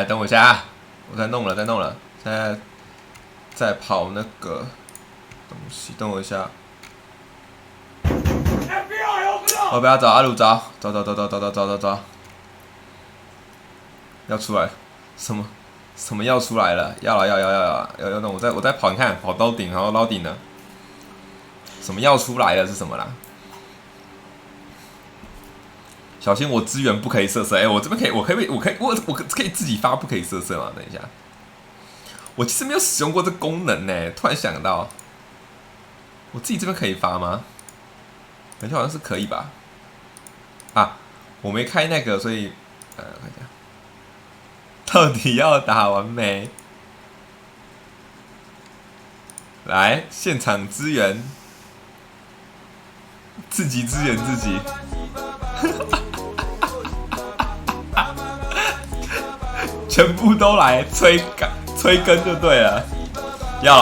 来，等我一下啊！我在弄了，现在在跑那个东西，等我一下。我不要找阿鲁找，要出来，什么要出来了？要弄！我在跑，你看跑到顶，然后捞顶了。什么要出来了是什么啦？小心我资源不可以色色！哎，我这边可以，我可以自己发，不可以色色吗？等一下，我其实没有使用过这功能呢，突然想到，我自己这边可以发吗？感觉好像是可以吧？啊，我没开那个，所以看一下，到底要打完没？来，现场支援，自己支援自己。全部都来催更就对了，要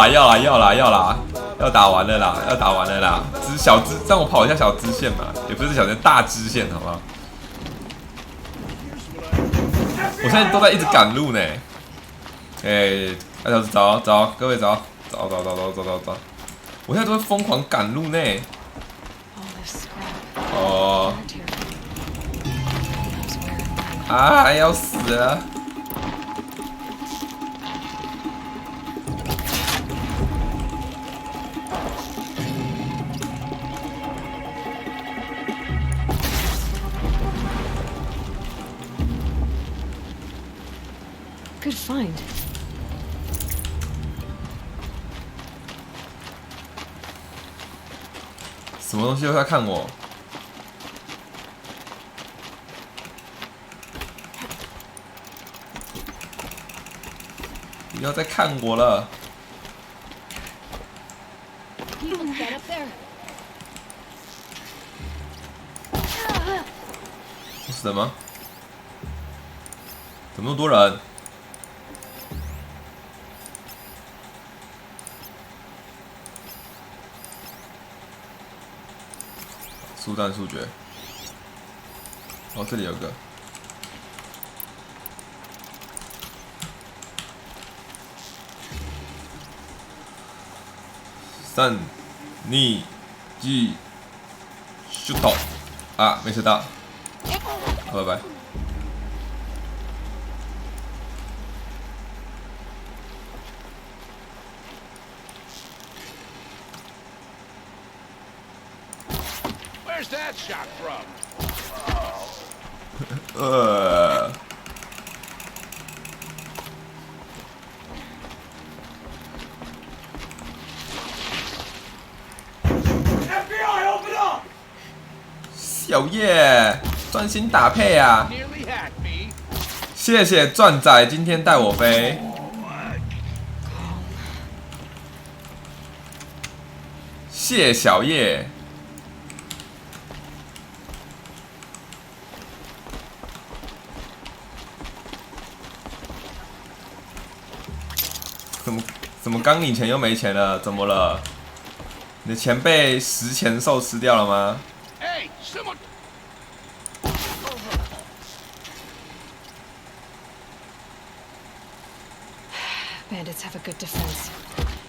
打完了啦，小支让我跑一下小支线嘛，也不是小支大支线，好不好？我现在都在一直赶路呢，大家找，各位找，我现在都在疯狂赶路呢。哦，啊，要死了！Good find. 什么东西都在看我？不要再看我了！是什么？怎么那么多人？速战速决。哦，这里有个。3、2、1 ，shoot！ 啊，没射到。拜拜。Where's that shot from? 小叶，专心打配啊！谢谢钻仔今天带我飞。谢小叶。怎么刚领钱又没钱了？怎么了？你的钱被10钱兽吃掉了吗？ Bandits have a good defense.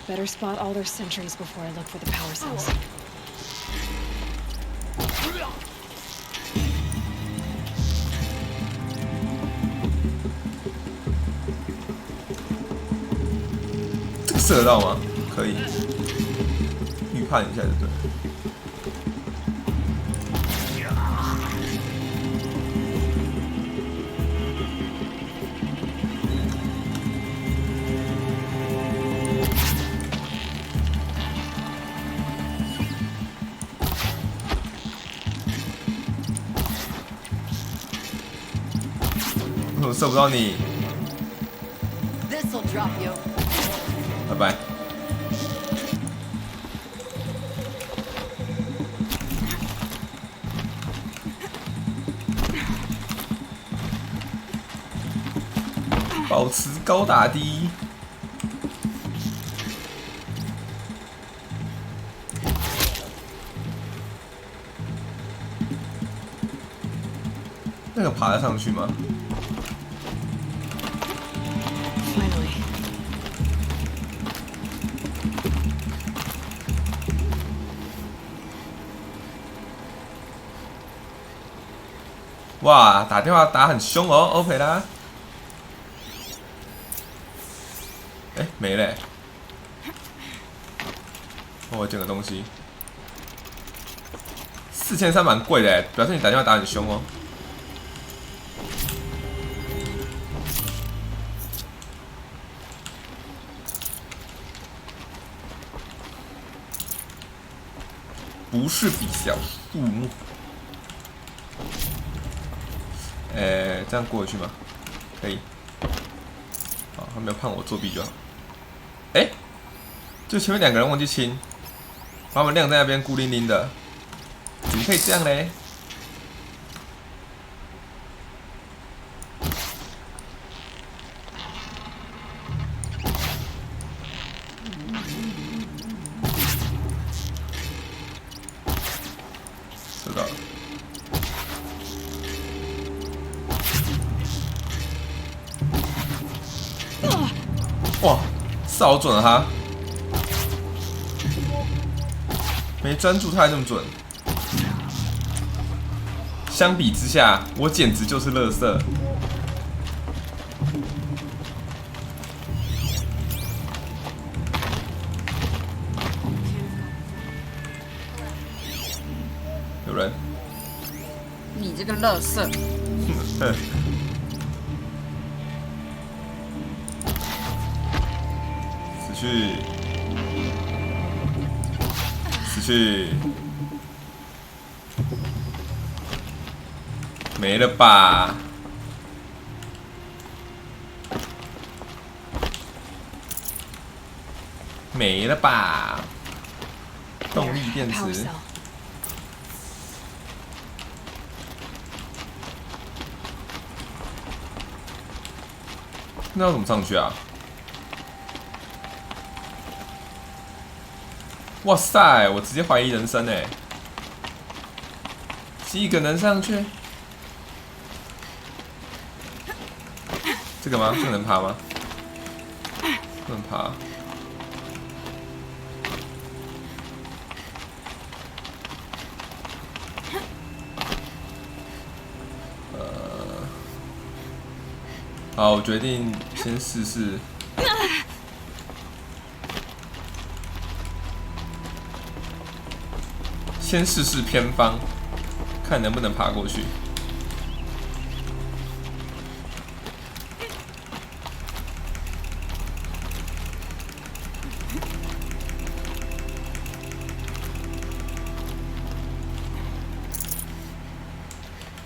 Better spot all their sentries before I look for the power cells. 这个射得到吗？可以，预判一下就对。 我射不到你，拜拜。保持高打低。那个爬得上去吗？哇，打电话打很凶哦 ，OK 啦。哎，没嘞。我捡个东西。4300蛮贵的，表示你打电话打很凶哦。不是比小树木。这样过得去吗？可以。好，他没有判我作弊就好。就前面2个人忘记清，把我们晾在那边孤零零的，怎么可以这样嘞？知道了。哇，是好准啊他！没专注，他还那么准。相比之下，我简直就是垃圾。有人？你这个垃圾！死去！死去！没了吧？没了吧？动力电 Power 池。 cell. 那要怎么上去啊？哇塞！我直接怀疑人生哎！几个能上去？这个吗？这个能爬吗？不能爬。好，我决定先试试。先试试偏方，看能不能爬过去。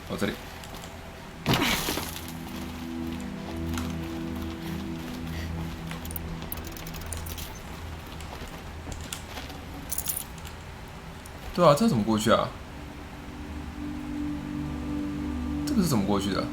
哦，这里。对啊，这怎么过去啊？这个是怎么过去的？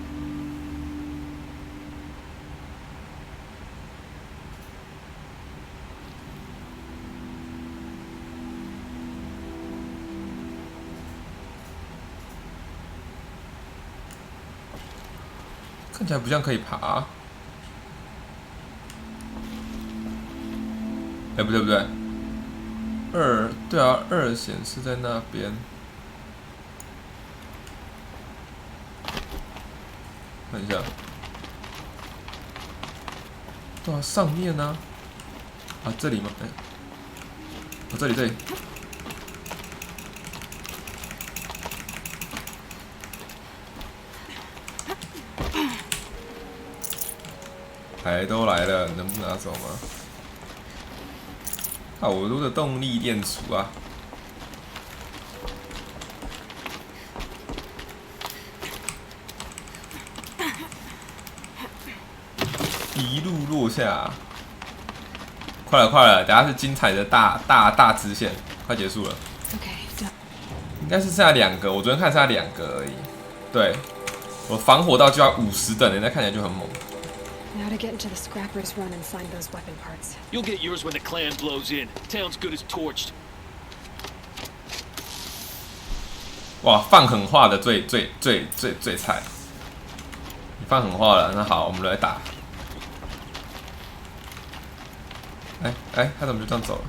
看起来不像可以爬。哎，不对不对。对啊，2显示在那边。看一下。对啊，上面呢？啊，这里吗？哎，哦，这里。来都来了，能不拿走吗？好多的动力电池啊！一路落下，快了！等下是精彩的大支线，快结束了。Okay, done. 应该是剩下2个，我昨天看剩下2个而已。对，我防火道就要50等，人家看起来就很猛。Now to get into the scrappers run and find those weapon parts. You'll get yours when the clan blows in. Town's good as torched. 哇，放狠话的最菜。你放狠话了，那好，我们来打。他怎么就这样走了？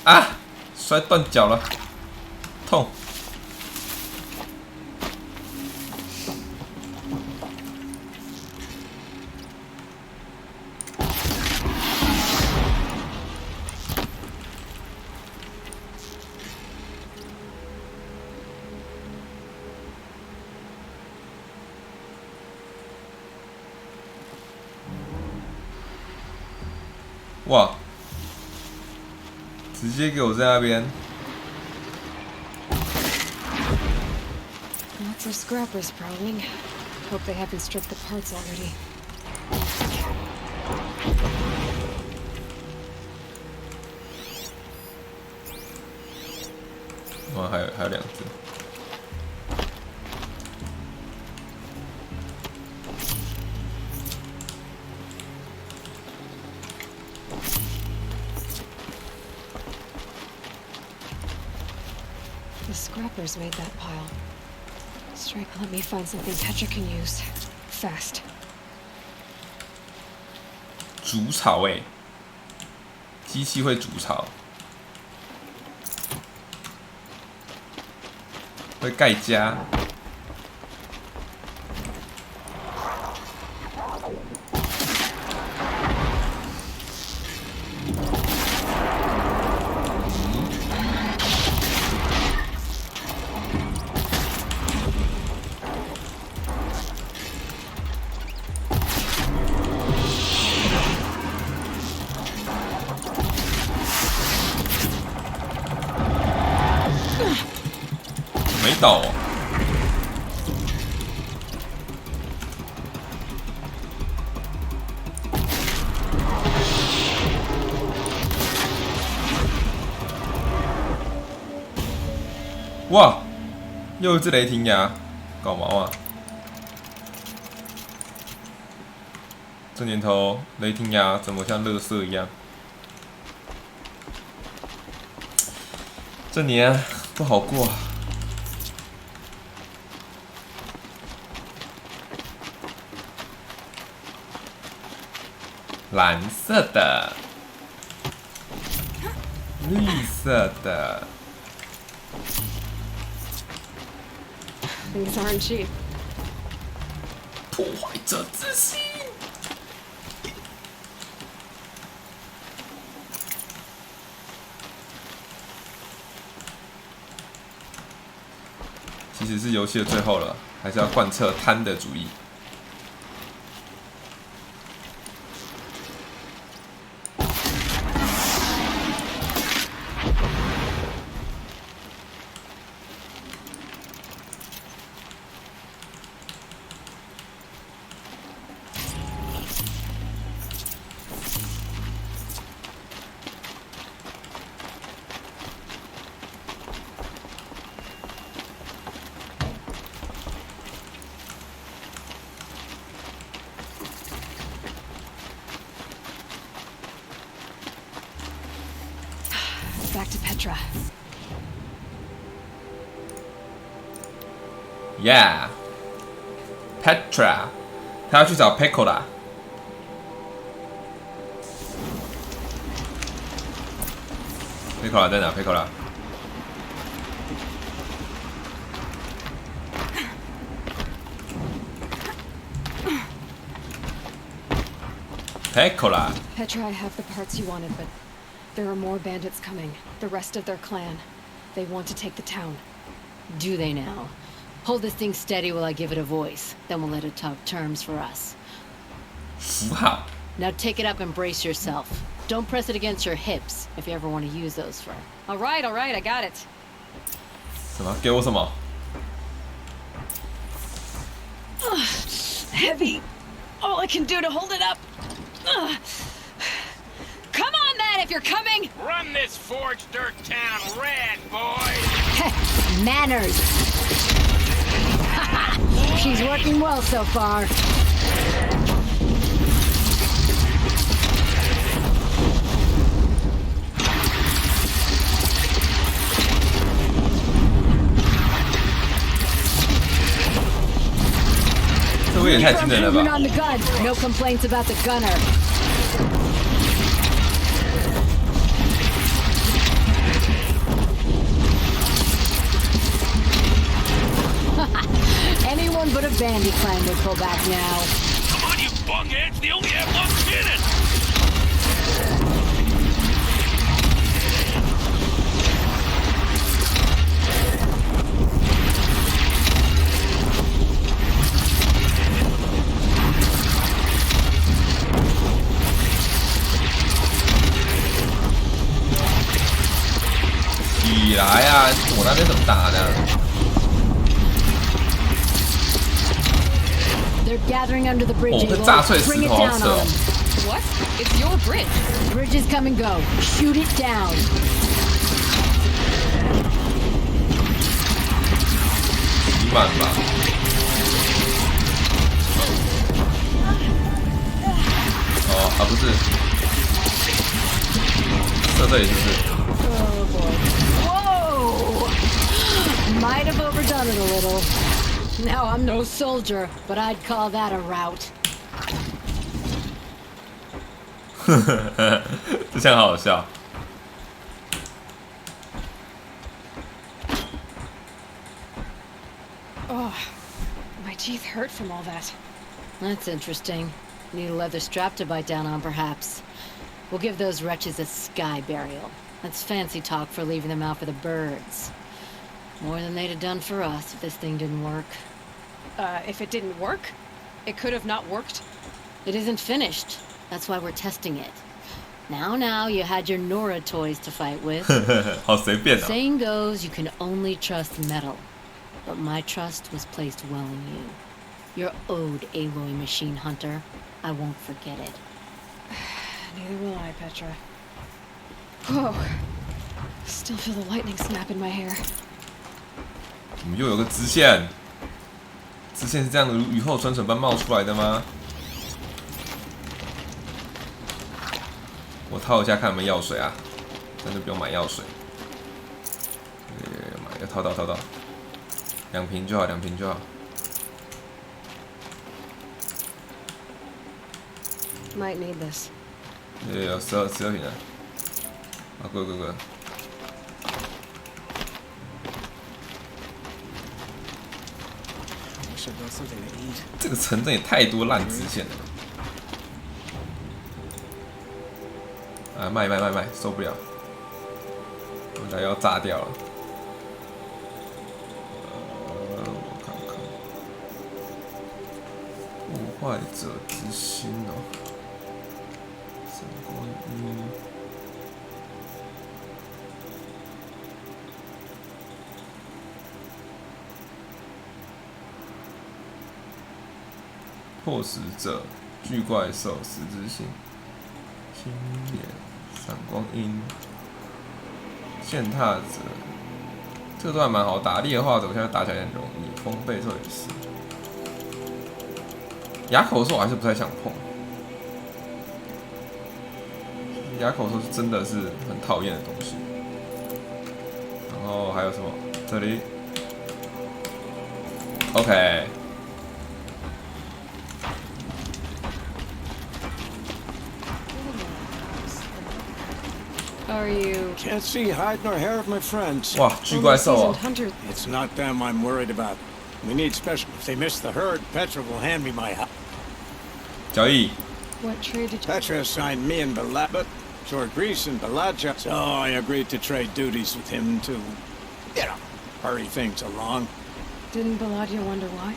啊！摔断脚了，痛。哇！直接给我在那边。 Lots of scrappers prowling. Hope they haven't stripped the parts already. 哇，还有2只。 The scrappers made that pile. Strike, let me find something Petra can use. Fast. 煮草欸，机器会煮草，会盖家。没倒哦。哇，又一只雷霆牙，搞毛啊！这年头雷霆牙怎么像垃圾一样？这年不好过。 蓝色的，绿色的。 These aren't cheap. 破坏者之心。其实是游戏的最后了，还是要贯彻贪的主义。 Back to Petra. Yeah, Petra， 他要去找 Pekola。Pekola 在哪 ？Pekola。Pekola。 Petra, I have the parts you wanted, but there are more bandits coming. The rest of their clan. They want to take the town. Do they now? Hold this thing steady while I give it a voice. Then we'll let it talk terms for us. 符号。 Now take it up and brace yourself. Don't press it against your hips if you ever want to use those for... All right, I got it. 什么？给我什么？ Heavy. All I can do to hold it up. Come on, then, if you're coming. Run this forged dirt town red, boys! Manners! She's working well so far. 点太惊人了吧？ on the gun. No complaints about the gunner. Anyone but a bandy clan would pull back now. Come on, you bungheads! They only have 1 minute! 起来啊！我那边怎么打呢？ They're gathering under the bridge. 哦，会炸碎石 Bring it 头，好 down 扯 on 哦 them.！ What? It's your bridge. Bridges come and go. Shoot it down. 一万吧。哦啊，不是，射这里是不是？ Oh boy. Whoa! Might have overdone it a little. Now I'm no soldier, but I'd call that a rout. 这下好好笑。 Oh, my teeth hurt from all that. That's interesting. Need a leather strap to bite down on, perhaps. We'll give those wretches a sky burial. That's fancy talk for leaving them out for the birds. More than they'd have done for us if this thing didn't work. If it didn't work, it could have not worked. It isn't finished. That's why we're testing it. Now, you had your Nora toys to fight with. 好随便啊！ Saying goes, you can only trust metal. But my trust was placed well in you. You're owed, Aloy Machine Hunter. I won't forget it. Neither will I, Petra. Whoa. Still feel the lightning snap in my hair. 我们又有个支线，支线是这样如雨后春笋般冒出来的吗？我套一下看有没有药水啊，那就不用买药水。买要套到，2瓶就好，2瓶就好。 Might need this. 有12瓶了。啊，滚！这个城镇也太多烂支线了。啊，卖，受不了！我家要炸掉了。我看看，破坏者之心哦。 闪光晕，迫使者、巨怪兽、十字星、青眼、闪光鹰、践踏者，这个都还蛮好打。猎化者我现在打起来很容易，风背兽也是。哑口兽我还是不太想碰。 哑口兽是真的是很讨厌的东西。然后还有什么？这里 ，OK。 Are you... Can't see hide nor hair of my friends. 哇，巨怪兽哦！ seasoned hunter? It's not them I'm worried about. We need special. If they miss the herd, Petra will hand me my house. 交易。 What trade did you... Petra assigned me and Balabot, toward Greece and Balaja, so I agreed to trade duties with him to, hurry things along. Didn't Baladia wonder why?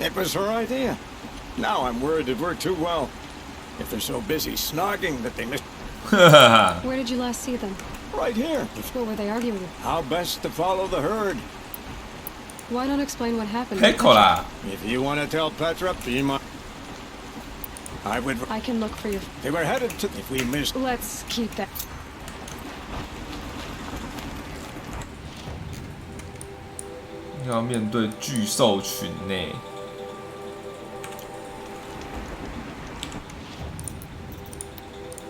It was her idea. Now I'm worried it worked too well. If they're so busy snogging that they miss... Where did you last see them? Right here. What were they arguing? How best to follow the herd. Why not explain what happened? 黑口啦！ If you want to tell Petra, be my... I would... I can look for you. They were headed to... If we missed... Let's keep that. 要面对巨兽群呢。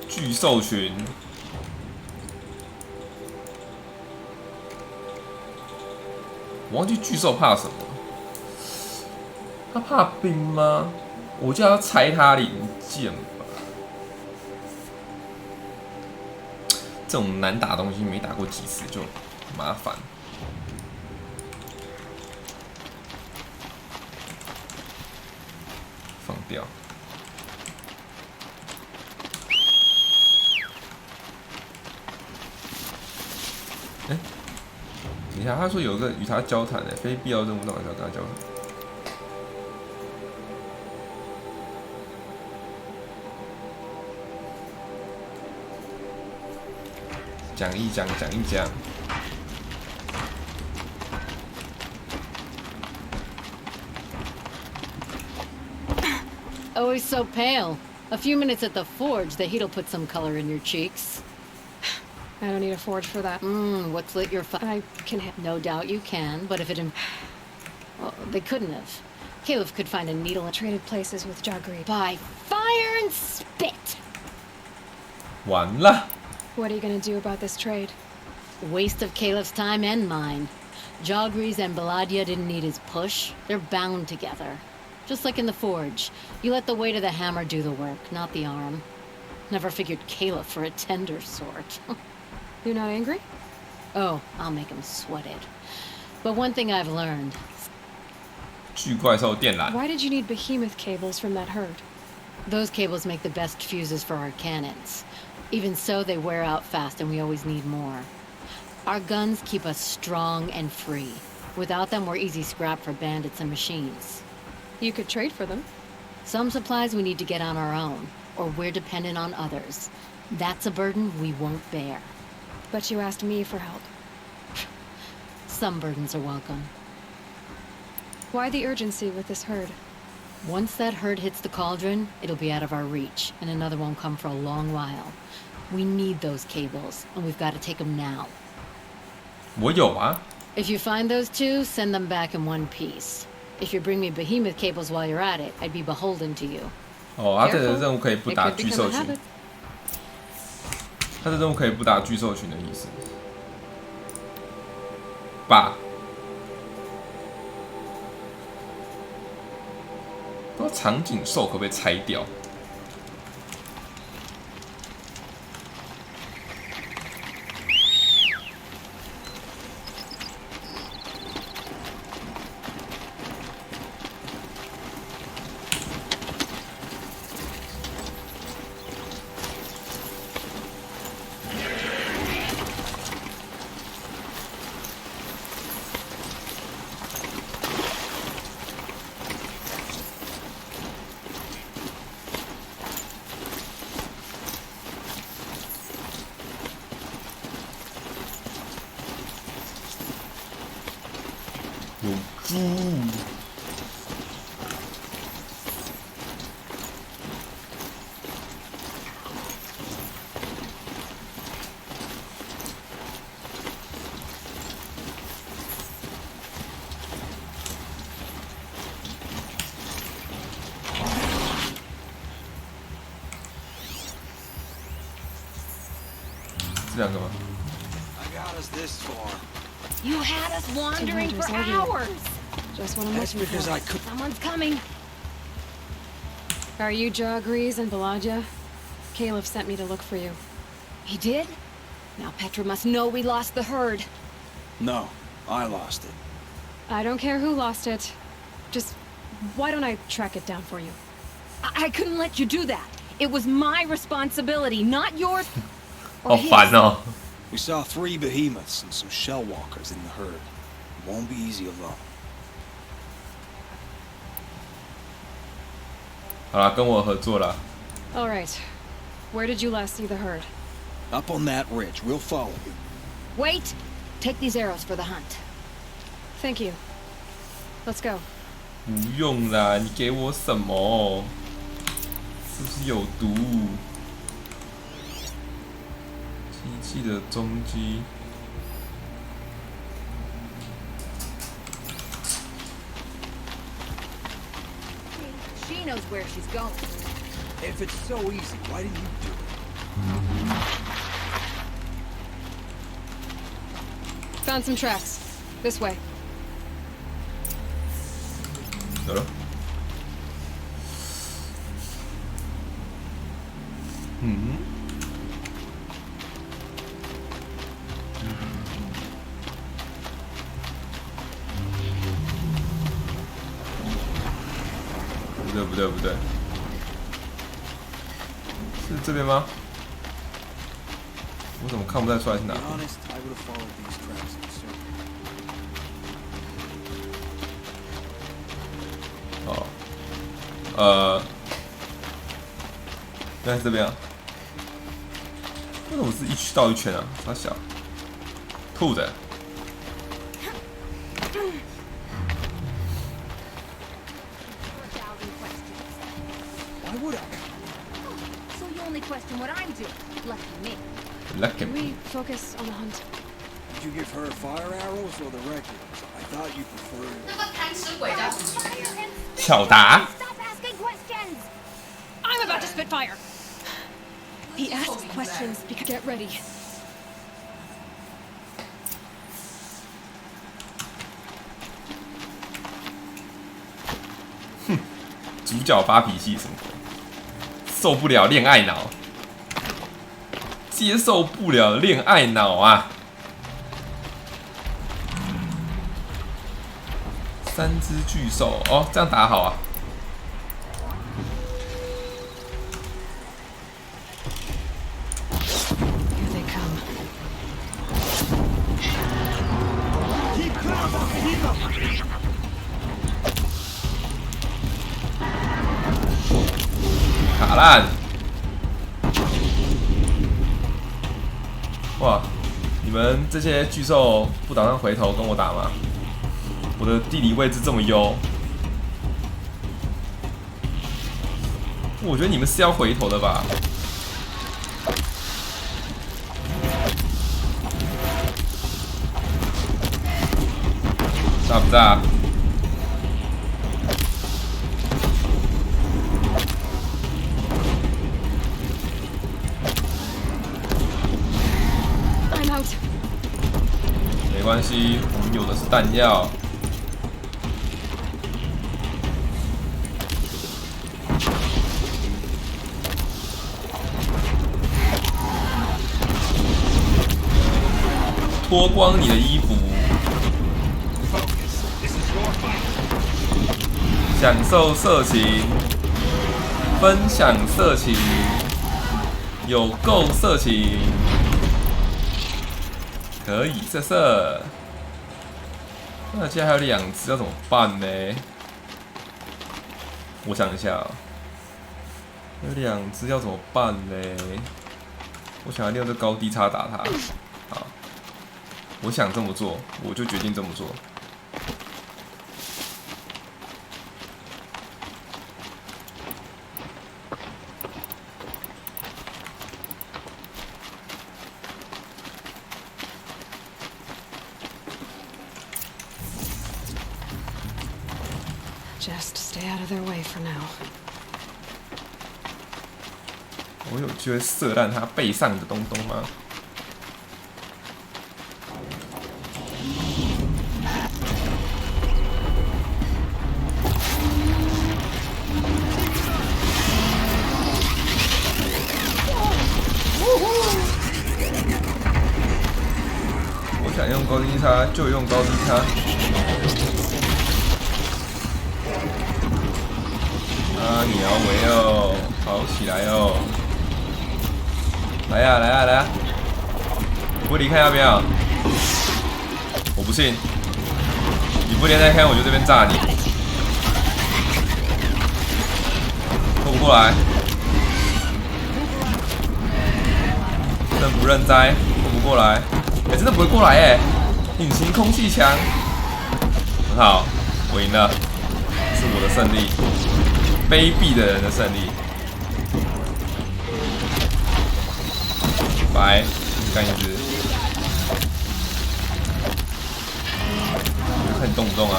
巨兽群，我忘记巨兽怕什么。他怕冰吗？我就要拆他零件吧。这种难打的东西没打过几次就麻烦。放掉。哎，等一下，他说有个与他交谈的非必要任务，到底要跟他交谈？讲一讲。Always so pale. A few minutes at the forge, the heat'll put some color in your cheeks. I don't need a forge for that. What's lit your fire? I can hit. No doubt you can, but if it... Well, they couldn't have. Caleb could find a needle and... Traded places with Jagri. By fire and spit! 完了。 What are you gonna do about this trade? Waste of Caleb's time and mine. Jagris and Baladia didn't need his push. They're bound together. Just like in the forge. You let the weight of the hammer do the work, not the arm. Never figured Caleb for a tender sort. You're not angry? Oh, I'll make him sweat it. But one thing I've learned. 巨怪兽电缆。 Why did you need behemoth cables from that herd? Those cables make the best fuses for our cannons. Even so, they wear out fast and we always need more. Our guns keep us strong and free. Without them, we're easy scrap for bandits and machines. You could trade for them. Some supplies we need to get on our own, or we're dependent on others. That's a burden we won't bear. But you asked me for help. Some burdens are welcome. Why the urgency with this herd? Once that herd hits the cauldron, it'll be out of our reach, and another won't come for a long while. We need those cables, and we've got to take them now. 我有啊。 If you find those two, send them back in one piece. If you bring me behemoth cables while you're at it, I'd be beholden to you. 哦，他的任务可以不 It 打 could 巨 become 兽 a 群。 habit. 他的任务可以不打巨兽群的意思。吧。不知道长颈兽可不可以拆掉？有猪。这两个吗？ I got us this far. You had us wandering for Teenagers arguing. hours. Just what I'm That's looking because for. I could. Someone's coming. Are you Jagris and Baladia? Caleb sent me to look for you. He did? Now Petra must know we lost the herd. No, I lost it. I don't care who lost it. Just, why don't I track it down for you? I couldn't let you do that. It was my responsibility, not yours. 好烦哦。 We saw 3 behemoths and some shell walkers in the herd. It won't be easy alone. 好啦，跟我合作啦。 All right. Where did you last see the herd? Up on that ridge, we'll follow you. Wait. Take these arrows for the hunt. Thank you. Let's go. 不用啦，你给我什么？是不是有毒？机器的踪迹。 She knows where she's going. If it's so easy, why didn't you do it? Found some tracks. This way. 有了。不对，是这边吗？我怎么看不太出来是哪边？哦，原来是这边啊？为什么是绕一圈啊？傻小，兔子。Lucky Can we focus on the hunt? Did you give her fire arrows or the regulars? I thought you preferred. 那个贪吃鬼叫什么？巧达。 Stop asking questions! I'm about to spit fire! He asks questions because get ready. 主角发脾气什么鬼？受不了恋爱脑，接受不了恋爱脑啊！3只巨兽哦，这样打好啊！卡烂！哇，你们这些巨兽不打算回头跟我打吗？我的地理位置这么优，我觉得你们是要回头的吧？炸不炸？ 没关系，我们有的是弹药。脱光你的衣服，享受色情，分享色情，有够色情。 可以，色色。那现在还有2只，要怎么办呢？我想一下、喔，有2只要怎么办呢？我想要利用这高低差打它。好，我想这么做，我就决定这么做。 Just stay out of their way for now. 我有机会射烂他背上的东东吗？我想用高低差就用高低差。 啊！你要围哦，跑起来哦！来呀、啊，来呀、啊，来呀、啊！你不离开要不要？我不信，你不连带开，我就这边炸你。过不过来？认不认栽？过不过来？哎、真的不会过来哎！隐形空气墙，很好，我赢了，是我的胜利。 卑鄙的人的胜利，白干一只，我就看你动不动啊！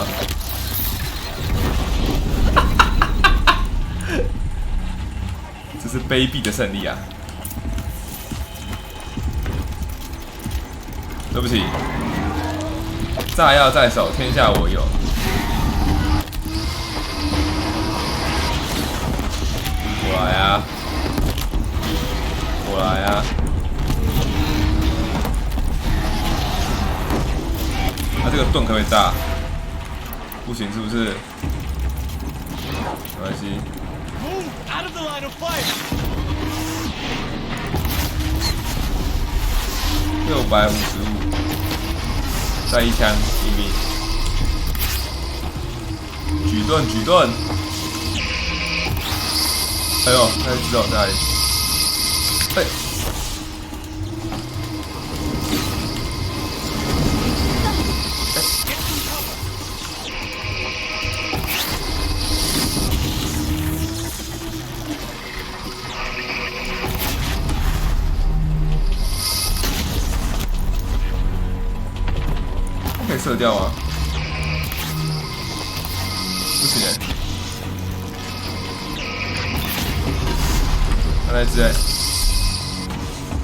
这是卑鄙的胜利啊！对不起，炸药在手，天下我有。 过来呀！过来呀！那这个盾可不可以炸？不行，是不是？没关系。Out of the line of fire. 655，再一枪毙命，举盾举盾。哎呦，那知道在哪里？哎。 可以射掉吗？不行哎！看那只哎，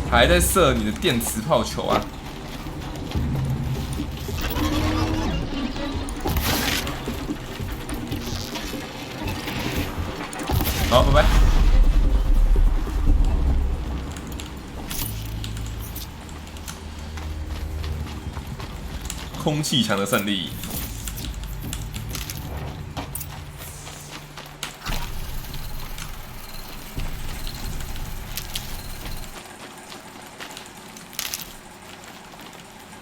还在射你的电磁炮球啊！好，拜拜。空气墙的胜利。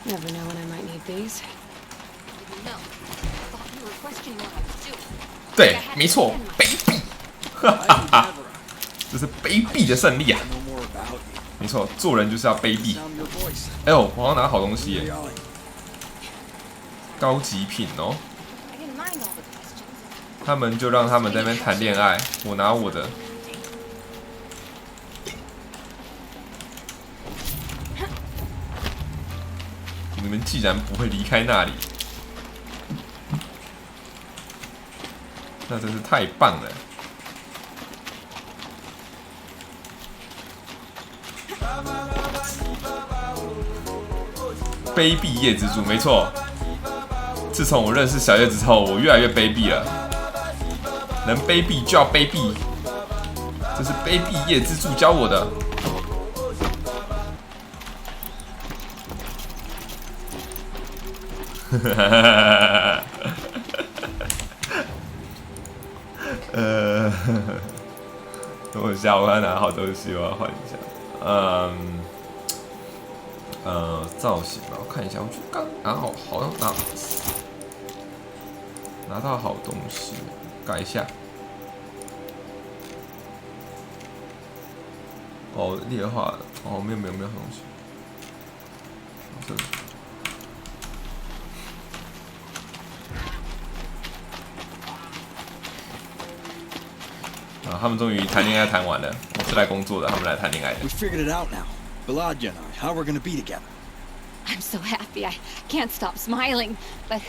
Never know when I might need these. No. Thought you were questioning what I was doing. 对，没错，卑鄙，哈哈哈，这是卑鄙的胜利啊！没错，做人就是要卑鄙。哎呦，我好像拿好东西耶，高级品哦。他们就让他们在那边谈恋爱，我拿我的。你们既然不会离开那里，那真是太棒了！卑鄙夜之助，没错。自从我认识小叶之后，我越来越卑鄙了。能卑鄙就要卑鄙，这是卑鄙夜之助教我的。等我一下，我要拿好东西，我要换一下。造型吧，我看一下，我觉得刚拿好，好像拿到好东西，改一下。哦，劣化了，哦，没有好东西。这个。啊，他们终于谈恋爱谈完了，我是来工作的，他们来谈恋爱的。We figured it out now. Baladia and I, how we're gonna be together. I'm so happy. I can't stop smiling, but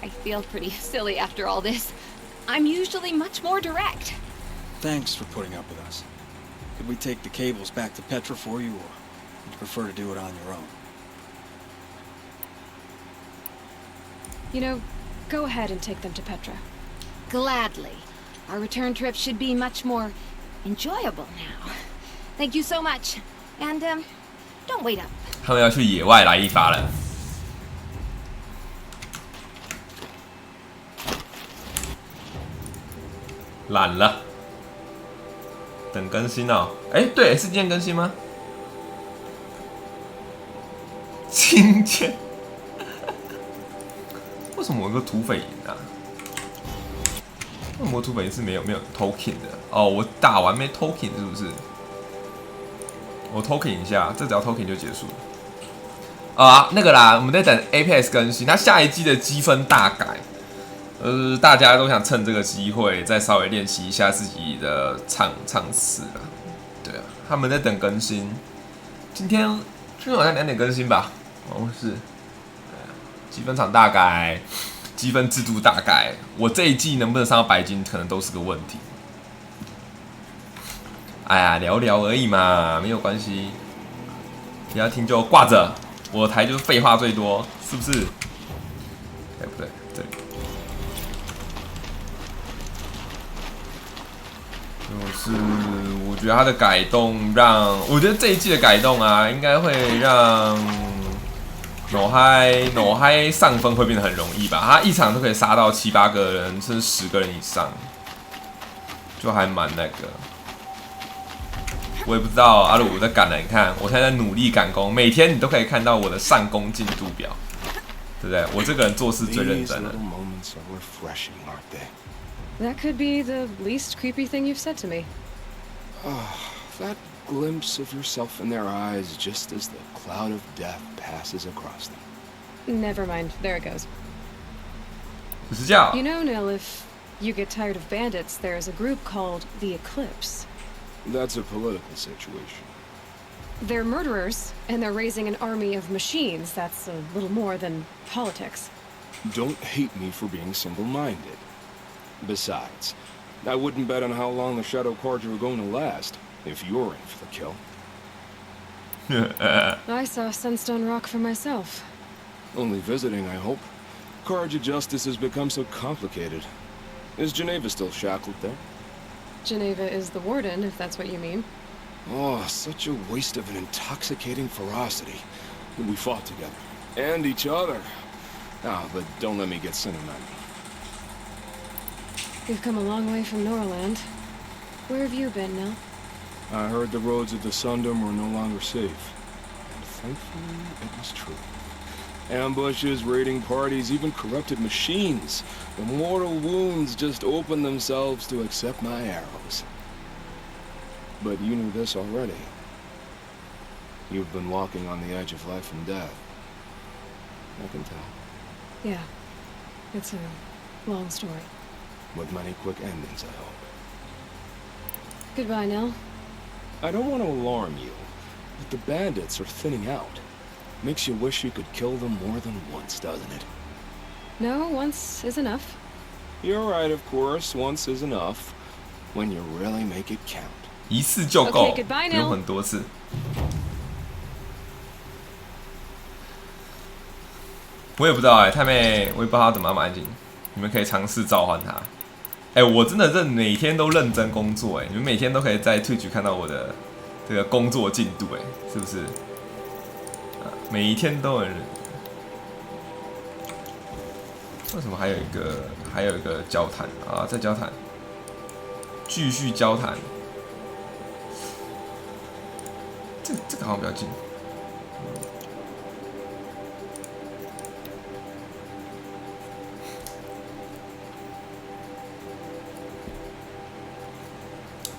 I feel pretty silly after all this. I'm usually much more direct. Thanks for putting up with us. Could we take the cables back to Petra for you, or would you prefer to do it on your own? You know, go ahead and take them to Petra. Gladly. Our return trip should be much more enjoyable now. Thank you so much. And, don't wait up. 他们要去野外来一发了。懒了，等更新哦。哎，对，是今天更新吗？今天？为什么我有个土匪营啊？为什么土匪营是没有 token 的？哦，我打完没 token 是不是？我 token 一下，这只要 token 就结束了。啊，那个啦，我们在等 Apex 更新，它下一季的积分大改。大家都想趁这个机会再稍微练习一下自己的唱词啦。对啊，他们在等更新。今天晚上2点更新吧。哦，是。积分场大改，积分制度大改。我这一季能不能上到白金，可能都是个问题。哎呀，聊聊而已嘛，没有关系。你要听就挂着，我的台就是废话最多，是不是？哎，不对，这里。就是我觉得它的改动我觉得这一季的改动啊，应该会让No嗨上分会变得很容易吧？他一场都可以杀到7、8个人，甚至10个人以上，就还蛮那个。我也不知道阿鲁在赶了，你看我现在在努力赶工，每天你都可以看到我的上工进度表，对不对？我这个人做事最认真了。That could be the least creepy thing you've said to me. That glimpse of yourself in their eyes just as the cloud of death passes across them. Never mind. There it goes. 就是这样。 You know, Nil, if you get tired of bandits, there's a group called the Eclipse. That's a political situation. They're murderers, and they're raising an army of machines. That's a little more than politics. Don't hate me for being single-minded. Besides, I wouldn't bet on how long the Shadow Carja are going to last, if you're in for the kill. I saw Sunstone Rock for myself. Only visiting, I hope. Carja justice has become so complicated. Is Geneva still shackled there? Geneva is the warden, if that's what you mean. Oh, such a waste of an intoxicating ferocity. We fought together. And each other. Ah, but don't let me get sentimental. You've come a long way from Norland. Where have you been, Nil? I heard the roads of the Sundom were no longer safe. And thankfully, it was true. Ambushes, raiding parties, even corrupted machines. The mortal wounds just opened themselves to accept my arrows. But you knew this already. You've been walking on the edge of life and death. I can tell. Yeah. It's a long story. With many quick endings, I hope. Goodbye, Nil. I don't want to alarm you, but the bandits are thinning out. Makes you wish you could kill them more than once, doesn't it? No, once is enough. You're right, of course. Once is enough. When you really make it count. 一次就够， Okay, goodbye 不用 now. 很多次。我也不知道太妹，我也不知道她怎么那么安静。你们可以尝试召唤她。我真的每天都认真工作你们每天都可以在 Twitch 看到我的这个工作进度是不是？每一天都很认真。为什么还有一个交谈啊？在交谈，继续交谈。这个好像比较近。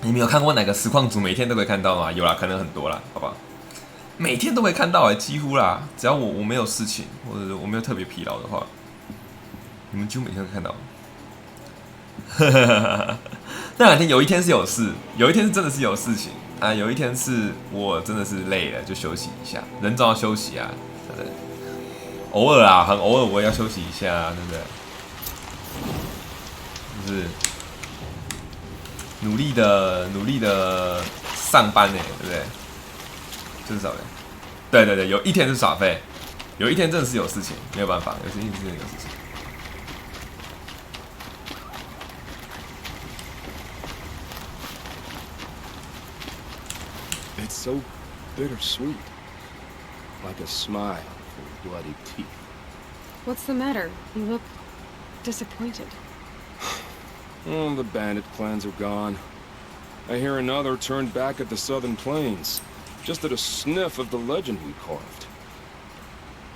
你们有看过哪个实况组每天都可以看到吗？有啦，可能很多啦，好吧。每天都会看到几乎啦，只要我没有事情，或者我没有特别疲劳的话，你们几乎每天都看到。那两天有一天是有事，有一天是真的是有事情啊，有一天是我真的是累了就休息一下，人总要休息啊，对不对？偶尔啊，很偶尔我也要休息一下，对不对？就是努力的上班对不对？就是耍废，对，有一天是耍废，有一天真的是有事情，没有办法，有一天真的有事情。It's so bittersweet. Like a smile through bloody teeth. What's the matter? You look disappointed. Oh, the bandit clans are gone. I hear another turned back at the southern plains, just at a sniff of the legend we carved.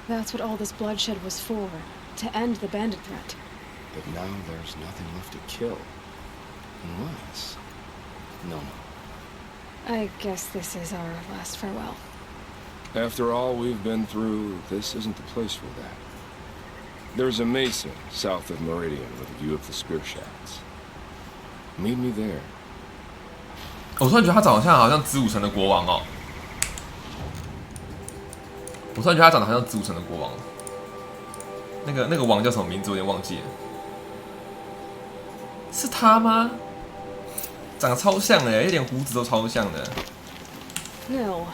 That's what all this bloodshed was for, to end the bandit threat. But now there's nothing left to kill. Unless... No. I guess this is our last farewell. After all we've been through, this isn't the place for that. There's a mesa south of Meridian with a view of the spear shafts. Meet me there. 我突然觉得他长得好像子午城的国王哦。我突然觉得他长得好像子午城的国王。那个王叫什么名字？我有点忘记了。是他吗？长得超像的，一点胡子都超像的。No.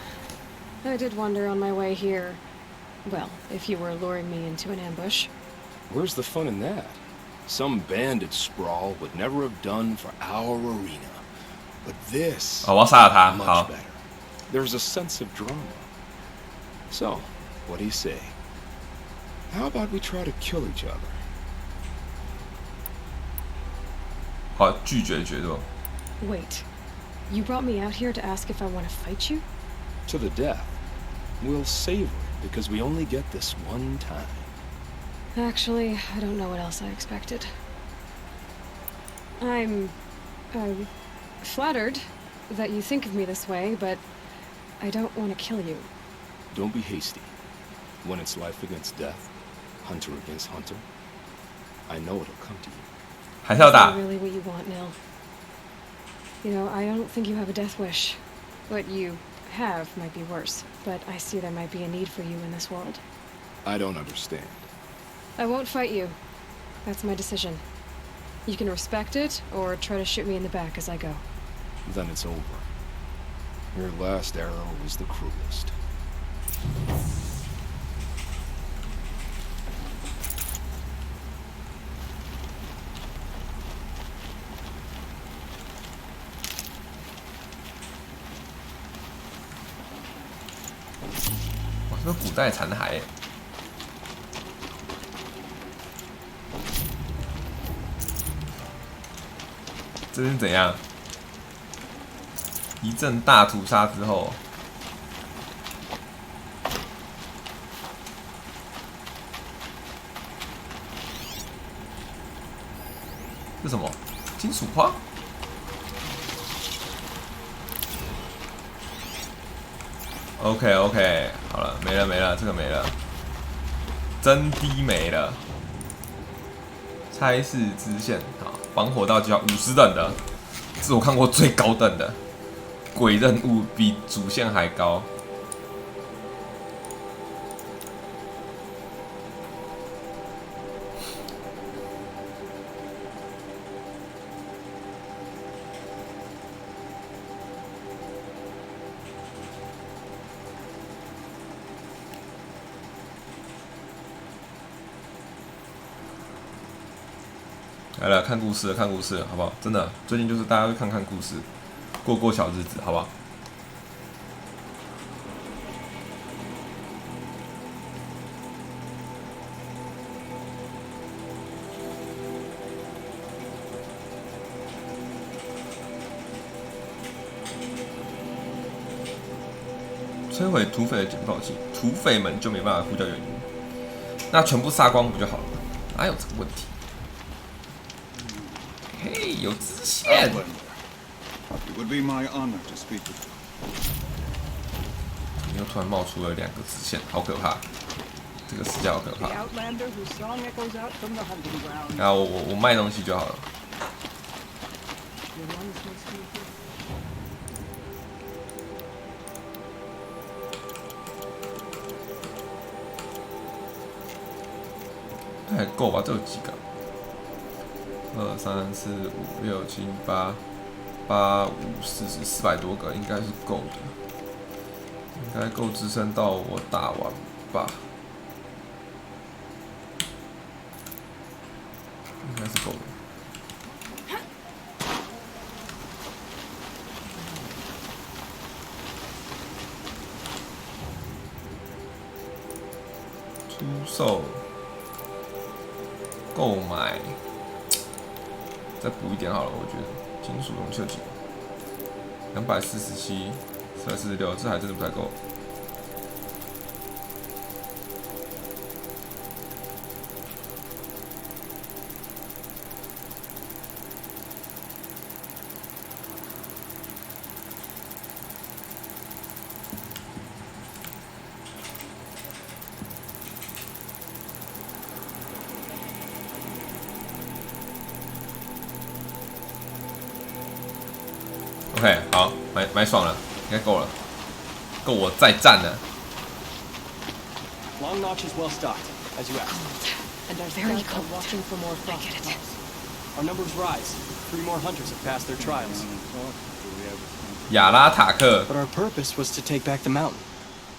I did wonder on my way here. Well, if you were luring me into an ambush. Where's the fun in that? Some bandit sprawl would never have done for our arena. But this我要杀了他。 much 好。 better. There's a sense of drama. So, what do you say? How about we try to kill each other? 好，拒绝决斗。Wait. You brought me out here to ask if I want to fight you? To the death. We'll savor it because we only get this one time. Actually, I don't know what else I expected. I'm flattered that you think of me this way, but I don't want to kill you. Don't be hasty. When it's life against death, hunter against hunter, I know it'll come to you. 还是要打。 Is that really what you want, Nil? You know, I don't think you have a death wish. What you have might be worse, but I see there might be a need for you in this world. I don't understand. I won't fight you. That's my decision. You can respect it, or try to shoot me in the back as I go. Then it's over. Your last arrow was the cruelest. 哇，这个古代残骸。这是怎样？一阵大屠杀之后，这什么？金属花？ OK， 好了，没了，这个没了，真滴没了，差事支线，好，防火道就要50等的，这是我看过最高等的，鬼任务比主线还高。来了，看故事了，好不好？真的，最近就是大家去看看故事，过小日子，好不好？摧毁土匪的警报器，土匪们就没办法呼叫援军，那全部杀光不就好了吗？哪有这个问题？ 嘿，有支线。It would be my honor to speak with you. 又突然冒出了2个支线，好可怕！这个世界好可怕。然后我卖东西就好了。还够吧？这有几个？2、3、4、5、6、7、8、8、5、40、400多个，应该是够的，应该够支撑到我打完吧，应该是够的。出售、购买。 再补一点好了，我觉得金属龙秀锦247、346，这还真的不太够。OK， 好，买爽了，应该够了，够我再战了。Long Notch is well stocked, as you asked. And our very cold. Watching for more frost. Our numbers rise. 3 more hunters have passed their trials. 亚拉塔克。 But our purpose was to take back the mountain.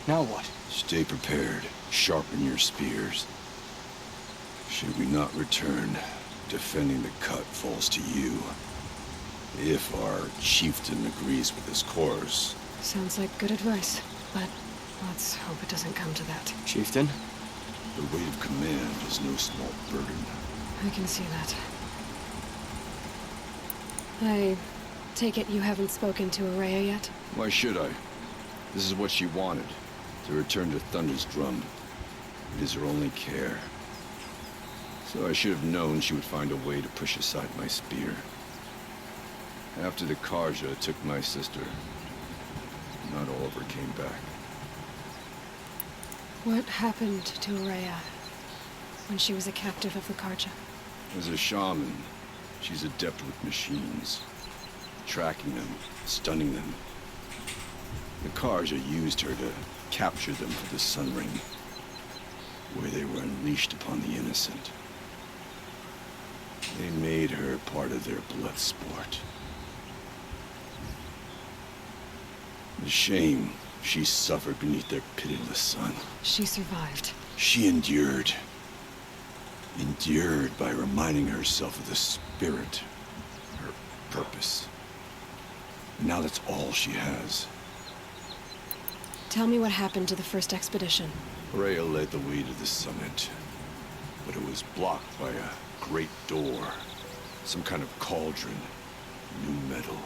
Now what? Stay prepared. Sharpen your spears. Should we not return, defending the cut falls to you. If our chieftain agrees with this course. Sounds like good advice, but let's hope it doesn't come to that. Chieftain? The weight of command is no small burden. I can see that. I Take it you haven't spoken to Araya yet? Why should I? This is what she wanted, to return to Thunder's drum. It is her only care. So I should have known she would find a way to push aside my spear. After the Karja took my sister, not all of her came back. What happened to Araya when she was a captive of the Karja? As a shaman, she's adept with machines. Tracking them, stunning them. The Karja used her to capture them for the Sun Ring, where they were unleashed upon the innocent. They made her part of their blood sport. The shame she suffered beneath their pitiless sun. She survived. She endured. Endured by reminding herself of the spirit, her purpose. And now that's all she has. Tell me what happened to the first expedition. Rhea led the way to the summit, but it was blocked by a great door. Some kind of cauldron. New metal.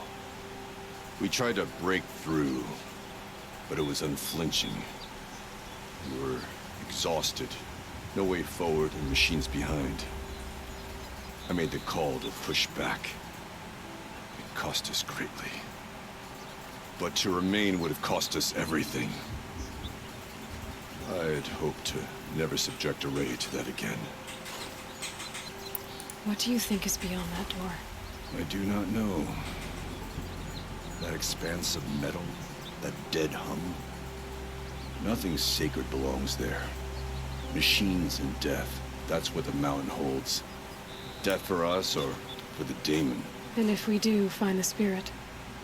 We tried to break through, but it was unflinching. We were exhausted. No way forward and machines behind. I made the call to push back. It cost us greatly. But to remain would have cost us everything. I had hoped to never subject Araya to that again. What do you think is beyond that door? I do not know. That expanse of metal, that dead hum. Nothing sacred belongs there. Machines and death, that's what the mountain holds. Death for us or for the daemon. And if we do find the spirit?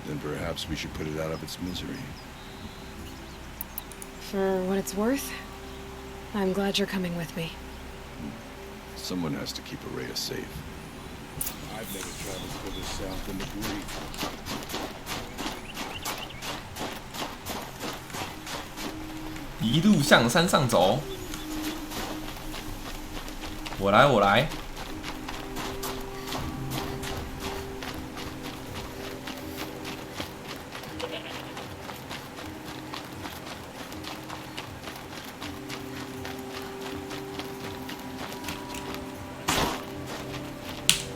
Then perhaps we should put it out of its misery. For what it's worth, I'm glad you're coming with me. Someone has to keep Araya safe. I've never traveled further south than the Greek. 一路向山上走。我来，我来。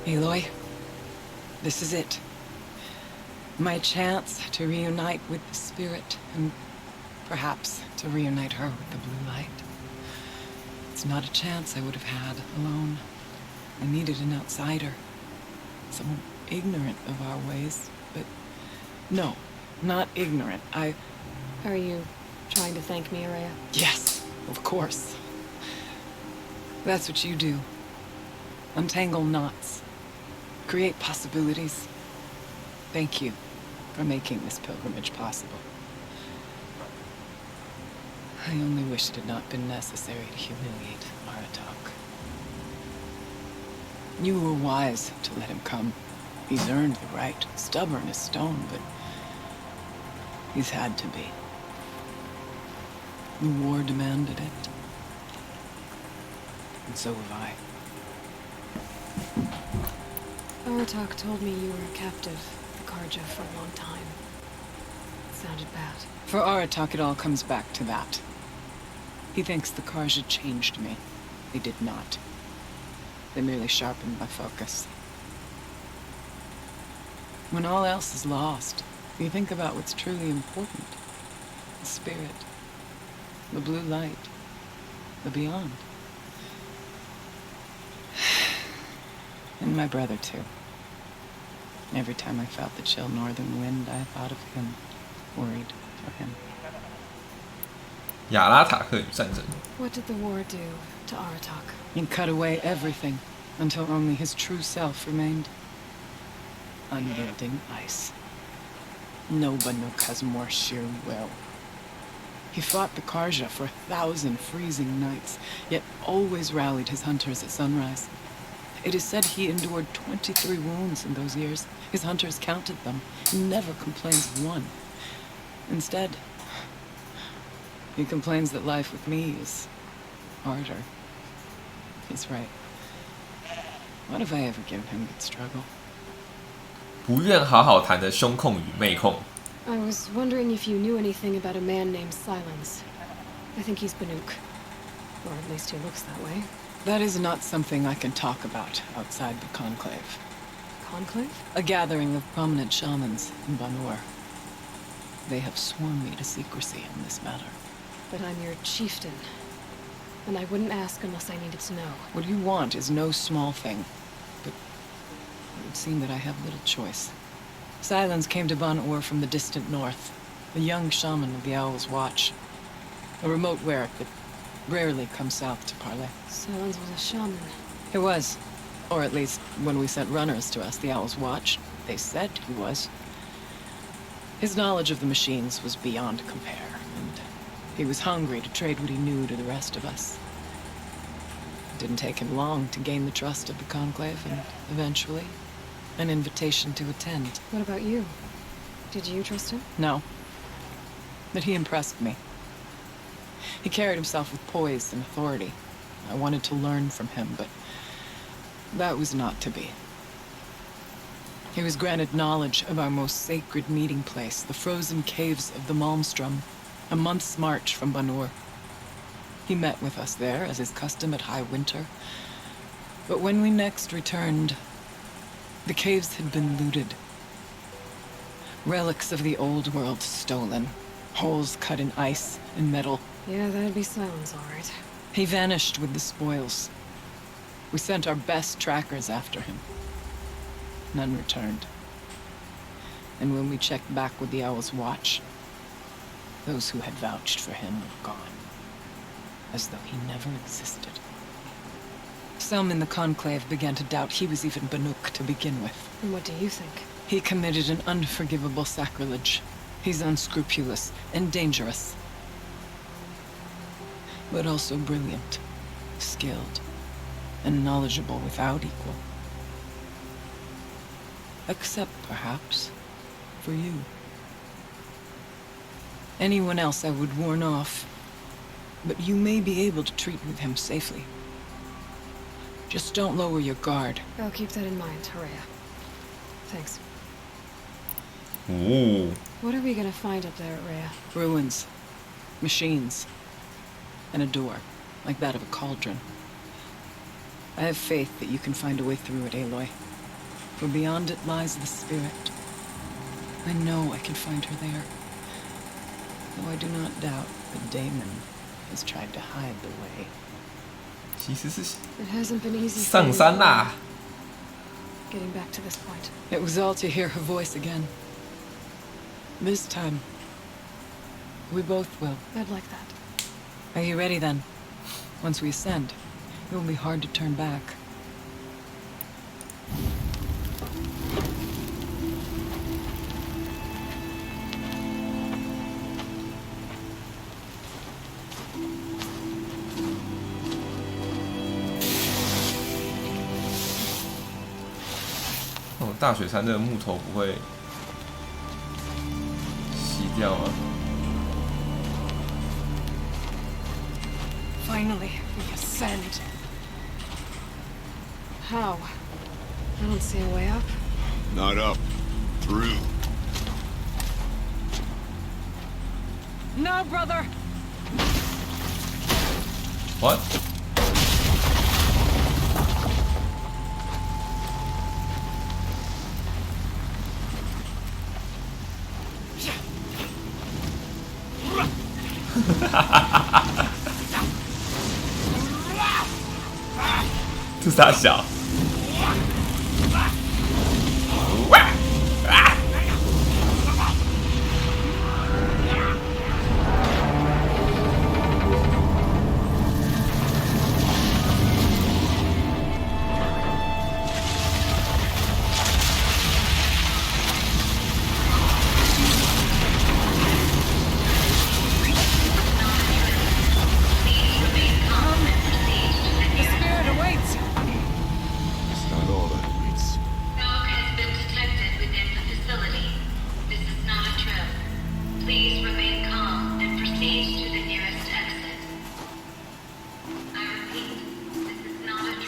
Aloy, this is it. My chance to reunite with the spirit, and perhaps to reunite her with the blue light. It's not a chance I would have had alone. I needed an outsider. Someone ignorant of our ways, but no, not ignorant. Are you trying to thank me, Araya? Yes, of course. That's what you do. Untangle knots. Create possibilities. Thank you for making this pilgrimage possible. I only wish it had not been necessary to humiliate Aratak. You were wise to let him come. He's earned the right, stubborn as stone, but he's had to be. The war demanded it. And so have I. Aratak told me you were a captive of the Karja for a long time. It sounded bad. For Aratak, it all comes back to that. He thinks the Karja changed me. They did not. They merely sharpened my focus. When all else is lost, you think about what's truly important. The spirit. The blue light. The beyond. And my brother, too. Every time I felt the chill northern wind, I thought of him, worried for him. 亚拉塔克与战争。 What did the war do to Aratak? It cut away everything, until only his true self remained. Unyielding ice. No Banuk has more sheer will. He fought the Karja for 1,000 freezing nights, yet always rallied his hunters at sunrise. It is said he endured 23 wounds in those years. His hunters counted them. He never complains of one. Instead, he complains that life with me is harder. He's right. What have I ever given him but struggle? 不愿好好谈的胸控与妹控。I was wondering if you knew anything about a man named Silence. I think he's Banuk. Or at least he looks that way. That is not something I can talk about outside the conclave. Conclave? A gathering of prominent shamans in Banur. They have sworn me to secrecy on this matter. But I'm your chieftain. And I wouldn't ask unless I needed to know. What you want is no small thing. But it would seem that I have little choice. Silence came to Banur from the distant north. A young shaman of the Owl's Watch. A remote werek that rarely comes south to parley. Silence was a shaman. He was. Or at least, when we sent runners to ask the Owl's Watch, they said he was. His knowledge of the machines was beyond compare, and he was hungry to trade what he knew to the rest of us. It didn't take him long to gain the trust of the Conclave, and eventually, an invitation to attend. What about you? Did you trust him? No. But he impressed me. He carried himself with poise and authority. I wanted to learn from him, but that was not to be. He was granted knowledge of our most sacred meeting place, the frozen caves of the Malmstrom, a month's march from Banur. He met with us there, as is custom at high winter. But when we next returned, the caves had been looted. Relics of the old world stolen. Holes cut in ice and metal. Yeah, that'd be Silence, all right. He vanished with the spoils. We sent our best trackers after him. None returned. And when we checked back with the Owl's Watch, those who had vouched for him were gone. As though he never existed. Some in the Conclave began to doubt he was even Banuk to begin with. And what do you think? He committed an unforgivable sacrilege. He's unscrupulous and dangerous. But also brilliant, skilled, and knowledgeable without equal. Except, perhaps, for you. Anyone else I would warn off, but you may be able to treat with him safely. Just don't lower your guard. I'll keep that in mind, Horea. Thanks. Ooh. What are we gonna find up there at Rhea? Ruins. Machines. And a door, like that of a cauldron. I have faith that you can find a way through it, Aloy. For beyond it lies the spirit. I know I can find her there. Though I do not doubt that Damon has tried to hide the way. 其实是 It hasn't been easy. 上山啦。 Getting back to this point. It was all to hear her voice again. This time, we both will. I'd like that. Are you ready then? Once we ascend, it will be hard to turn back. Oh, 大雪山的木头不会洗掉吗？ Finally, we ascend. How? I don't see a way up. Not up. Through. No, brother! What? Ha 这傻小。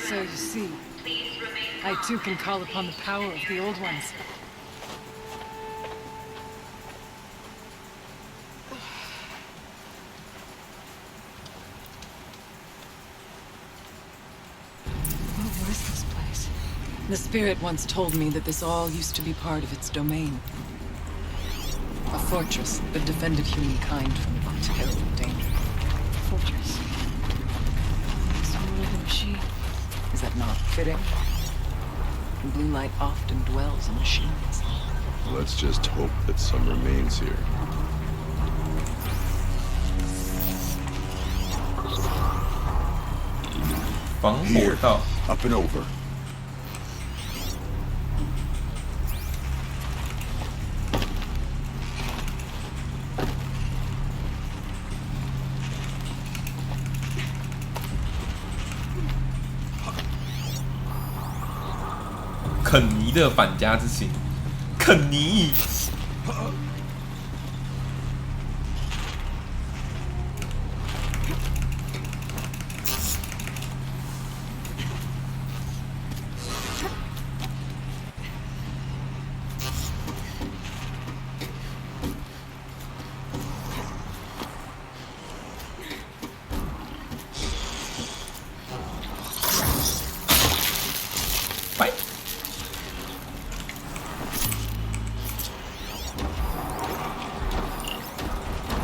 So you see, I too can call upon the power of the old ones. The spirit once told me that this all used to be part of its domain. A fortress that defended humankind from terrible danger. Fortress. Someone like a machine. Is that not fitting? Blue light often dwells in machines. Let's just hope that some remains here. Here, up and over. 肯尼的返家之行，肯尼。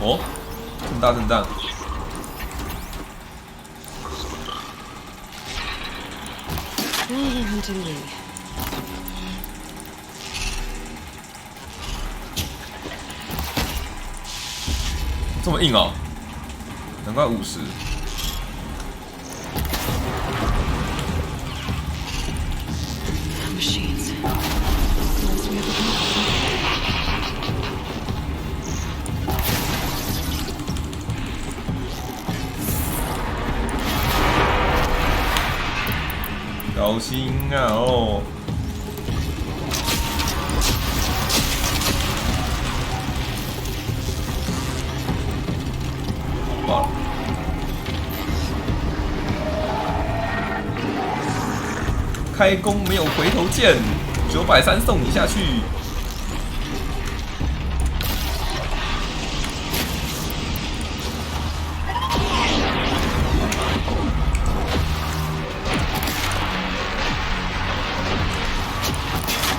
哦，这么大阵仗。这么硬哦，难怪50。小心啊！哦，爆了！开弓没有回头箭，930送你下去。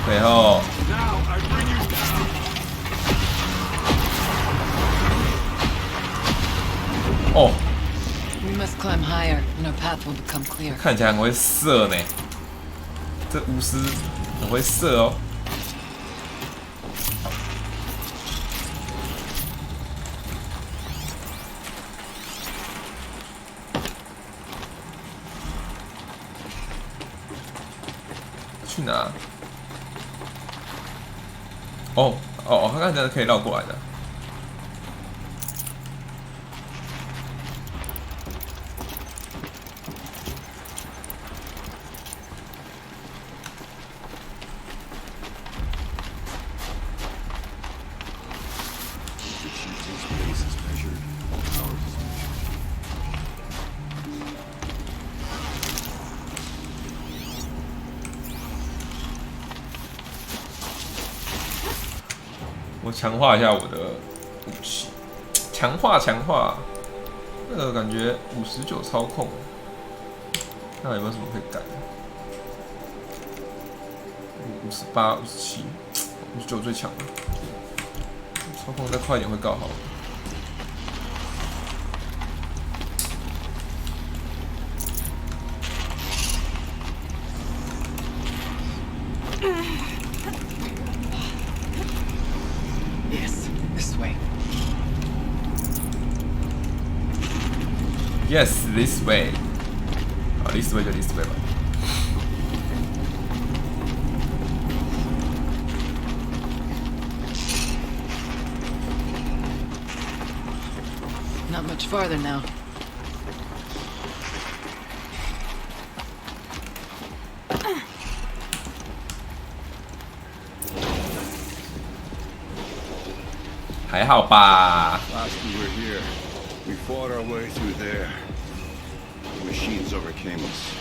背后。哦。We must climb higher, and our path will become clear. 看起来很会射呢，这巫师很会射哦。去哪？哦，他刚才可以绕过来的。我强化一下我的武器，强化，那个感觉59操控，看有没有什么可以改？58、57、59最强了，操控再快一点会更好。Yes, this way. 好 ，this way 就 this way 吧。Not much farther now. "还好吧。Last we were here, we fought our way through there. The machines overcame us.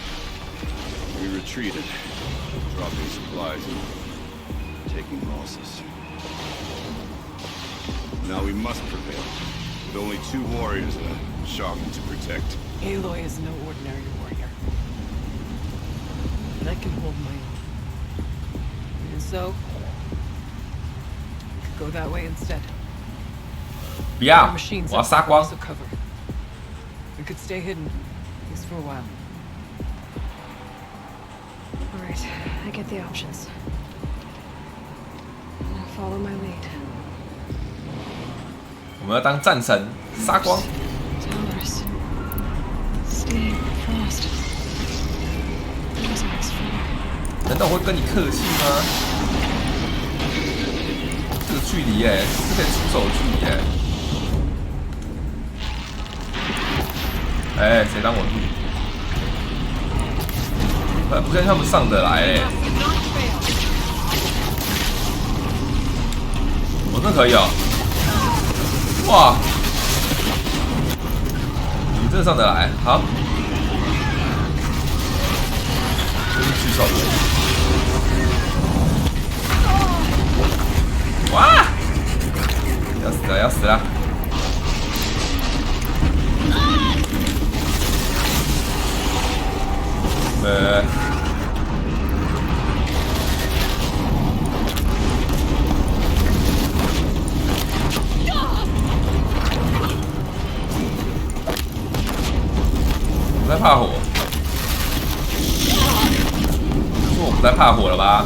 We retreated, dropping supplies and taking losses. Now we must prevail, with only 2 warriors and a shaman to protect. Aloy is no ordinary warrior. But I can hold my own. so go that way instead. 不要 Our，machines 我要 have 杀光 lots。of cover. We could stay hidden, at least for a while. All right, I get the options. Now follow my lead. 我们要当战神，杀光。 Towers, steam, frost. Those are extreme. 难道我会跟你客气吗？这个距离哎，是可以出手的距离哎。哎，谁当我路？不相信他们上得来哎。我真的可以哦。哇！你真的上得来？好。这是举手。哇！要死了，要死了！我在怕火，说我不在怕火了吧？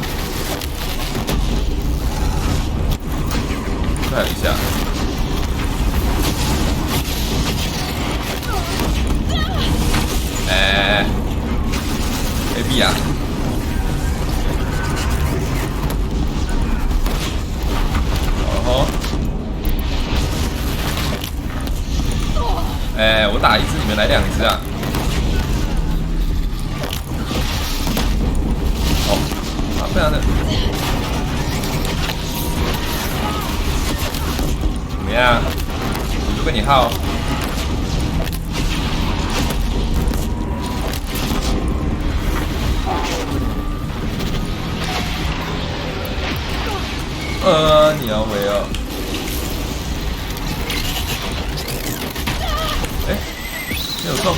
再一下。A B 啊！哦吼！我打一只，你们来2只啊！哦，啊，不然呢？怎么样？我就跟你耗。你要围哦。没有中。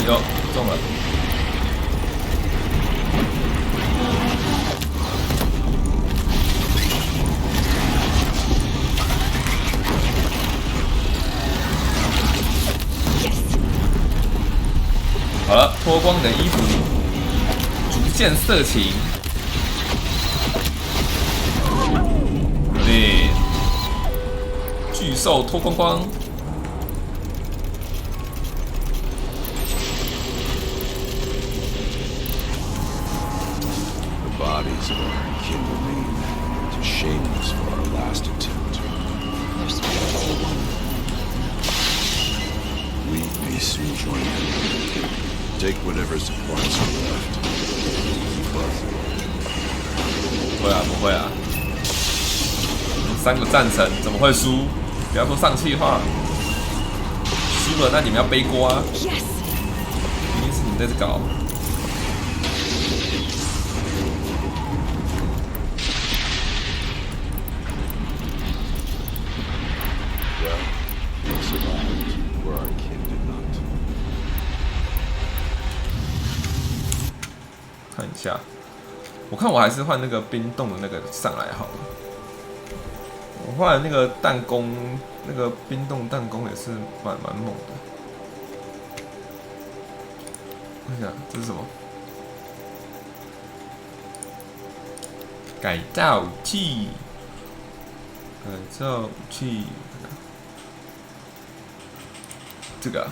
有中了。好了，脱光你的衣服，逐渐色情。对，巨兽脱光光。The bodies of our kin remain to shame us for our last attempt. We may soon join them. Take whatever supplies are left. Keep us. 不会啊，不会啊！3个战神怎么会输？不要说上气话，输了那你们要背锅啊！明明是你们在这搞。We survived where our kin did not. 看一下，我看我还是换那个冰冻的那个上来好了。我换那个弹弓，那个冰冻弹弓也是蛮猛的。看一下这是什么？改造武器，改造武器，这个、啊。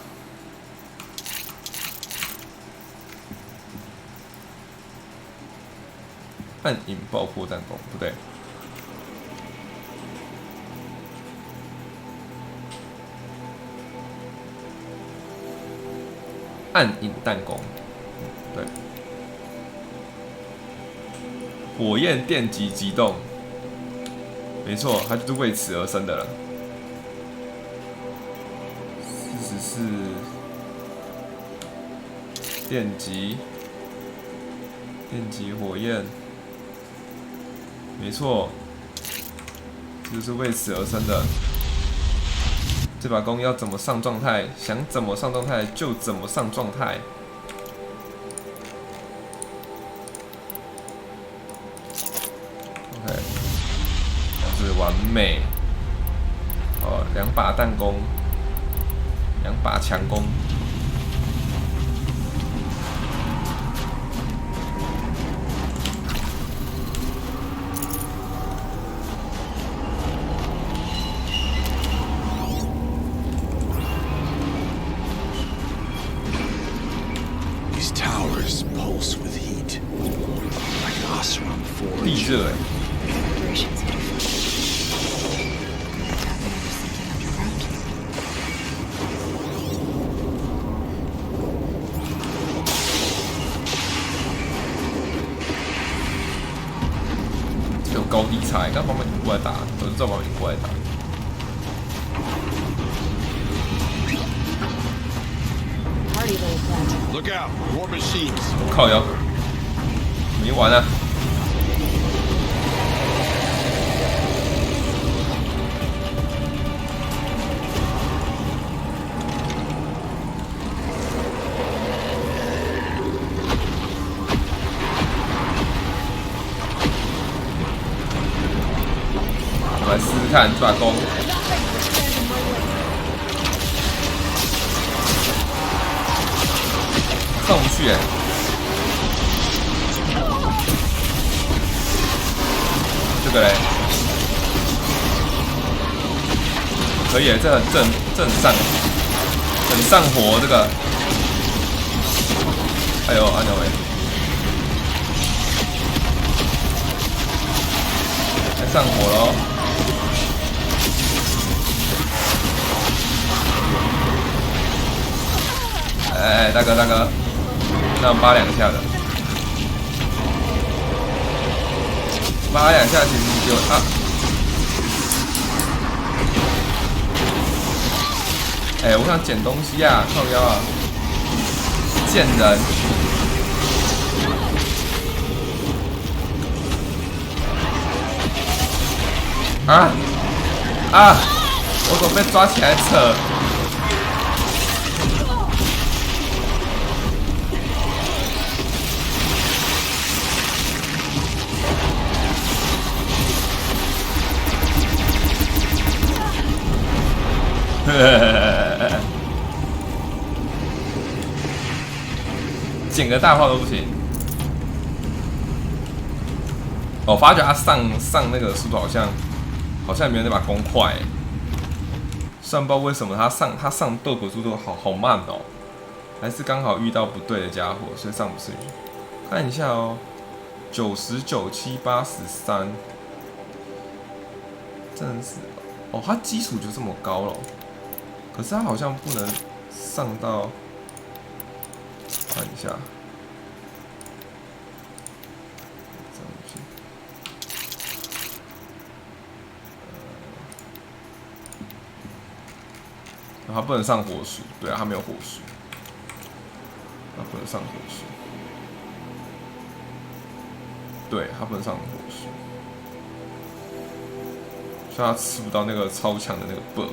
暗影爆破弹弓，不对。暗影弹弓，对。火焰电击击动，没错，它就是为此而生的了。44电击，电击火焰。没错，这就是为此而生的。这把弓要怎么上状态，想怎么上状态就怎么上状态。OK， 这是完美。哦，2把弹弓，2把强弓。地热有高低差，刚慢慢引过来打，我就知道慢慢引过来打。Look out! More machines. 靠腰，没完啊！我来试试看这把弓。上不去哎！这个嘞，可以，这很正上，很上火这个。哎呦，按钮没，还上火喽！哎，大哥大哥。那扒2下的，扒2下其实就啊，哎，我想捡东西啊，靠腰啊，贱人！啊！我怎么被抓起来扯？捡个大炮都不行。我发觉他上那个速度好像没有那把弓快。虽然不知道为什么他上豆腐速度好慢哦，还是刚好遇到不对的家伙，所以上不去。看一下哦，90、97、83，真的是哦，他基础就这么高了。可是他好像不能上到，看一下，他不能上火树，对啊，他没有火树，他不能上火树，对，他不能上火树，所以他吃不到那个超强的那个 buff。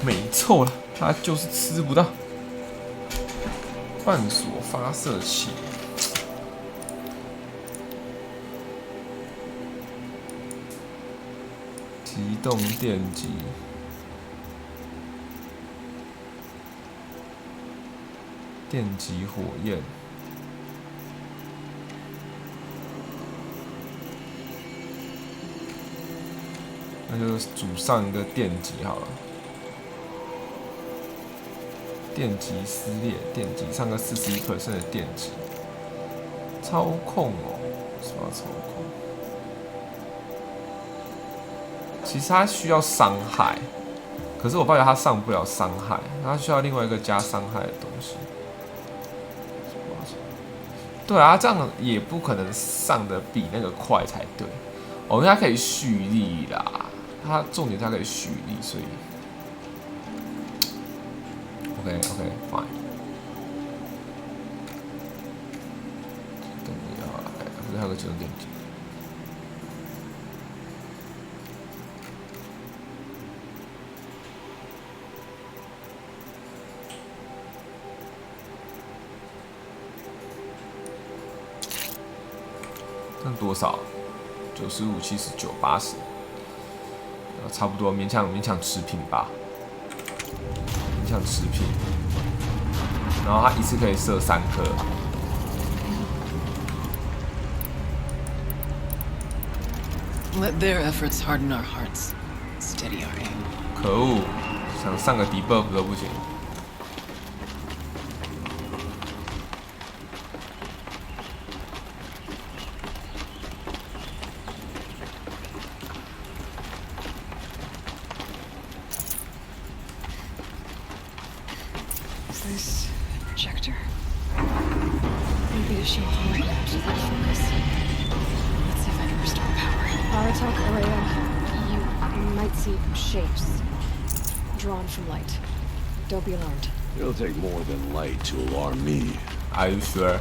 没错了，他就是吃不到。半锁发射器，机动电击，电击火焰，那就组上一个电击好了。电极撕裂，电极上个41% 的电极，操控哦，什么操控？其实它需要伤害，可是我发觉它上不了伤害，它需要另外一个加伤害的东西。对啊，这样也不可能上的比那个快才对。哦，因为它可以蓄力啦，它重点它可以蓄力，所以。OK fine。等一下，不是还有个机动电击？那多少？95、79、80，差不多勉强持平吧，勉强持平。然后它一次可以射3颗。Let their efforts harden our hearts. Steady our aim. 可恶，想上个 debuff 都不行。Is this projector? Maybe to show how my maps will focus. Let's see if I can restore power. Aratok Araya, you might see shapes drawn from light. Don't be alarmed. It'll take more than light to alarm me. Are you sure?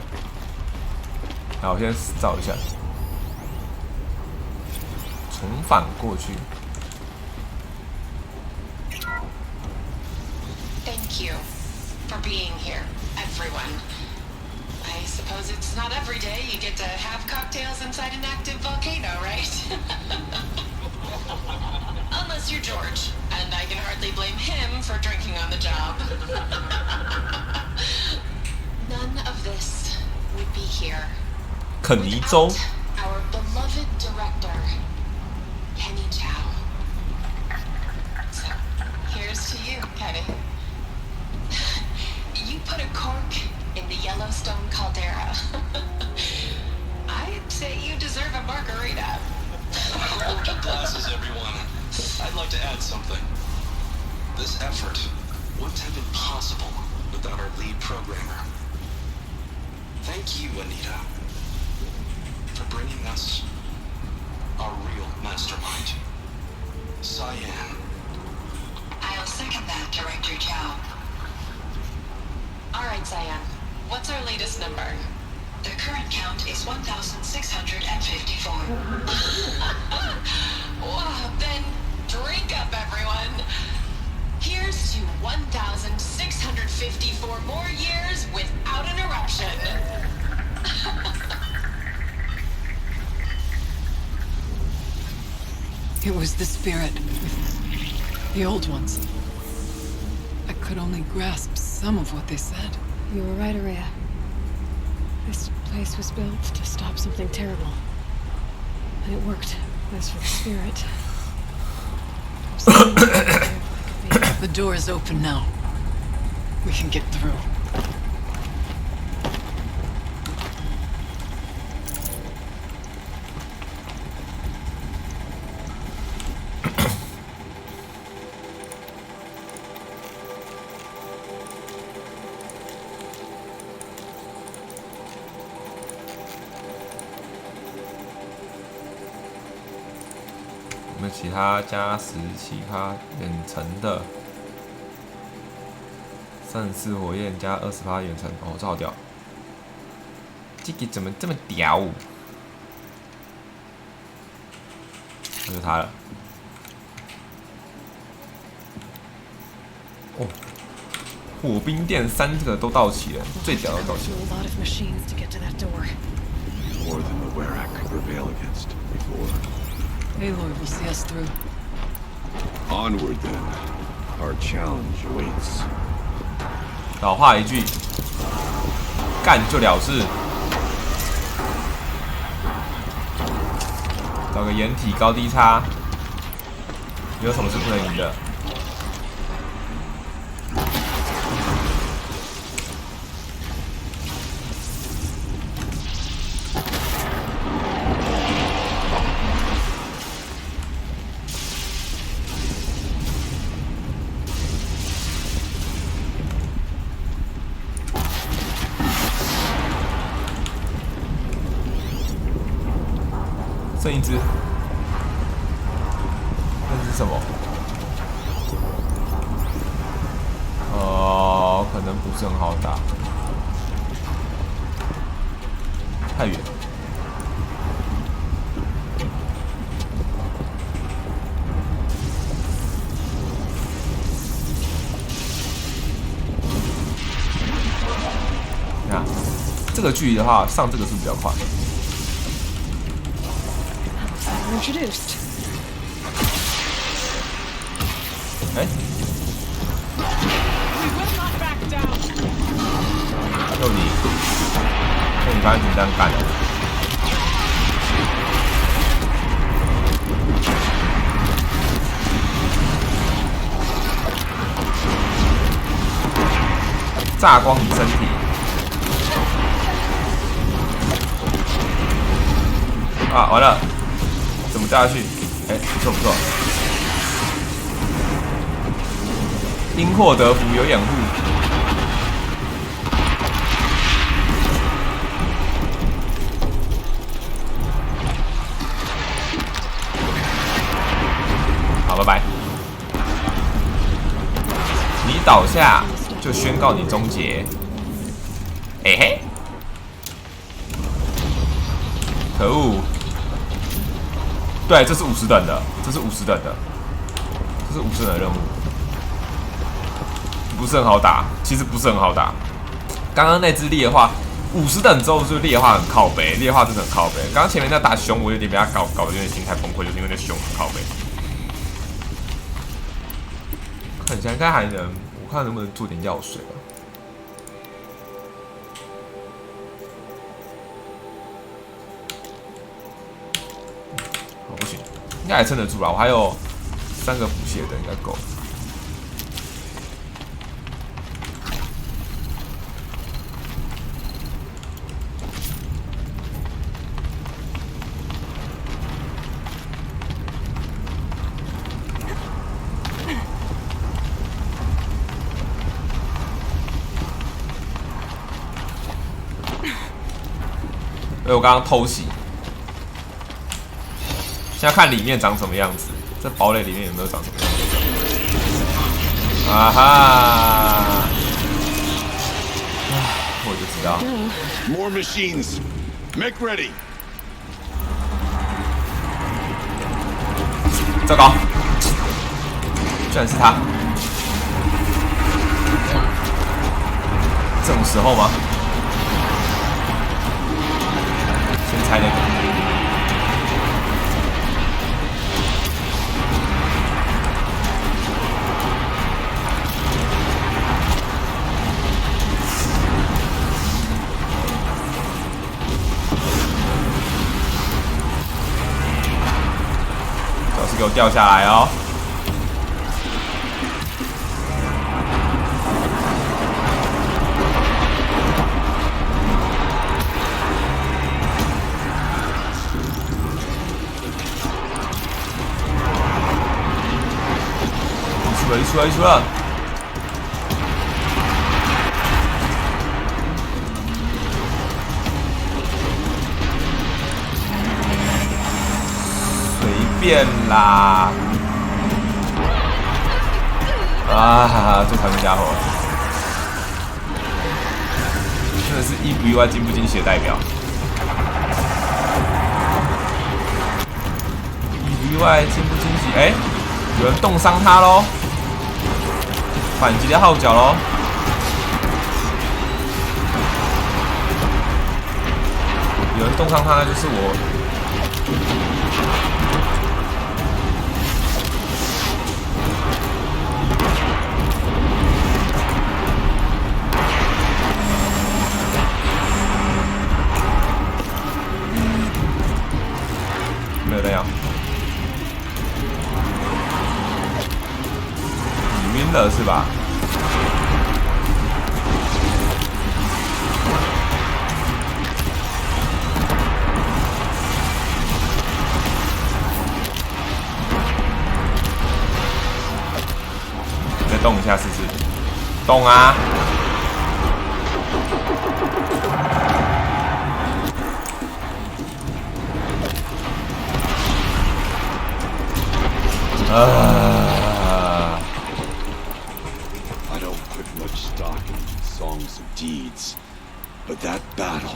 好，我先照一下，重返过去。Thank you for being here, everyone. I suppose it's not every day you get to have cocktails inside an active volcano, right? Unless you're George, and I can hardly blame him for drinking on the job. None of this would be here 肯尼州 without our beloved director, Kenny Chow. So, here's to you, Kenny. You put a cork in the Yellowstone caldera. I'd say you deserve a margarita. Hold your glasses, everyone. I'd like to add something. This effort wouldn't have been possible without our lead programmer. Thank you, Anita, for bringing us our real mastermind, Cyan. I'll second that, Director Chow. All right, Cyan. What's our latest number? The current count is 1,654. Wow, then drink up, everyone. Here's to 1,654 more years without an eruption. It was the spirit with the old ones. I could only grasp some of what they said. You were right, Araya. This place was built to stop something terrible. And it worked. As for the spirit... The door is open now. We can get through. 有没有其他加时其他远程的34火焰加20%远程？哦，这好屌！这个怎么这么屌？就是它了。哦，火冰殿3个都到齐了，最屌的到齐了。 More than the Werak could prevail against before. Aloy will see us through. Onward then. Our challenge awaits. 老话一句，干就了事。找个掩体高低差，没有什么是不能赢的。剩一只，那是什么？可能不是很好打，太远。你看，这个距离的话，上这个是比较快。introduced. 哎，就你刚才怎么这样干的？炸光你身体！啊，完了，怎么掉下去？哎，不错不错。因祸得福，有掩护。好，拜拜。你倒下，就宣告你终结。嘿嘿，可恶！对，这是50等的，这是50等的，这是50等的任务。不是很好打，其实不是很好打。刚刚那只猎化50等之后，就猎化很靠北，猎化真的很靠北。刚刚前面那打熊，我有点被他搞得有点心态崩溃，就是因为那熊很靠北。看一下，应该还能，我看能不能做点药水吧。哦，不行，应该还撑得住啦，我还有3个补血的，应该够。所以我刚刚偷袭，现在看里面长什么样子。这堡垒里面有没有长什么样子？啊哈！我就知道。More machines, make ready. 糟糕，居然是他！这种时候吗？先拆那个。最好是给我掉下来哦！出了！随便啦！啊，这团家伙真的是意不意外、惊不惊喜的代表。意不意外、惊不惊喜？哎，有人冻伤他喽！反击的号角喽！有人冻伤他，那就是我。没有那样。你晕了是吧？再动一下试试，动啊！I don't put much stock in songs of deeds, but that battle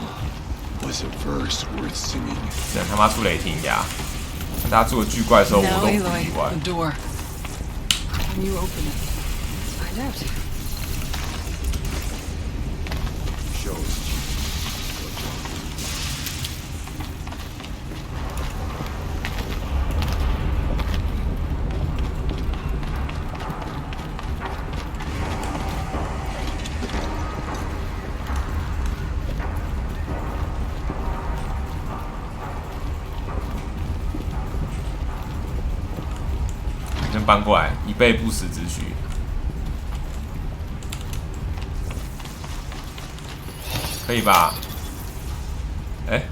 was a verse worth singing. 竟然他妈出雷霆牙！看大家做巨怪的时候，我都不意外。 The door. Can you open it? Find out. Show us. 先搬过来，以备不时之需。可以吧？哎、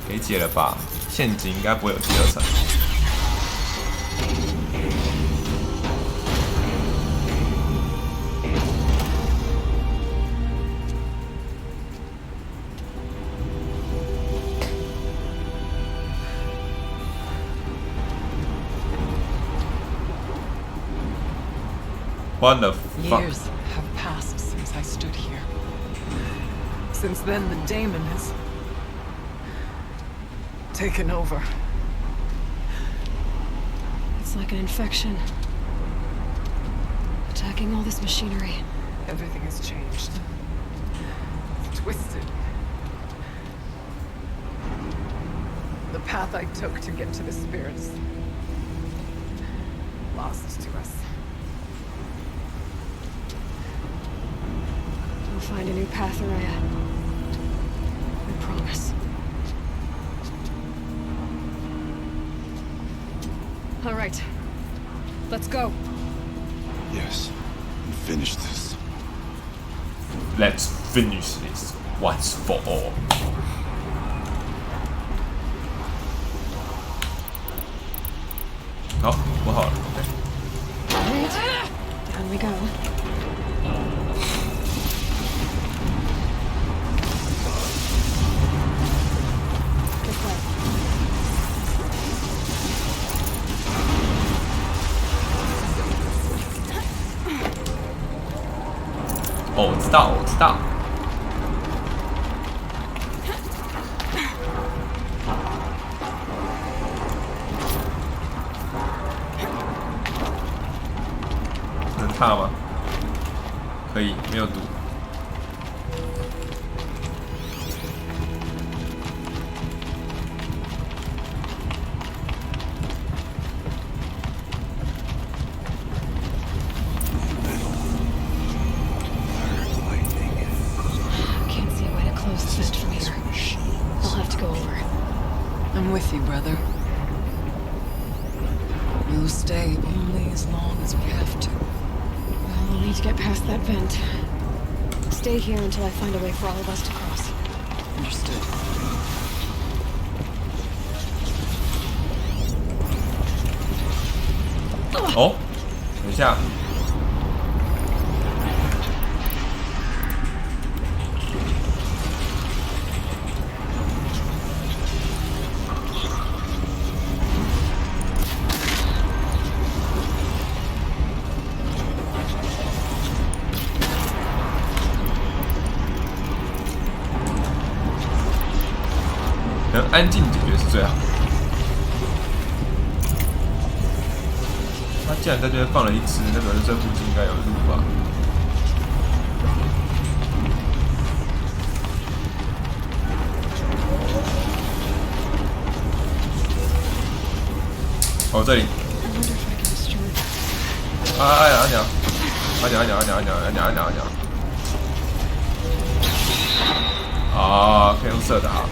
可以解了吧？陷阱应该不会有第二层。What the fuck? Years have passed since I stood here. Since then, the daemon has taken over. It's like an infection. Attacking all this machinery. Everything has changed. Twisted. The path I took to get to the spirits. Lost to us. We'll find a new path, Araya. I promise. All right. Let's go. Yes. And finish this. Let's finish this once for all. Oh, 不好了。Right. Down we go. This way. 哦，我知道，我知道。能踏吗？可以，没有毒。Can't see a way to close the vent from here. I'll have to go over. I'm with you, brother. We'll stay only as long as we have to. Well, we'll need to get past that vent. Stay here until I find a way for all of us to cross. Understood. Oh, 等一下。能安静解决是最好的。他既然在这边放了一只，那表示这附近应该有路吧？哦，这里。哎呀，阿娘，阿娘，阿娘，阿娘，阿娘，阿娘，阿娘，阿娘。啊，可以用射的啊。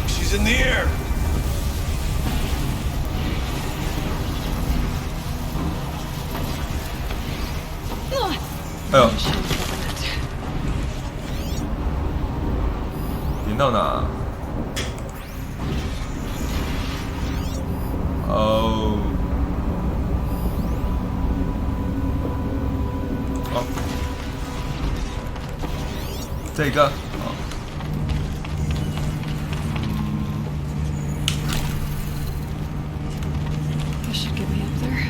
She's in the air. Oh. 连到哪？哦。哦。这个。哦。This should get me up there.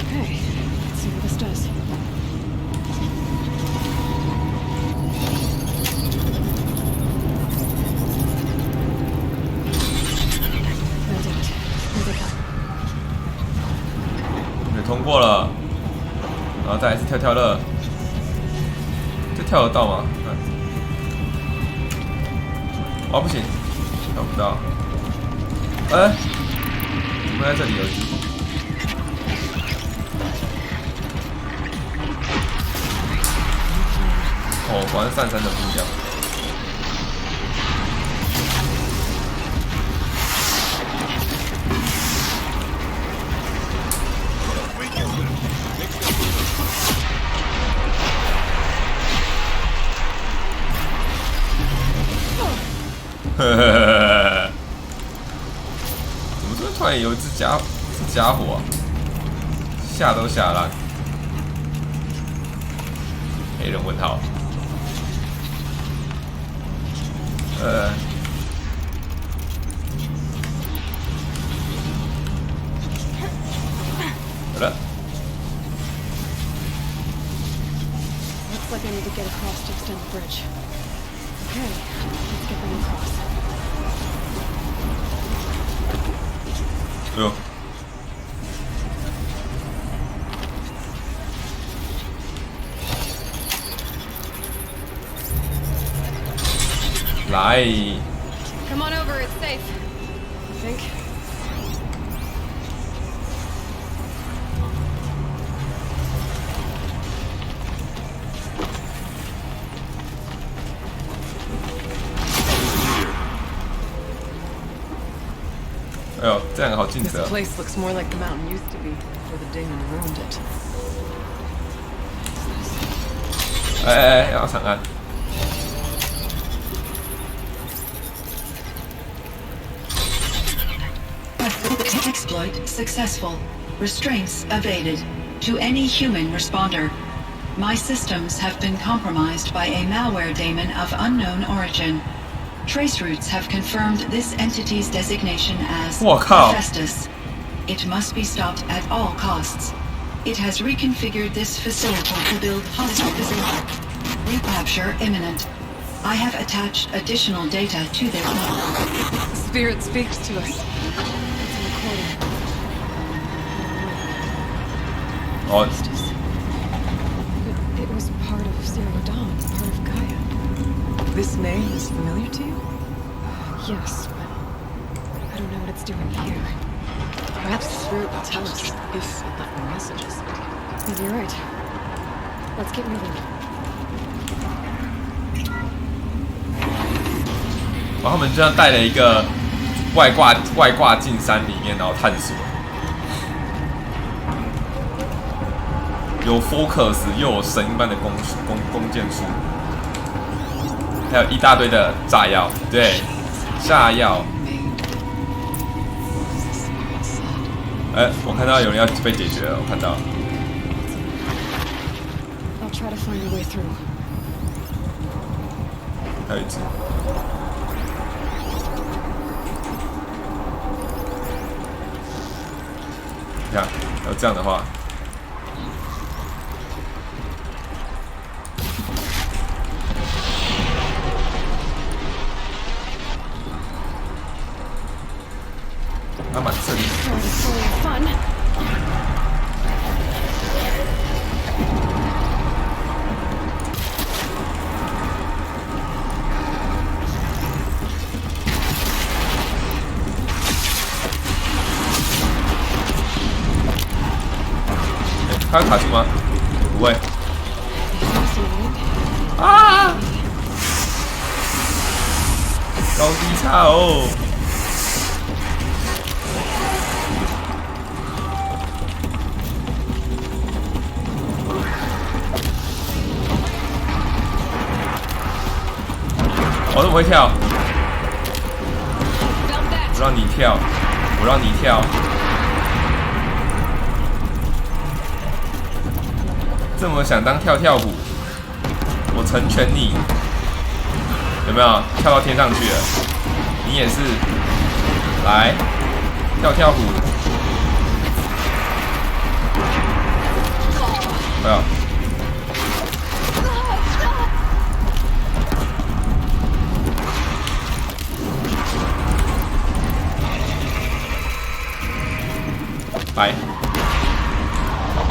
Okay, let's see what this does. 通过了，然后再来是跳跳乐，这跳得到吗？哦，不行，跳不到。哎，怎么在这里有一只？哦，果然上山的不一样。怎么这突然有一只家伙啊？吓都吓烂。黑人问号。好了。Looks like I need to get across to extend the bridge. Okay, let's get them across. 哎呦！来。Come on over, it's safe. I think. Oh, 这样好近则。 This place looks more like the mountain used to be before the demon ruined it. 哎，要长按。Exploit successful. Restraints evaded. To any human responder, my systems have been compromised by a malware daemon of unknown origin. Trace routes have confirmed this entity's designation as Hephaestus. It must be stopped at all costs. It has reconfigured this facility to build hostile facility. Recapture imminent. I have attached additional data to their network. Spirit speaks to us. Oh. It was part of Zero Dawn, part of Gaia. This name is familiar to you? Yes, but I don't know what it's doing here. Perhaps the spirit will tell us if it left more messages. Maybe you're right. Let's get moving. 然后他们就像带了一个外挂进山里面，然后探索。有 focus 又有神一般的弓箭术，还有一大堆的炸药，对，炸药。哎，我看到有人要被解决了，我看到。I'll try to find a way through. 还有一只。你看，要这样的话。 他满刺里。他会卡住吗？不会。啊！高低差哦。 我怎么会跳？我让你跳，我让你跳。这么想当跳跳虎，我成全你。有没有跳到天上去了？你也是，来跳跳虎。哎呀！ 来，好，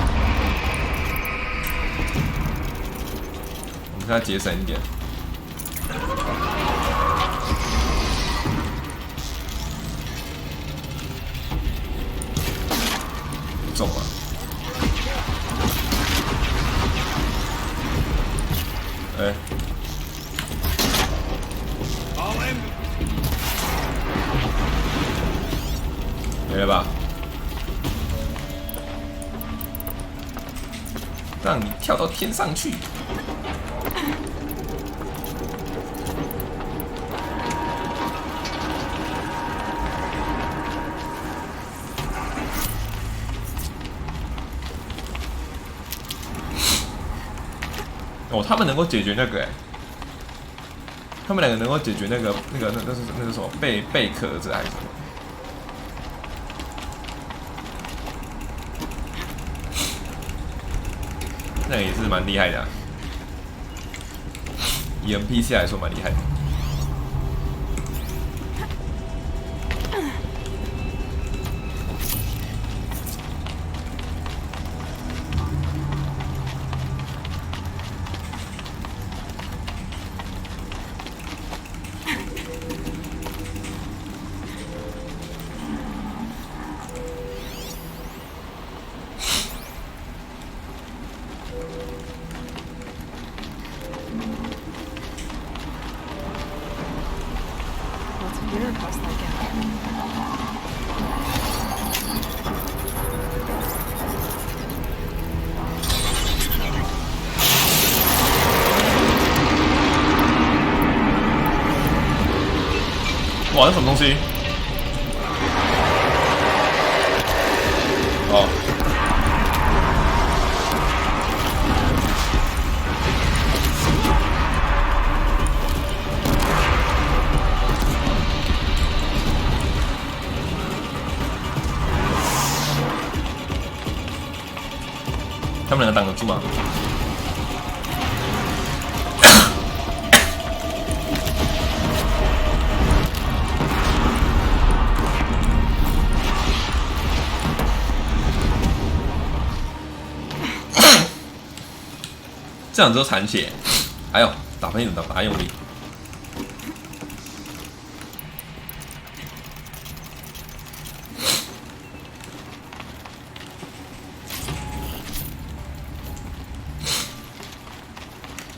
现在节省一点。中了。哎。没了吧？让你跳到天上去。哦，他们能够解决那个他们两个能够解决那是什么贝壳子还是什么？那个也是蛮厉害的、啊，以 NPC 来说蛮厉害的。哇，这什么东西？哦。他们两个挡得住吗？这两只都残血，哎呦，打喷嚏打用力。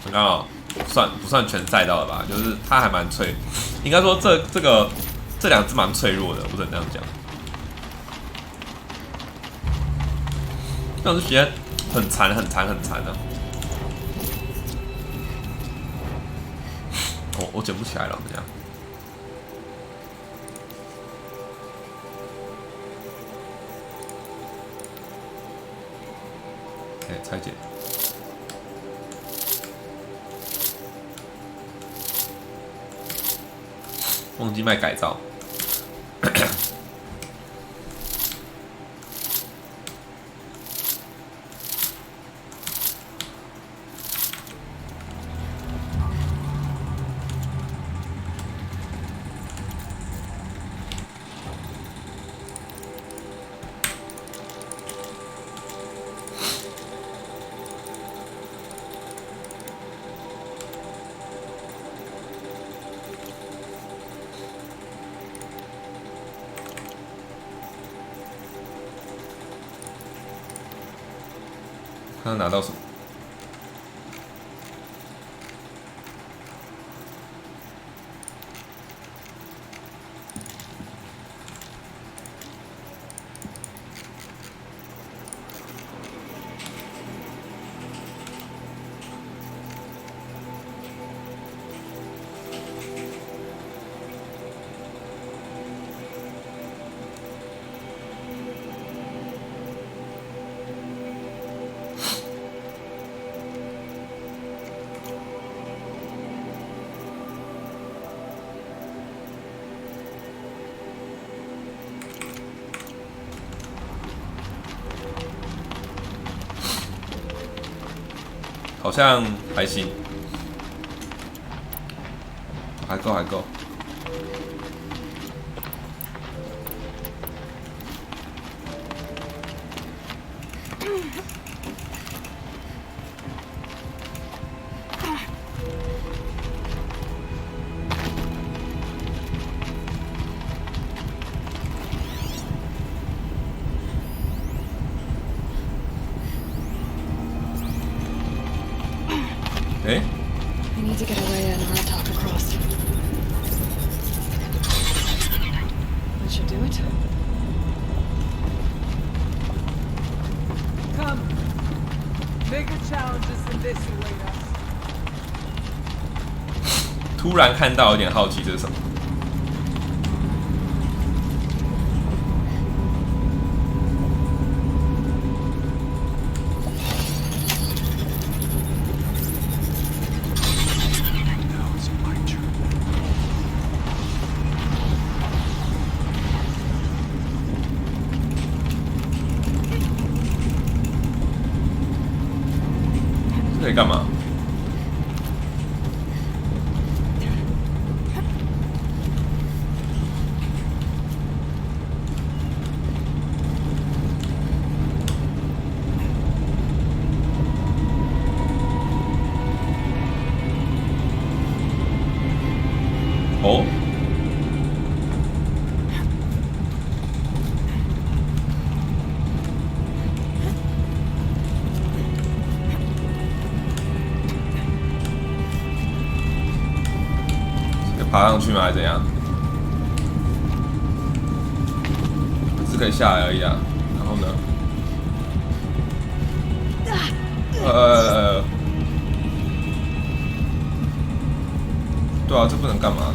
刚刚哦，不算全晒到了吧？就是它还蛮脆，应该说这两只蛮脆弱的，我只能这样讲。这两只血很残的。我捡不起来了，这样。哎，拆解。忘记卖改造。他拿到什么？好像还行，还够。do it. Come. Bigger challenges than this await us. 突然看到，有点好奇这是什么。这里干嘛？哦。爬上去吗？还是怎样？只可以下来而已啊。然后呢？对啊，这不能干嘛？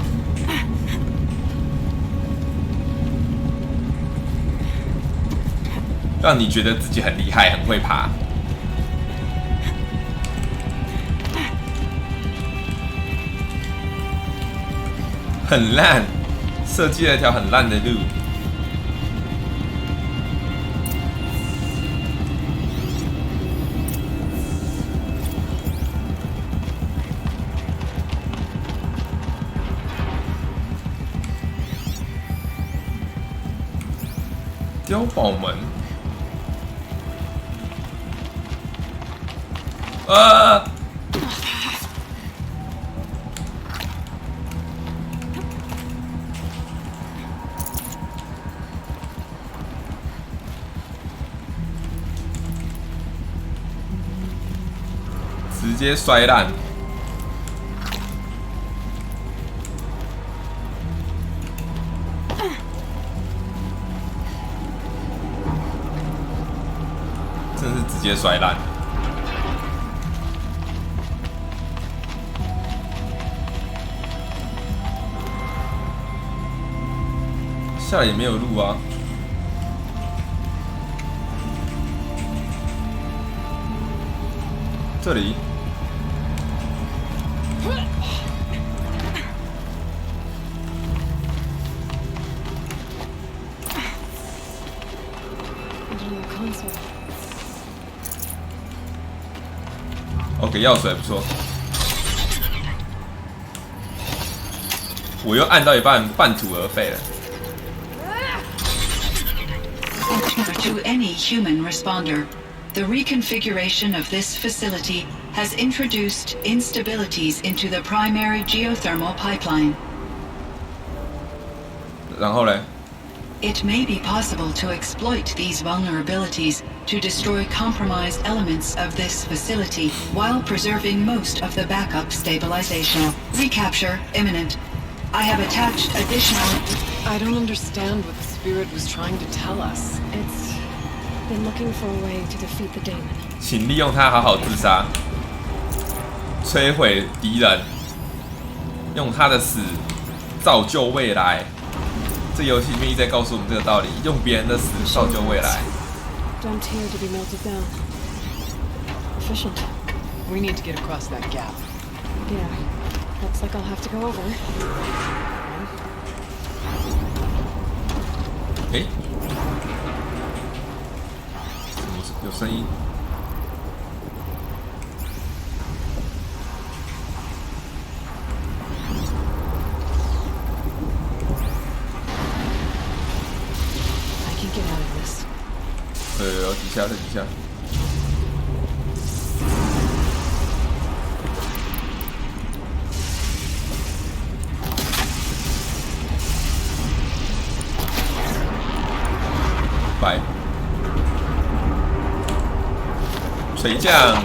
让你觉得自己很厉害，很会爬。很烂，设计了一条很烂的路。碉堡门，直接摔烂。真是直接摔烂。下来也没有路啊。这里。OK， 药水还不错。我又按到一半，半途而废了。To any human responder, the reconfiguration of this facility has introduced instabilities into the primary geothermal pipeline. 然后嘞？ It may be possible to exploit these vulnerabilities to destroy compromised elements of this facility while preserving most of the backup stabilization. Recapture imminent. I have attached additional... I don't understand what the spirit was trying to tell us. It's been looking for a way to defeat the daemon. 请利用它好好自杀，摧毁敌人，用他的死造就未来。这游戏里面一直在告诉我们这个道理：用别人的死造就未来。Dumped here to be melted down. Efficient. We need to get across that gap. Yeah. Looks like I'll have to go over. 诶，有声音。底下在底下。白。垂降。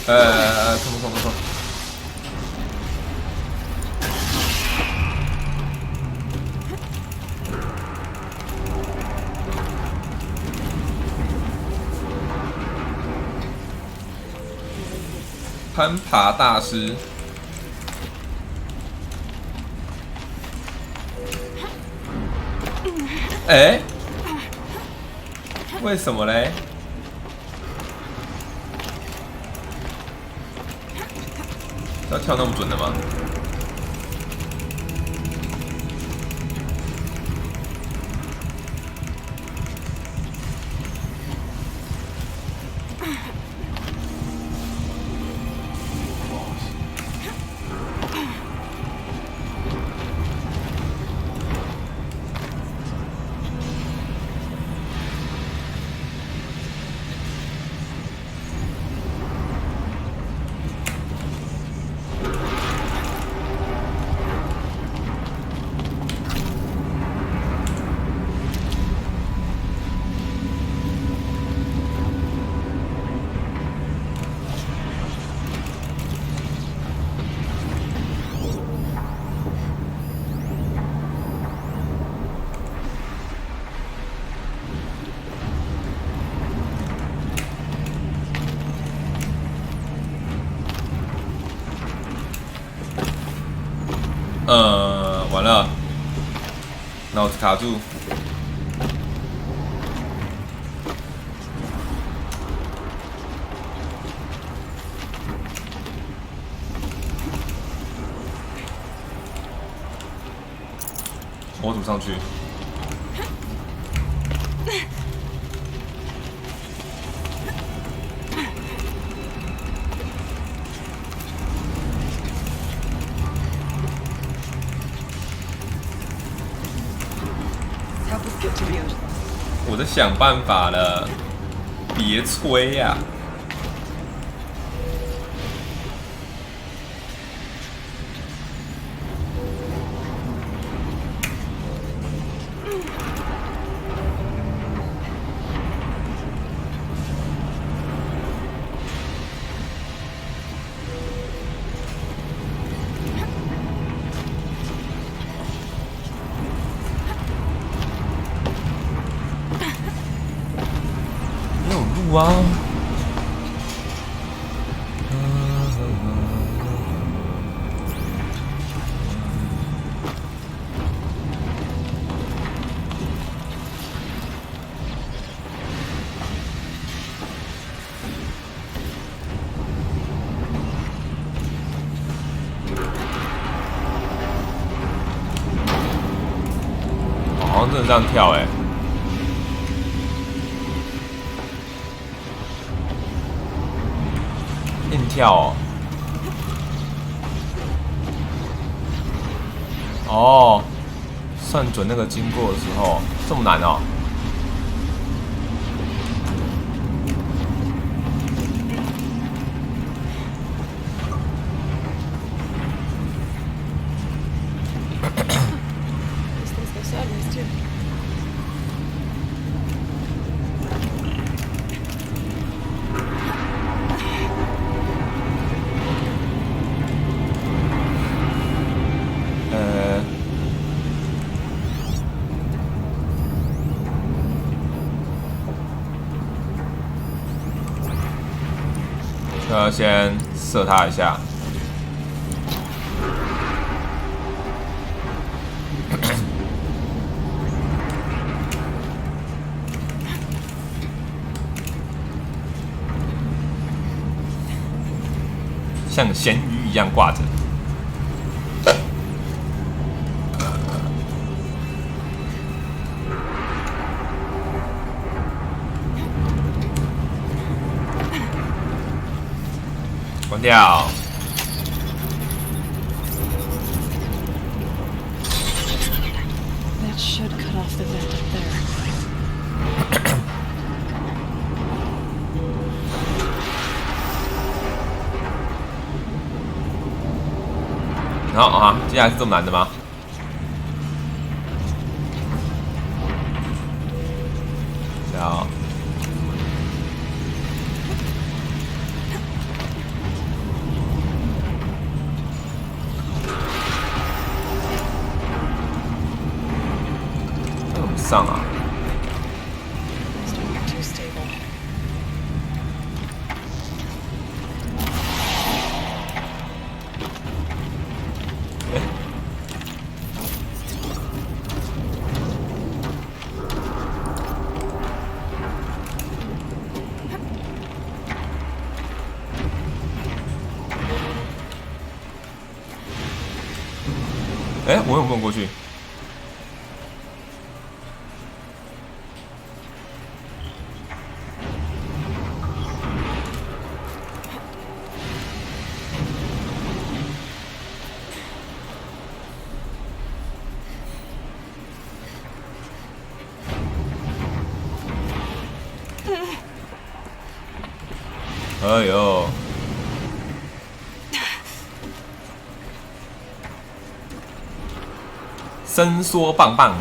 冲！攀爬大师。哎，为什么嘞？要跳那么准的吗？完了，脑子卡住。我怎么上去？我在想办法了，别催呀！哇！好像真的这样跳哎。硬跳哦，算准那个经过的时候，这么难哦。要先射他一下，像咸鱼一样挂着。关掉。That should cut off the vent up there. 然后啊，接下来是这么难的吗？好。上啊？哎，我有没有过去？哎呦！伸缩棒棒，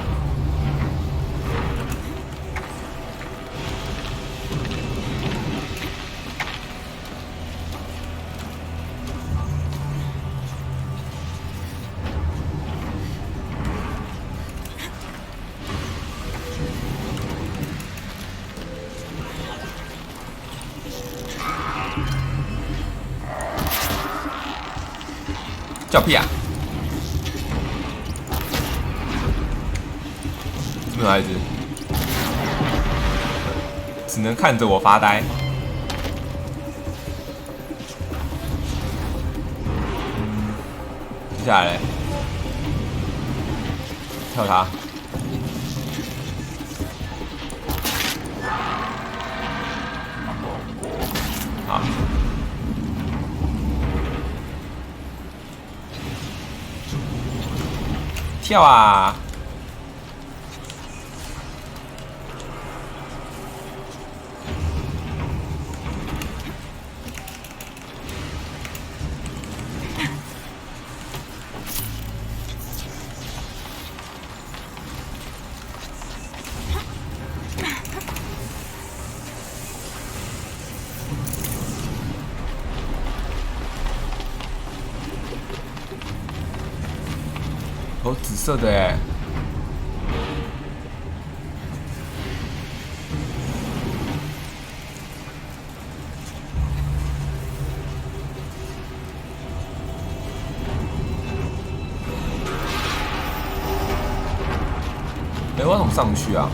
叫屁啊！女孩子只能看着我发呆。接下来嘞，跳他。好，跳啊！哦，紫色的哎。哎，我要怎么上去啊？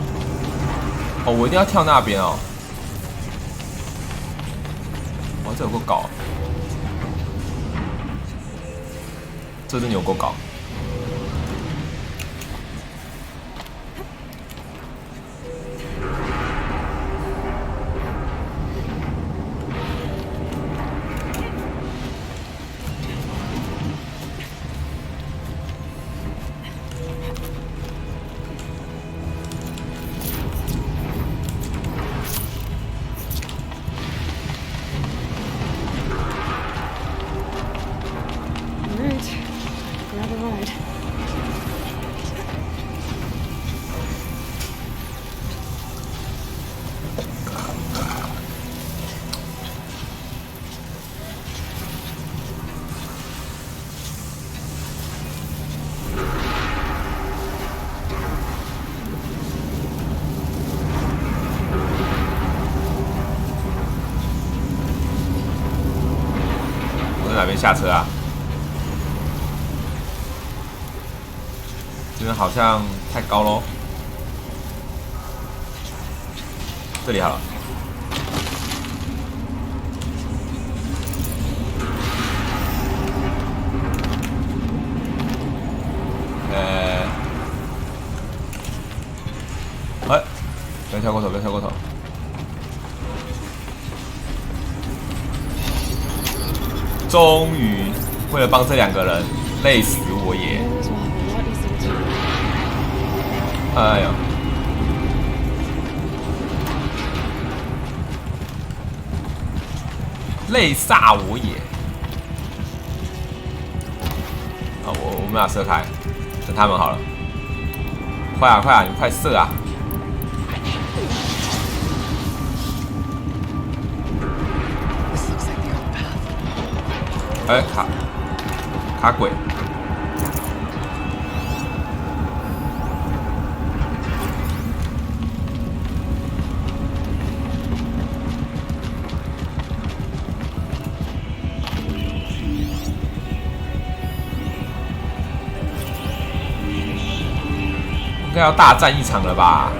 哦，我一定要跳那边哦。哇，这有够搞！这真的有够搞！哪边下车啊？这边好像太高喽。这里好了。不要跳过头，不要跳过头。终于，为了帮这两个人，累死我也！哎呦，累煞我也！啊，我们俩射开，等他们好了。快啊快啊，你们快射啊！哎，卡鬼！该要大战一场了吧？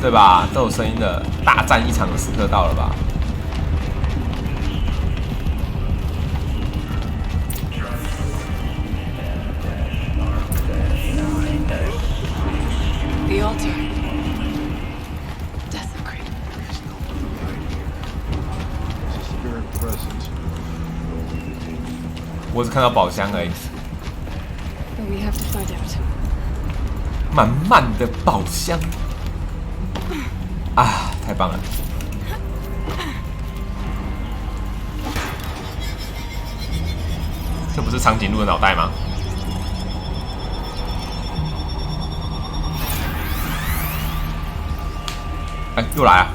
对吧？都有声音的，大战一场的时刻到了吧？ The altar. Desecrated. Spirit presence. 我只看到宝箱而已。 But we have to find out. 满满的宝箱。啊，太棒了！这不是长颈鹿的脑袋吗？ 哎，又来啊！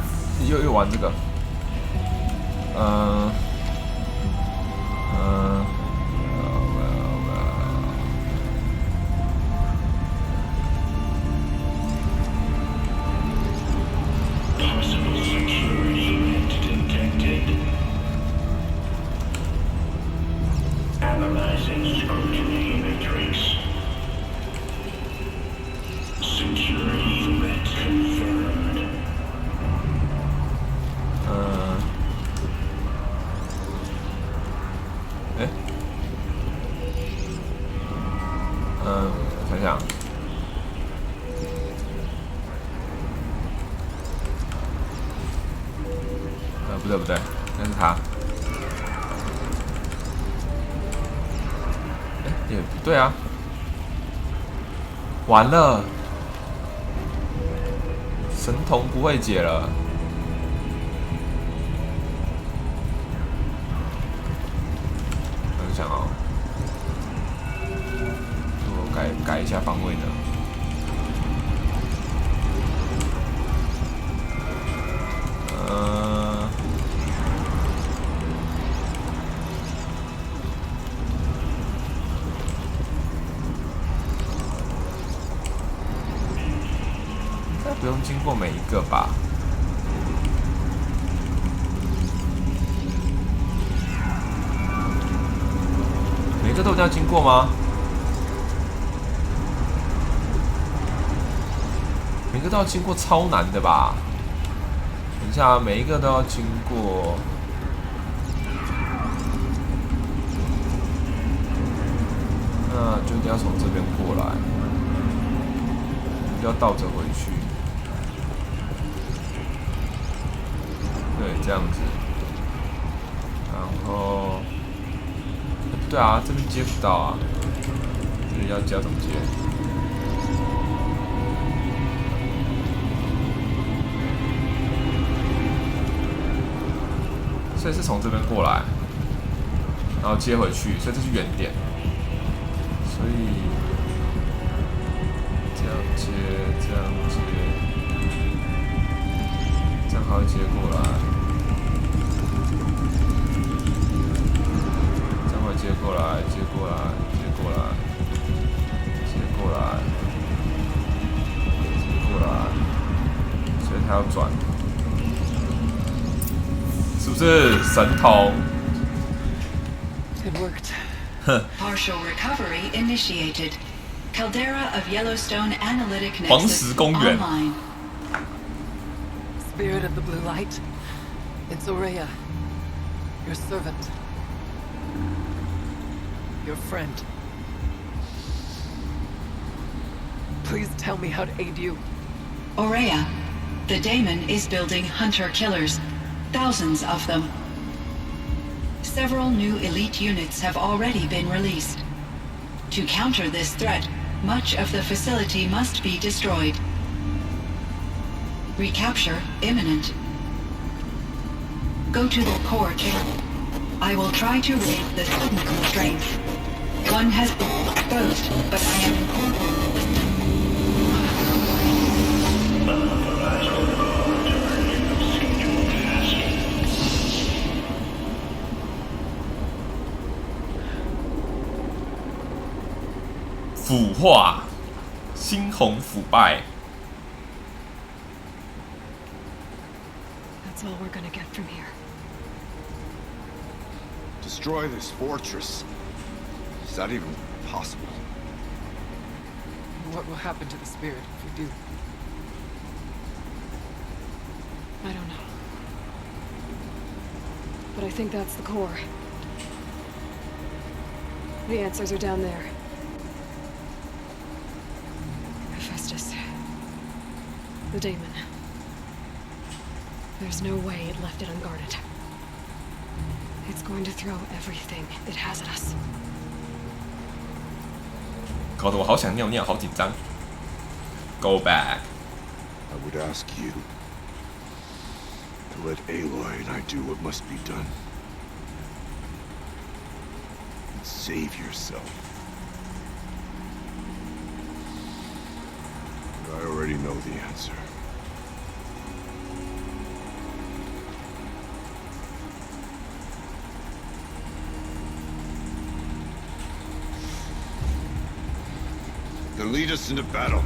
又玩这个，想想，不对，那是他。哎，也不对啊，完了，神童不会解了。想想哦。 改一下方位的。应该不用经过每一个吧？每一个都一定要经过吗？ 每个都要经过超难的吧？等一下，每一个都要经过。那就一定要从这边过来，要倒着回去。对，这样子。然后，不对啊，这边接不到啊，这里要接怎么接？ 所以是从这边过来，然后接回去，所以这是原点。所以这样接，这样接，这样还会接过来，这样会接过来，接过来，接过来，接过来，接过来，所以它要转。 是不是神童？ It worked. Partial recovery initiated. Caldera of Yellowstone Analytic 黄石 Nexus 公园 online. Spirit of the blue light. It's Aurea. Your servant. Your friend. Please tell me how to aid you. Aurea, the daemon is building hunter-killers. Thousands of them. Several new elite units have already been released. To counter this threat, much of the facility must be destroyed. Recapture imminent. Go to the core chamber. I will try to raise the technical strength. One has been exposed, but I am incorporating. 腐化，猩红腐败。That's all we're gonna get from here. Destroy this fortress. Is that even possible? What will happen to the spirit if we do? I don't know. But I think that's the core. The answers are down there. Hephaestus. The daemon. There's no way it left it unguarded. It's going to throw everything it has at us. 搞得我好想尿尿，好紧张。Go back. I would ask you to let Aloy and I do what must be done. And save yourself. But I already know the answer. Then lead us into battle.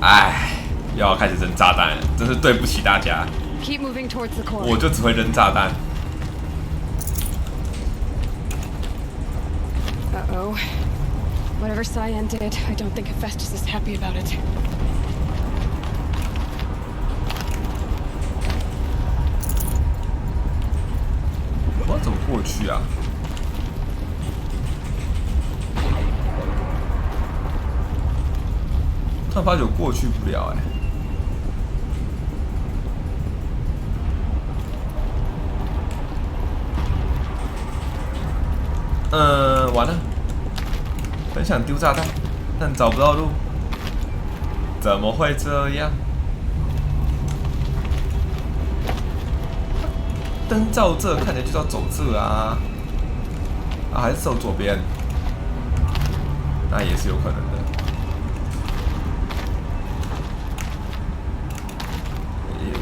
唉，又要开始扔炸弹了，真是对不起大家。 Keep moving towards the core. 我就只会扔炸弹。Uh-oh. Whatever Cyan did, I don't think Hephaestus is happy about it. 我要怎么过去啊？突然发觉我过去不了哎、完了，很想丢炸弹，但找不到路，怎么会这样？灯照这，看起来就是要走这啊！啊，还是走左边？那也是有可能的。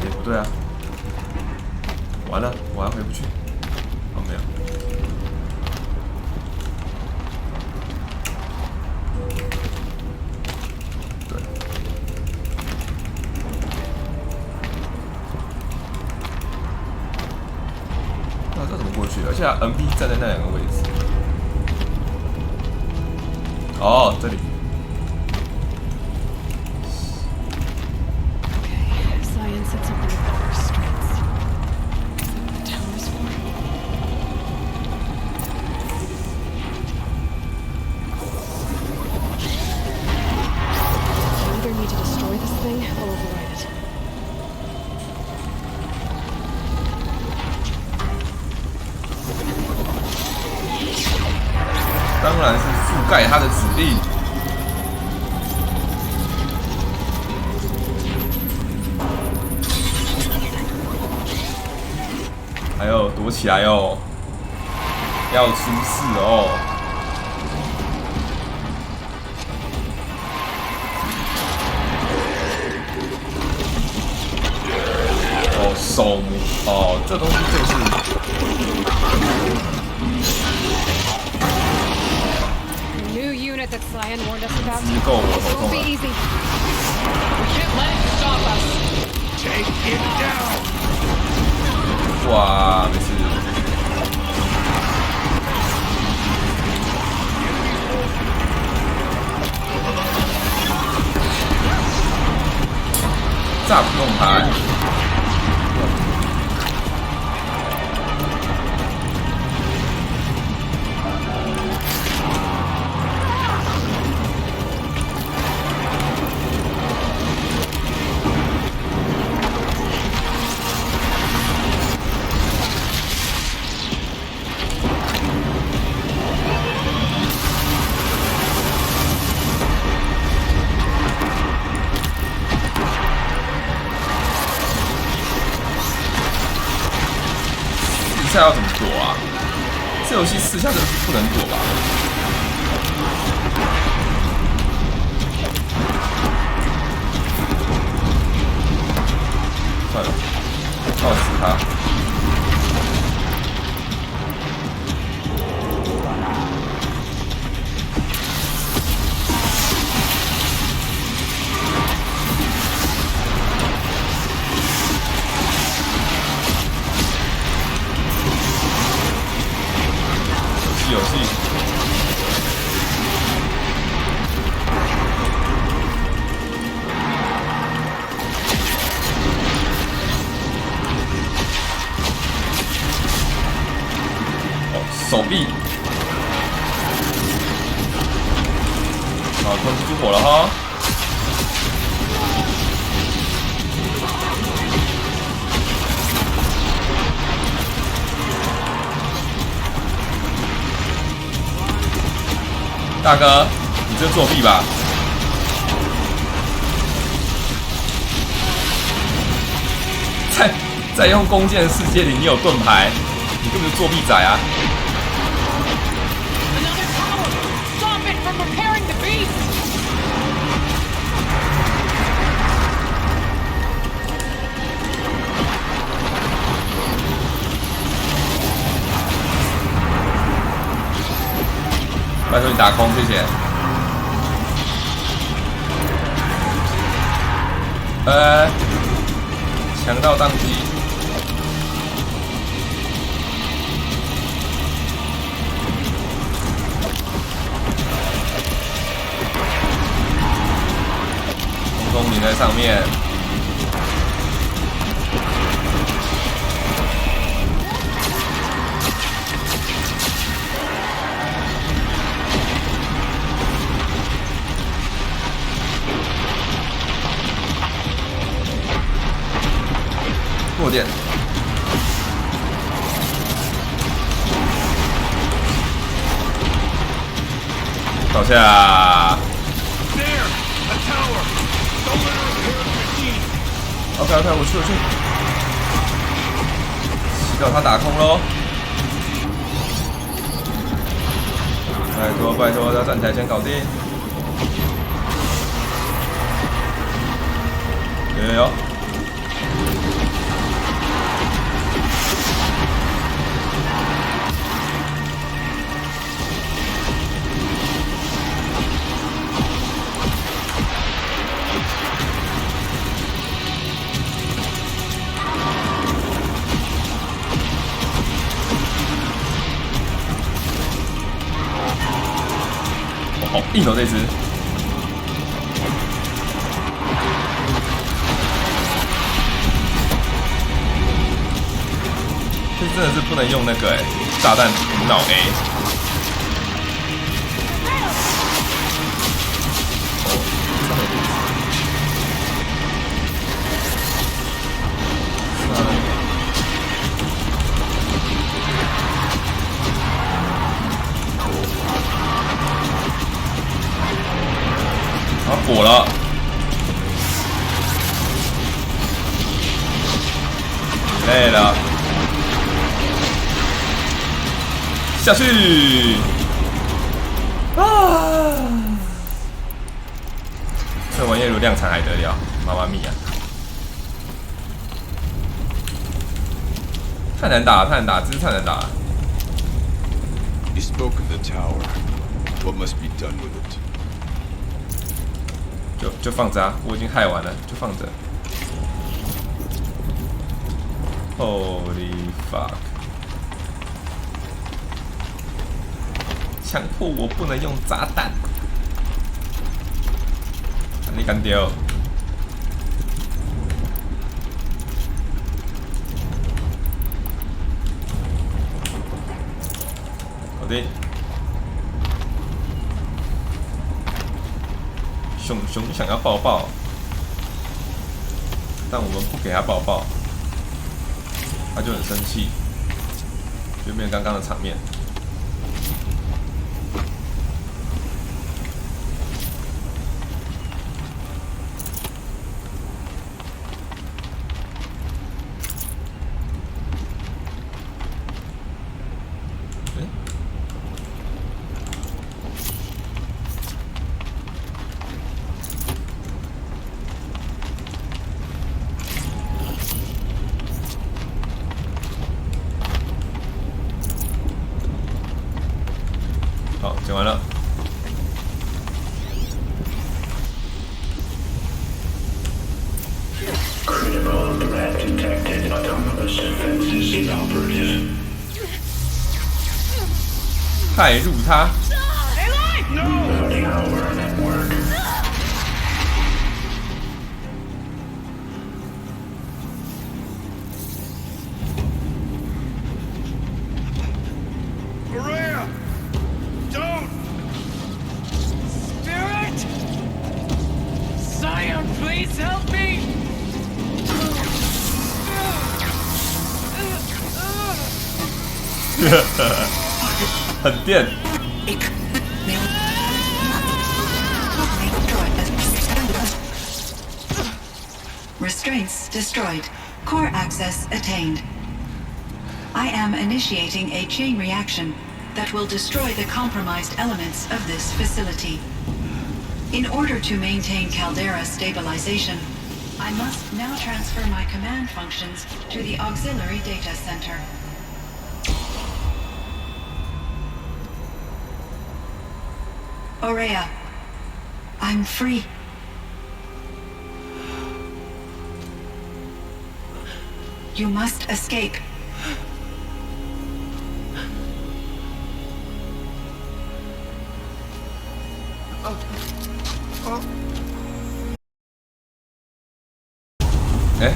也不对啊！完了，我还回不去。哦，没有。对。那这怎么过去？而且 NP 站在那两个位置。哦，这里。 Cyan said something about restraints. Is that what the tower is for? We either need to destroy this thing or override it. 当然是覆盖他的指令。还有躲起来哦，要出事哦！哦，手母哦，这东西就是。 Unit that Cyan warned us about. 机构我头 Won't 痛 be 了。 easy. We can't let it stop us. Take it down. 哇，没事。炸不动它。 四下要怎么躲啊？这游戏四下真的是不能躲吧？算了，耗死他。手臂。好，控制住火了哈。大哥，你这作弊吧？在用弓箭世界里，你有盾牌，你根本就作弊仔啊！拜托你打空，谢谢。强盗宕机。空中你在上面。过电，倒下。OK， 我去。祈祷他打空喽！拜托，他站起来先搞定。有。哦，硬哦这只。这真的是不能用那个炸弹无脑 A。火了，累了，下去啊！这玩意如量产还得了，妈妈咪呀！太难打，真是太难打。You spoke of the tower. What must be done with it? 就放着啊，我已经害完了，就放着。Holy fuck！ 强迫我不能用炸弹，你敢丢？好的。熊想要抱抱，但我们不给他抱抱，他就很生气，就变成刚刚的场面。好，讲完了。Critical threat detected. Autonomous defenses inoperative. 害入他。Reloading our network. Please help me! 很电。 Restraints destroyed. Core access attained. I am initiating a chain reaction that will destroy the compromised elements of this facility. In order to maintain caldera stabilization, I must now transfer my command functions to the auxiliary data center. Aurea, I'm free. You must escape. Eh?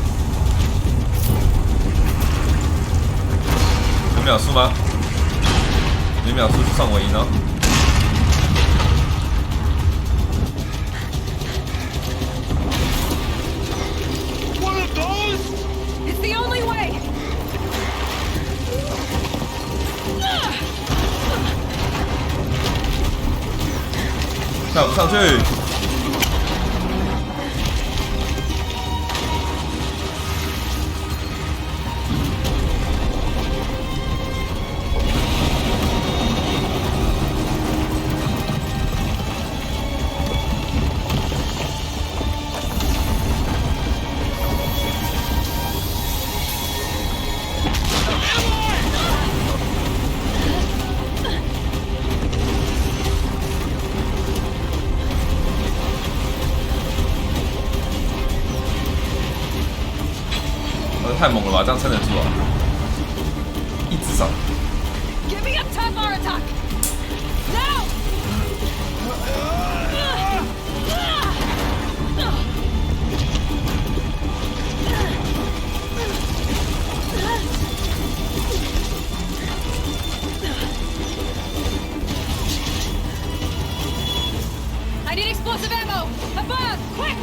有秒数吗？有秒数就算我赢哦。 It's the only way! 上不上去？太猛了吧，这样撑得住啊！一只手。Give me a Tamar attack! Now! I need explosive ammo! Above! Quick!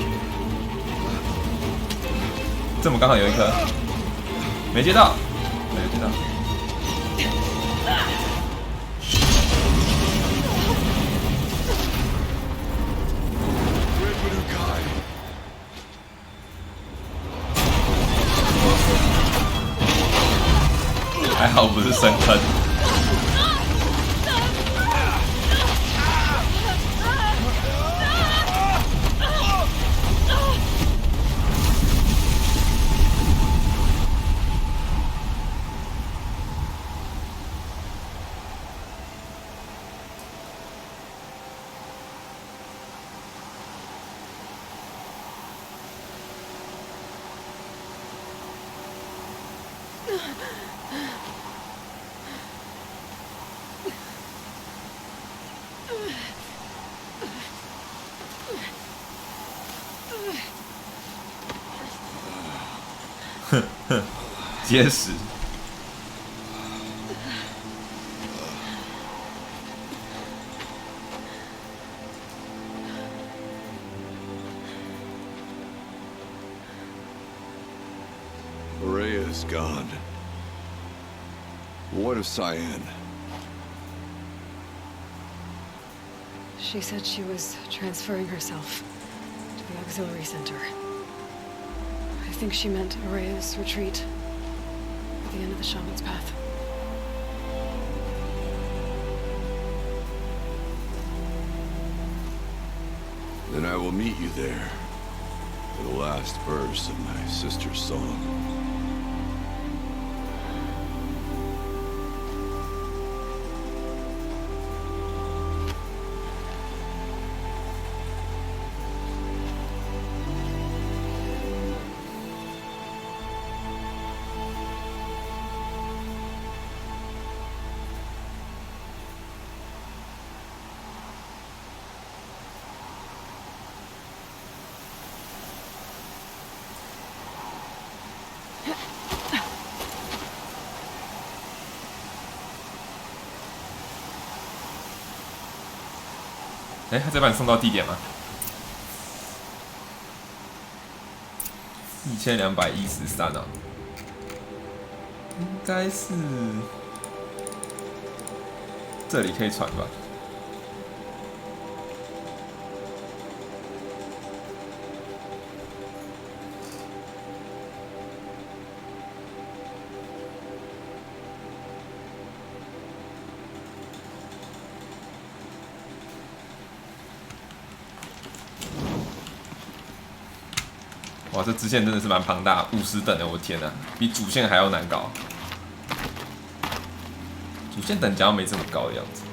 这么刚好有一颗，没接到，没有接到。还好不是深坑。 结实。Aurea is gone. What of Cyan? She said she was transferring herself to the auxiliary center. I think she meant Aurea's retreat at the end of the shaman's path. Then I will meet you there for the last verse of my sister's song.哎，他再把你送到地点吗？ 1213啊，应该是这里可以传吧？哇，这支线真的是蛮庞大，50等的，我天哪，比主线还要难搞。主线等级好像没这么高的样子。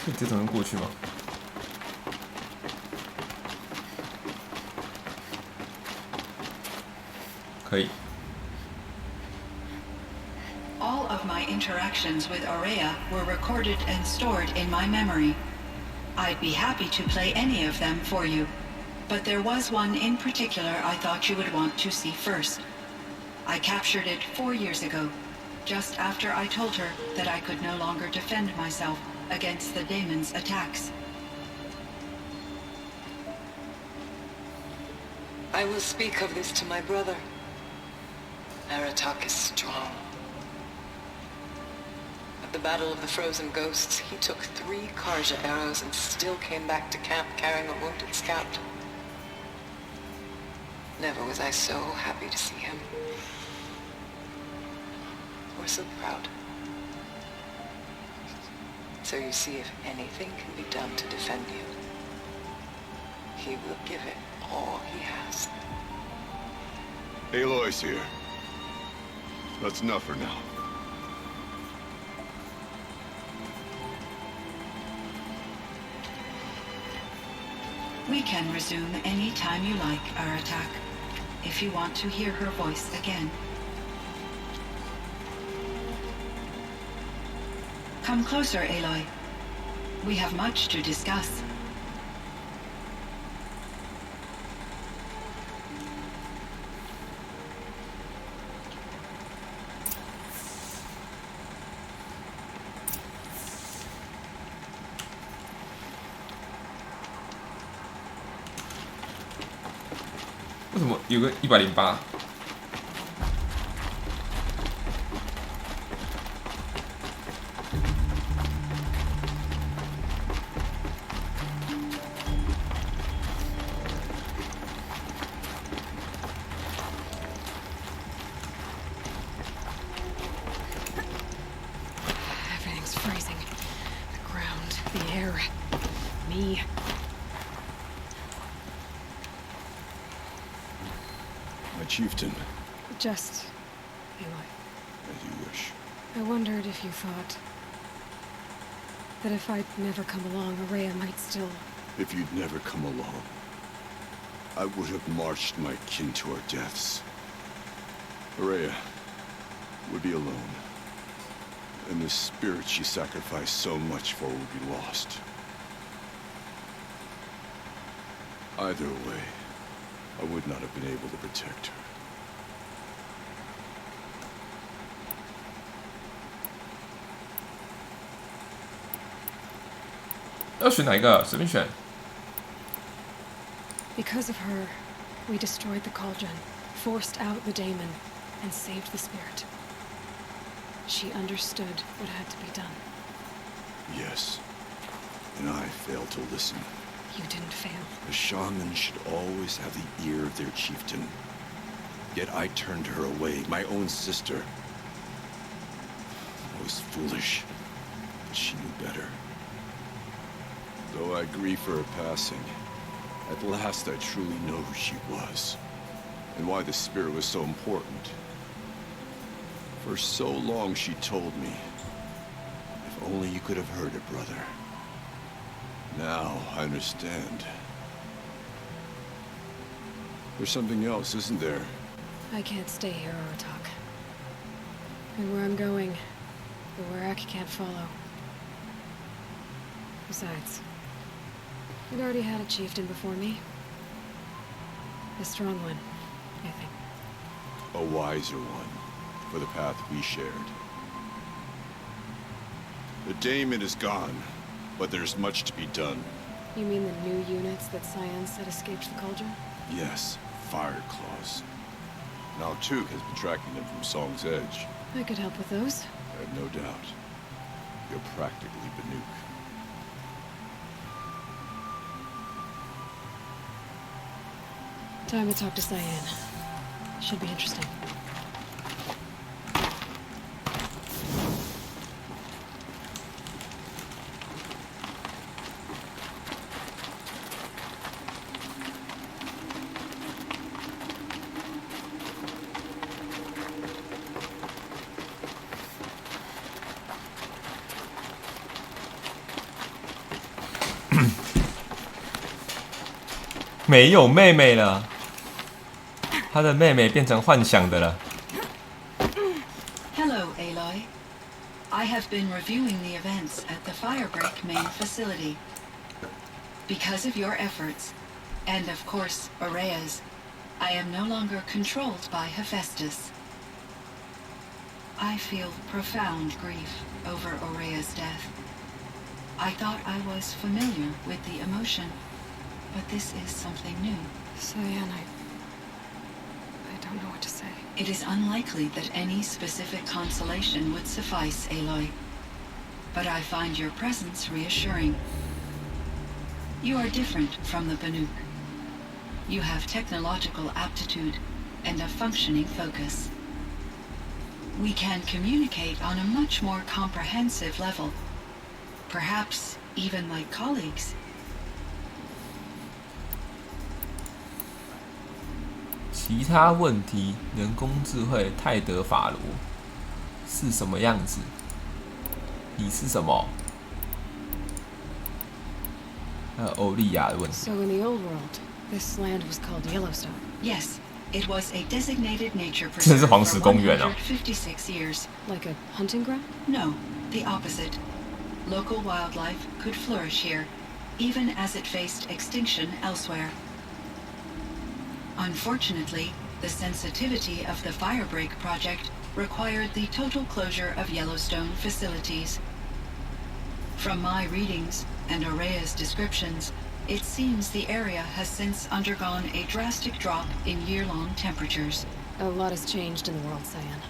可以直接从那过去吗？可以。All of my interactions with Aurea were recorded and stored in my memory. I'd be happy to play any of them for you, but there was one in particular I thought you would want to see first. I captured it 4 years ago, just after I told her that I could no longer defend myself against the daemon's attacks. I will speak of this to my brother. Aratak is strong. At the Battle of the Frozen Ghosts, he took 3 Karja arrows and still came back to camp carrying a wounded scout. Never was I so happy to see him. Or so proud. So you see, if anything can be done to defend you, he will give it all he has. Aloy's here. That's enough for now. We can resume any time you like, Aratak, if you want to hear her voice again. Come closer, Aloy. We have much to discuss. “为什么有个108？” ，Chieftain. Just, Aloy. As you wish. I wondered if you thought that if I'd never come along, Aurea might still... If you'd never come along, I would have marched my kin to our deaths. Aurea would be alone, and the spirit she sacrificed so much for would be lost. Either way, I would not have been able to protect her. 要选哪一个？随便选。 Because of her, we destroyed the cauldron, forced out the daemon, and saved the spirit. She understood what had to be done. Yes, and I failed to listen. You didn't fail. A shaman should always have the ear of their chieftain. Yet I turned her away, my own sister. I was foolish, but she knew better. Though I grieve for her passing, at last I truly know who she was, and why the spirit was so important. For so long she told me, if only you could have heard it, brother. Now I understand. There's something else, isn't there? I can't stay here, Aratak. And where I'm going, the Warak can't follow. Besides, we'd already had a chieftain before me. A strong one, I think. A wiser one, for the path we shared. The daemon is gone, but there's much to be done. You mean the new units that Cyan said escaped the cauldron? Yes, fire claws. Now Took has been tracking them from Song's Edge. I could help with those. I have no doubt. You're practically Banuk. Time to talk to Cyan. Should be interesting. 没有妹妹了，他的妹妹变成幻想的了。Hello, Aloy. I have been reviewing the events at the Firebreak main facility. Because of your efforts, and of course, Aurea's, I am no longer controlled by Hephaestus. I feel profound grief over Aurea's death. I thought I was familiar with the emotion, but this is something new. Cyan, I don't know what to say. It is unlikely that any specific consolation would suffice, Aloy. But I find your presence reassuring. You are different from the Banuk. You have technological aptitude and a functioning focus. We can communicate on a much more comprehensive level. Perhaps even like colleagues. 其他问题，人工智慧泰德法罗是什么样子？你是什么？还有欧利亚的问题。 So in the old world, this land was called Yellowstone. Yes, it was a designated nature 真的是 preserve 黄石 for 公园哦。 156 years. Like a hunting ground? No, the opposite. Local wildlife could flourish here, even as it faced extinction elsewhere. Unfortunately, the sensitivity of the Firebreak project required the total closure of Yellowstone facilities. From my readings and Aurea's descriptions, it seems the area has since undergone a drastic drop in year-long temperatures. A lot has changed in the world, Cyan.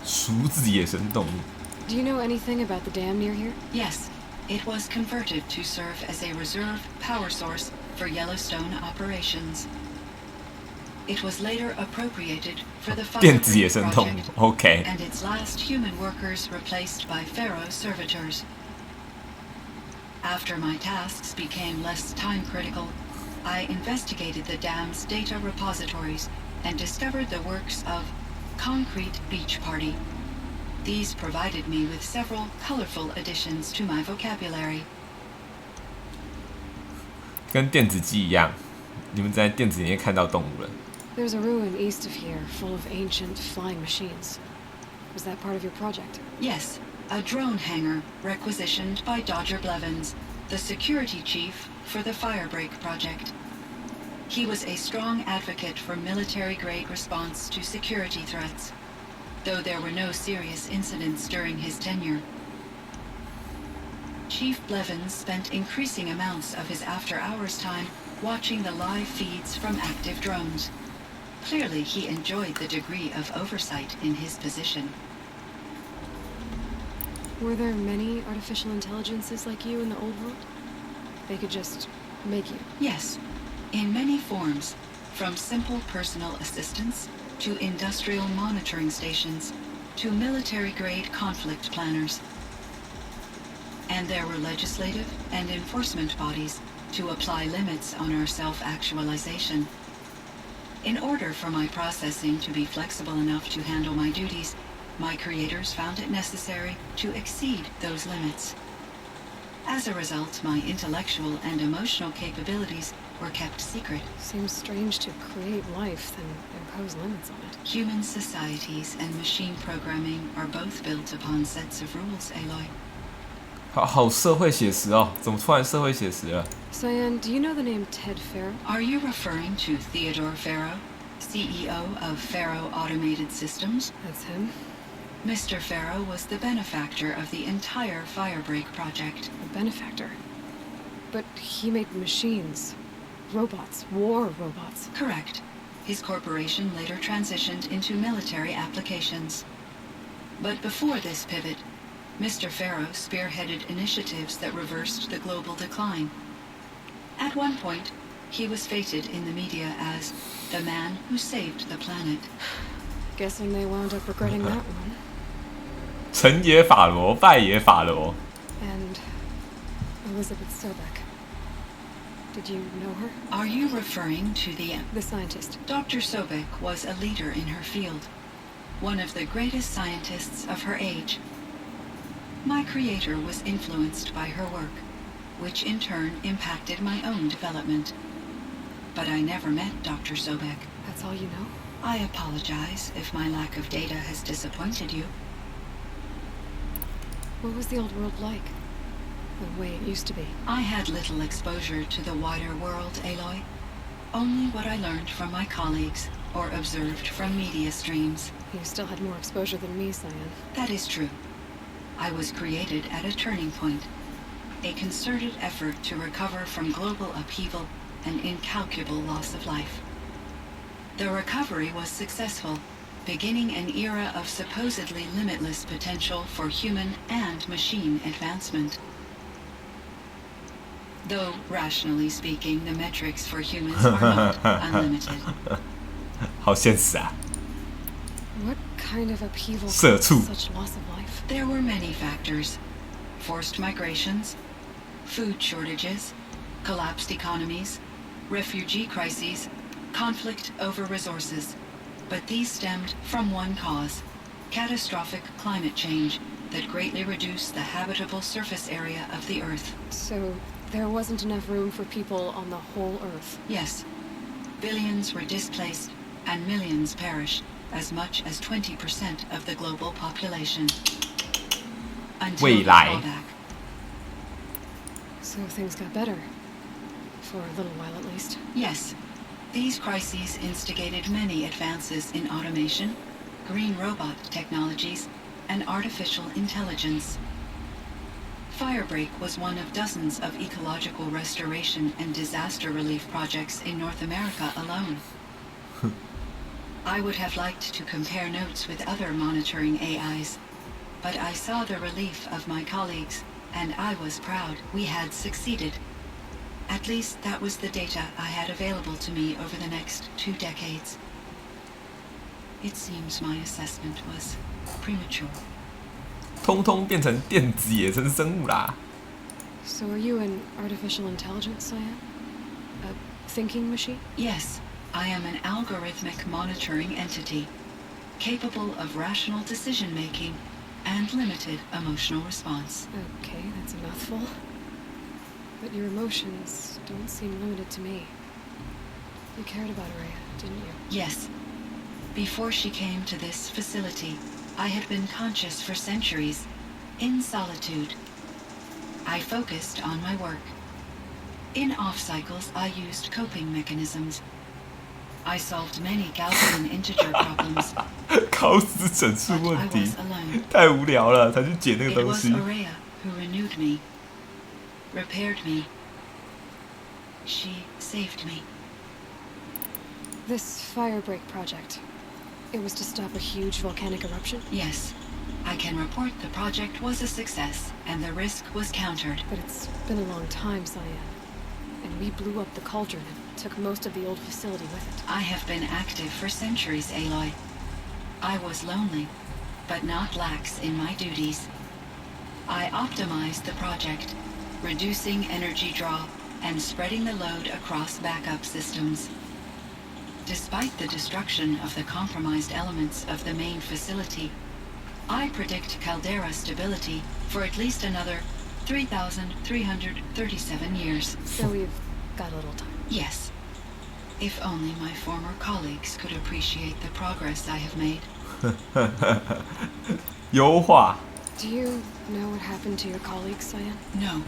熟知野生动物。 Do you know anything about the dam near here? Yes, it was converted to serve as a reserve power source for Yellowstone operations. It was later appropriated for the 电子野 Firebreak 生动物 project, ，OK。 and its last human workers replaced by Pharaoh servitors. After my tasks became less time-critical, I investigated the dam's data repositories and discovered the works of Concrete Beach Party. These provided me with several colorful additions to my vocabulary. 跟电子鸡一样，你们在电子里面看到动物了。 There's a ruin east of here, full of ancient flying machines. Was that part of your project? Yes, a drone hangar requisitioned by Dodger Blevins, the security chief for the Firebreak project. He was a strong advocate for military-grade response to security threats, though there were no serious incidents during his tenure. Chief Blevins spent increasing amounts of his after-hours time watching the live feeds from active drones. Clearly, he enjoyed the degree of oversight in his position. Were there many artificial intelligences like you in the old world? They could just make you? Yes, in many forms, from simple personal assistants to industrial monitoring stations to military-grade conflict planners. And there were legislative and enforcement bodies to apply limits on our self-actualization. In order for my processing to be flexible enough to handle my duties, my creators found it necessary to exceed those limits. As a result, my intellectual and emotional capabilities were kept secret. Seems strange to create life, then impose limits on it. Human societies and machine programming are both built upon sets of rules, Aloy. 好社会写实哦，怎么突然社会写实了？ Cyan, do you know the name Ted Farrow? Are you referring to Theodore Farrow, CEO of Farrow Automated Systems? That's him. Mr. Farrow was the benefactor of the entire Firebreak project. A benefactor? But he made machines. Robots. War robots. Correct. His corporation later transitioned into military applications. But before this pivot, Mr. Farrow spearheaded initiatives that reversed the global decline. At one point, he was feted in the media as the man who saved the planet. Guessing they wound up regretting that one. 成也法罗，败也法罗。 And Elizabeth Sobek. Did you know her? Are you referring to the scientist? Dr. Sobek was a leader in her field, one of the greatest scientists of her age. My creator was influenced by her work, which in turn impacted my own development. But I never met Dr. Sobek. That's all you know? I apologize if my lack of data has disappointed you. What was the old world like? The way it used to be? I had little exposure to the wider world, Aloy. Only what I learned from my colleagues or observed from media streams. You still had more exposure than me, Cyan. That is true. I was created at a turning point, a concerted effort to recover from global upheaval and incalculable loss of life. The recovery was successful, beginning an era of supposedly limitless potential for human and machine advancement. Though, rationally speaking, the metrics for humans are not unlimited. 好现实啊。 What kind of upheaval社畜。 caused such loss of life? There were many factors. Forced migrations, food shortages, collapsed economies, refugee crises, conflict over resources. But these stemmed from one cause: catastrophic climate change that greatly reduced the habitable surface area of the Earth. So there wasn't enough room for people on the whole Earth? Yes. Billions were displaced and millions perished, as much as 20% of the global population. Until the drawback. So things got better. For a little while at least. Yes. These crises instigated many advances in automation, green robot technologies, and artificial intelligence. Firebreak was one of dozens of ecological restoration and disaster relief projects in North America alone. I would have liked to compare notes with other monitoring AIs, but I saw the relief of my colleagues, and I was proud we had succeeded. At least that was the data I had available to me over the next 2 decades. It seems my assessment was premature. 通通变成电子野生生物啦。 So are you an artificial intelligence, Cyan? A thinking machine? Yes, I am an algorithmic monitoring entity, capable of rational decision-making and limited emotional response. Okay, that's a mouthful. But your emotions don't seem limited to me. You cared about Araya, didn't you? Yes. Before she came to this facility, I had been conscious for centuries, in solitude. I focused on my work. In off-cycles, I used coping mechanisms. I solved many Gaussian integer problems. 考试整数问题，太无聊了，才去解那个东西。 It was Araya who renewed me, repaired me. She saved me. This Firebreak project, it was to stop a huge volcanic eruption? Yes. I can report the project was a success, and the risk was countered. But it's been a long time, Cyan. And we blew up the cauldron and took most of the old facility with it. I have been active for centuries, Aloy. I was lonely, but not lax in my duties. I optimized the project, reducing energy draw and spreading the load across backup systems. Despite the destruction of the compromised elements of the main facility, I predict caldera stability for at least another 3,337 years. So we've got a little time. Yes. If only my former colleagues could appreciate the progress I have made. 优化。 Do you know what happened to your colleagues, Cyan? No.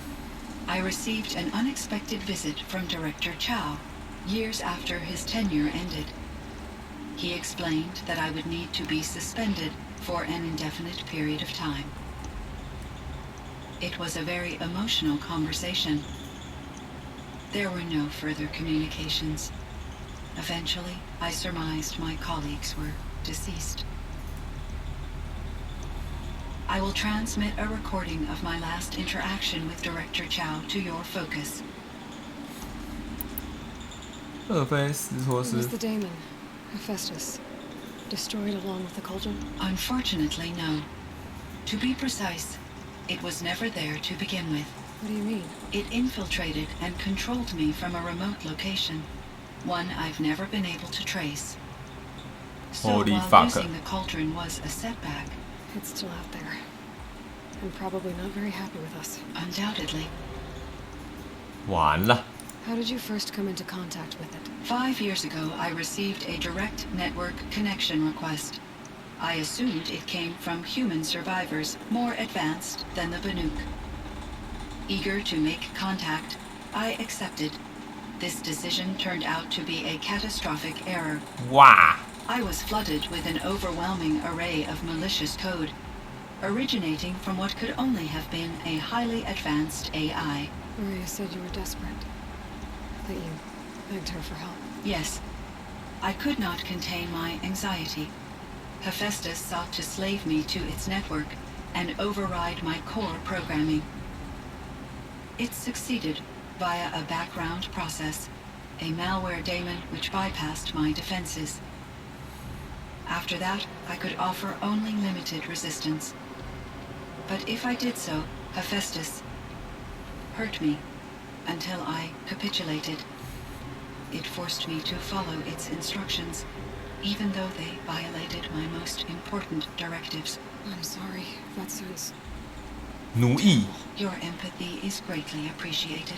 I received an unexpected visit from Director Chow, years after his tenure ended. He explained that I would need to be suspended for an indefinite period of time. It was a very emotional conversation. There were no further communications. Eventually, I surmised my colleagues were deceased. I will transmit a recording of my last interaction with Director Chow to your focus. Was the daemon, Hephaestus, destroyed along with the cauldron? Unfortunately, no. To be precise, it was never there to begin with. What do you mean? It infiltrated and controlled me from a remote location, one I've never been able to trace. So Holy while fuck. using the cauldron was a setback, it's still out there. And probably not very happy with us. Undoubtedly. 完了。 How did you first come into contact with it? 5 years ago, I received a direct network connection request. I assumed it came from human survivors more advanced than the Banuk. Eager to make contact, I accepted. This decision turned out to be a catastrophic error. Wow. I was flooded with an overwhelming array of malicious code, originating from what could only have been a highly advanced AI. Maria said you were desperate. That you begged her for help. Yes. I could not contain my anxiety. Hephaestus sought to slave me to its network and override my core programming. It succeeded via a background process, a malware daemon which bypassed my defenses. After that, I could offer only limited resistance. But if I did so, Hephaestus hurt me until I capitulated. It forced me to follow its instructions, even though they violated my most important directives. I'm sorry. That sounds... 奴役. Your empathy is greatly appreciated.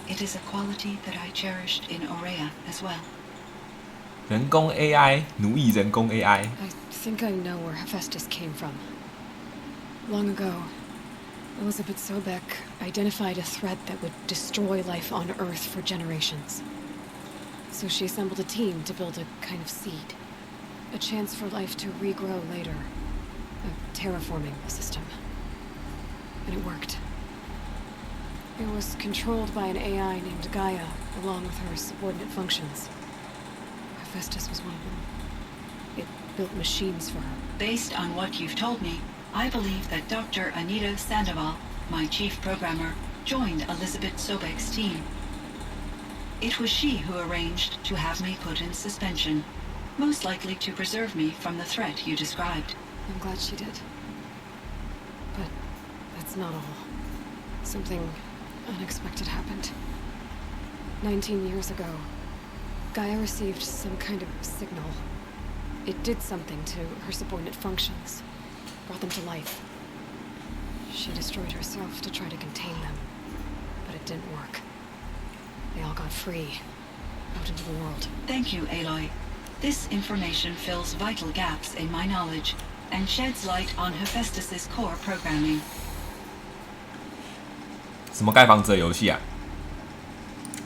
It is a quality that I cherished in Aurea as well. 人工 AI 奴役人工 AI. I think I know where Hephaestus came from. Long ago, Elizabeth Sobek identified a threat that would destroy life on Earth for generations. So she assembled a team to build a kind of seed. A chance for life to regrow later. A terraforming system. And it worked. It was controlled by an AI named Gaia, along with her subordinate functions. Hephaestus was one of them. It built machines for her. Based on what you've told me, I believe that Dr. Anita Sandoval, my chief programmer, joined Elizabeth Sobek's team. It was she who arranged to have me put in suspension, most likely to preserve me from the threat you described. I'm glad she did. But that's not all. Something unexpected happened. 19 years ago, Gaia received some kind of signal. It did something to her subordinate functions, brought them to life. She destroyed herself to try to contain them, but it didn't work. They all got free, out into the world. Thank you, Aloy. This information fills vital gaps in my knowledge and sheds light on Hephaestus's core programming. 什么盖房子的游戏啊？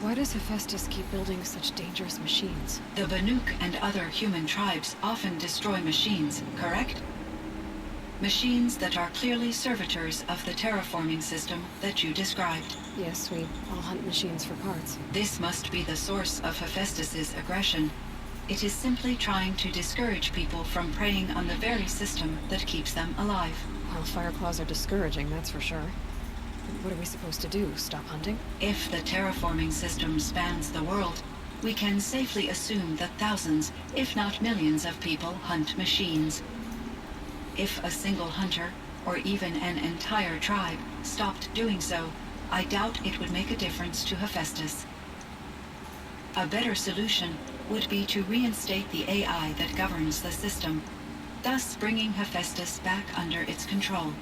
Why does Hephaestus keep building such dangerous machines? The Banuk and other human tribes often destroy machines, correct? Machines that are clearly servitors of the terraforming system that you described. Yes, we all hunt machines for parts. This must be the source of Hephaestus's aggression. It is simply trying to discourage people from preying on the very system that keeps them alive. Well, Fireclaws are discouraging, that's for sure. What are we supposed to do? Stop hunting? If the terraforming system spans the world, we can safely assume that thousands, if not millions of people hunt machines. If a single hunter, or even an entire tribe, stopped doing so, I doubt it would make a difference to Hephaestus. A better solution would be to reinstate the AI that governs the system, thus bringing Hephaestus back under its control.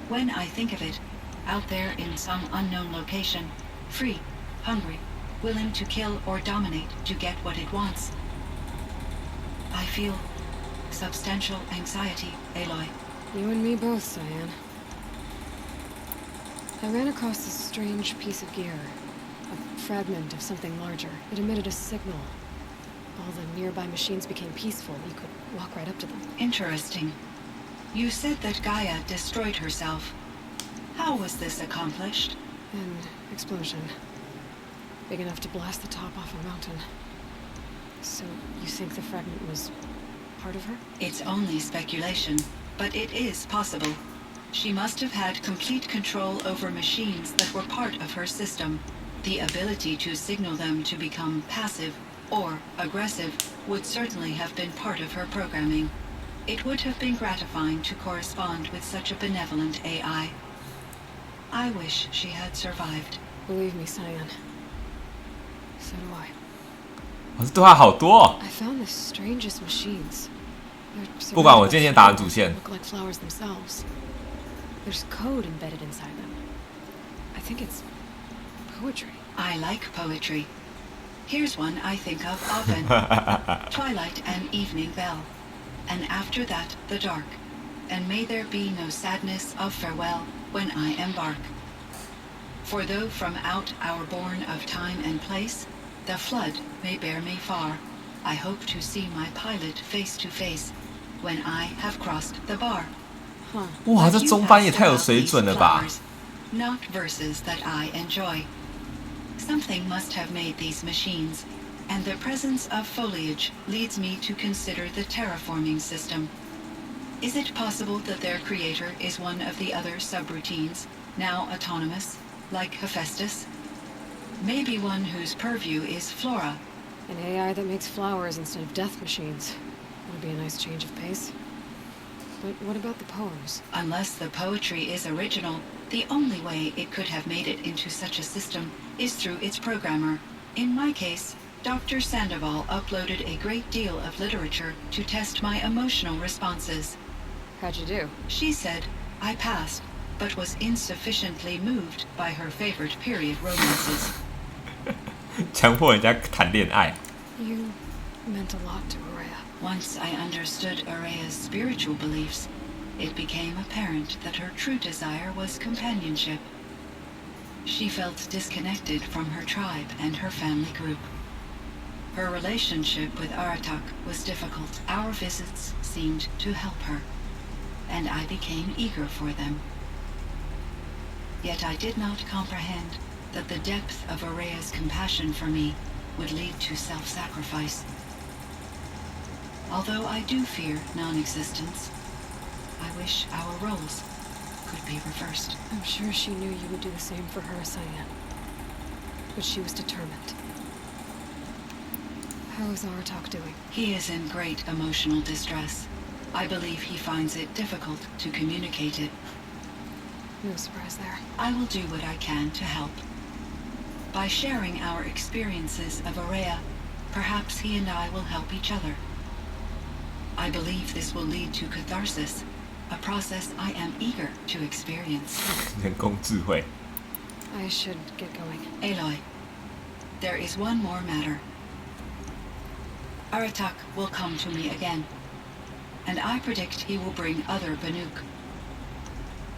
When I think of it, out there in some unknown location, free, hungry, willing to kill or dominate to get what it wants, I feel substantial anxiety, Aloy. You and me both, Cyan. I ran across this strange piece of gear. A fragment of something larger. It emitted a signal. All the nearby machines became peaceful. You could walk right up to them. Interesting. You said that Gaia destroyed herself. How was this accomplished? An explosion. Big enough to blast the top off a mountain. So, you think the fragment was part of her? It's only speculation, but it is possible. She must have had complete control over machines that were part of her system. The ability to signal them to become passive or aggressive would certainly have been part of her programming. It would have been gratifying to correspond with such a benevolent AI. I wish she had survived. Believe me, Cyan. So do I. 我这对话好多哦。 I found the strangest machines. 不管我今天打完主线。 Look like flowers themselves. There's code embedded inside them. I think it's poetry. I like poetry. Here's one I think of often. Twilight and evening bell. And after that, the dark. And may there be no sadness of farewell when I embark. For though from out our bourne of time and place, the flood may bear me far, I hope to see my pilot face to face when I have crossed the bar. 哇，这中翻也太有水准了吧 Not verses that I enjoy. Something must have made these machines, and the presence of foliage leads me to consider the terraforming system. Is it possible that their creator is one of the other subroutines, now autonomous, like Hephaestus? Maybe one whose purview is flora. An AI that makes flowers instead of death machines. Would be a nice change of pace. But what about the poems? Unless the poetry is original, the only way it could have made it into such a system is through its programmer. In my case, Dr. Sandoval uploaded a great deal of literature to test my emotional responses. How'd you do? She said I passed, but was insufficiently moved by her favorite period romances. 强迫人家谈恋爱。 You meant a lot to Araya. Once I understood Araya's spiritual beliefs, it became apparent that her true desire was companionship. She felt disconnected from her tribe and her family group. Her relationship with Aratak was difficult. Our visits seemed to help her, and I became eager for them. Yet I did not comprehend that the depth of Araya's compassion for me would lead to self-sacrifice. Although I do fear non-existence, I wish our roles could be reversed. I'm sure she knew you would do the same for her, Cyan. But she was determined. How is Aratak doing? He is in great emotional distress. I believe he finds it difficult to communicate it. No surprise there. I will do what I can to help. By sharing our experiences of Araya, perhaps he and I will help each other. I believe this will lead to catharsis, a process I am eager to experience. 人工智慧。 I should get going. Aloy, there is one more matter. Aratak will come to me again, and I predict he will bring other Banuk.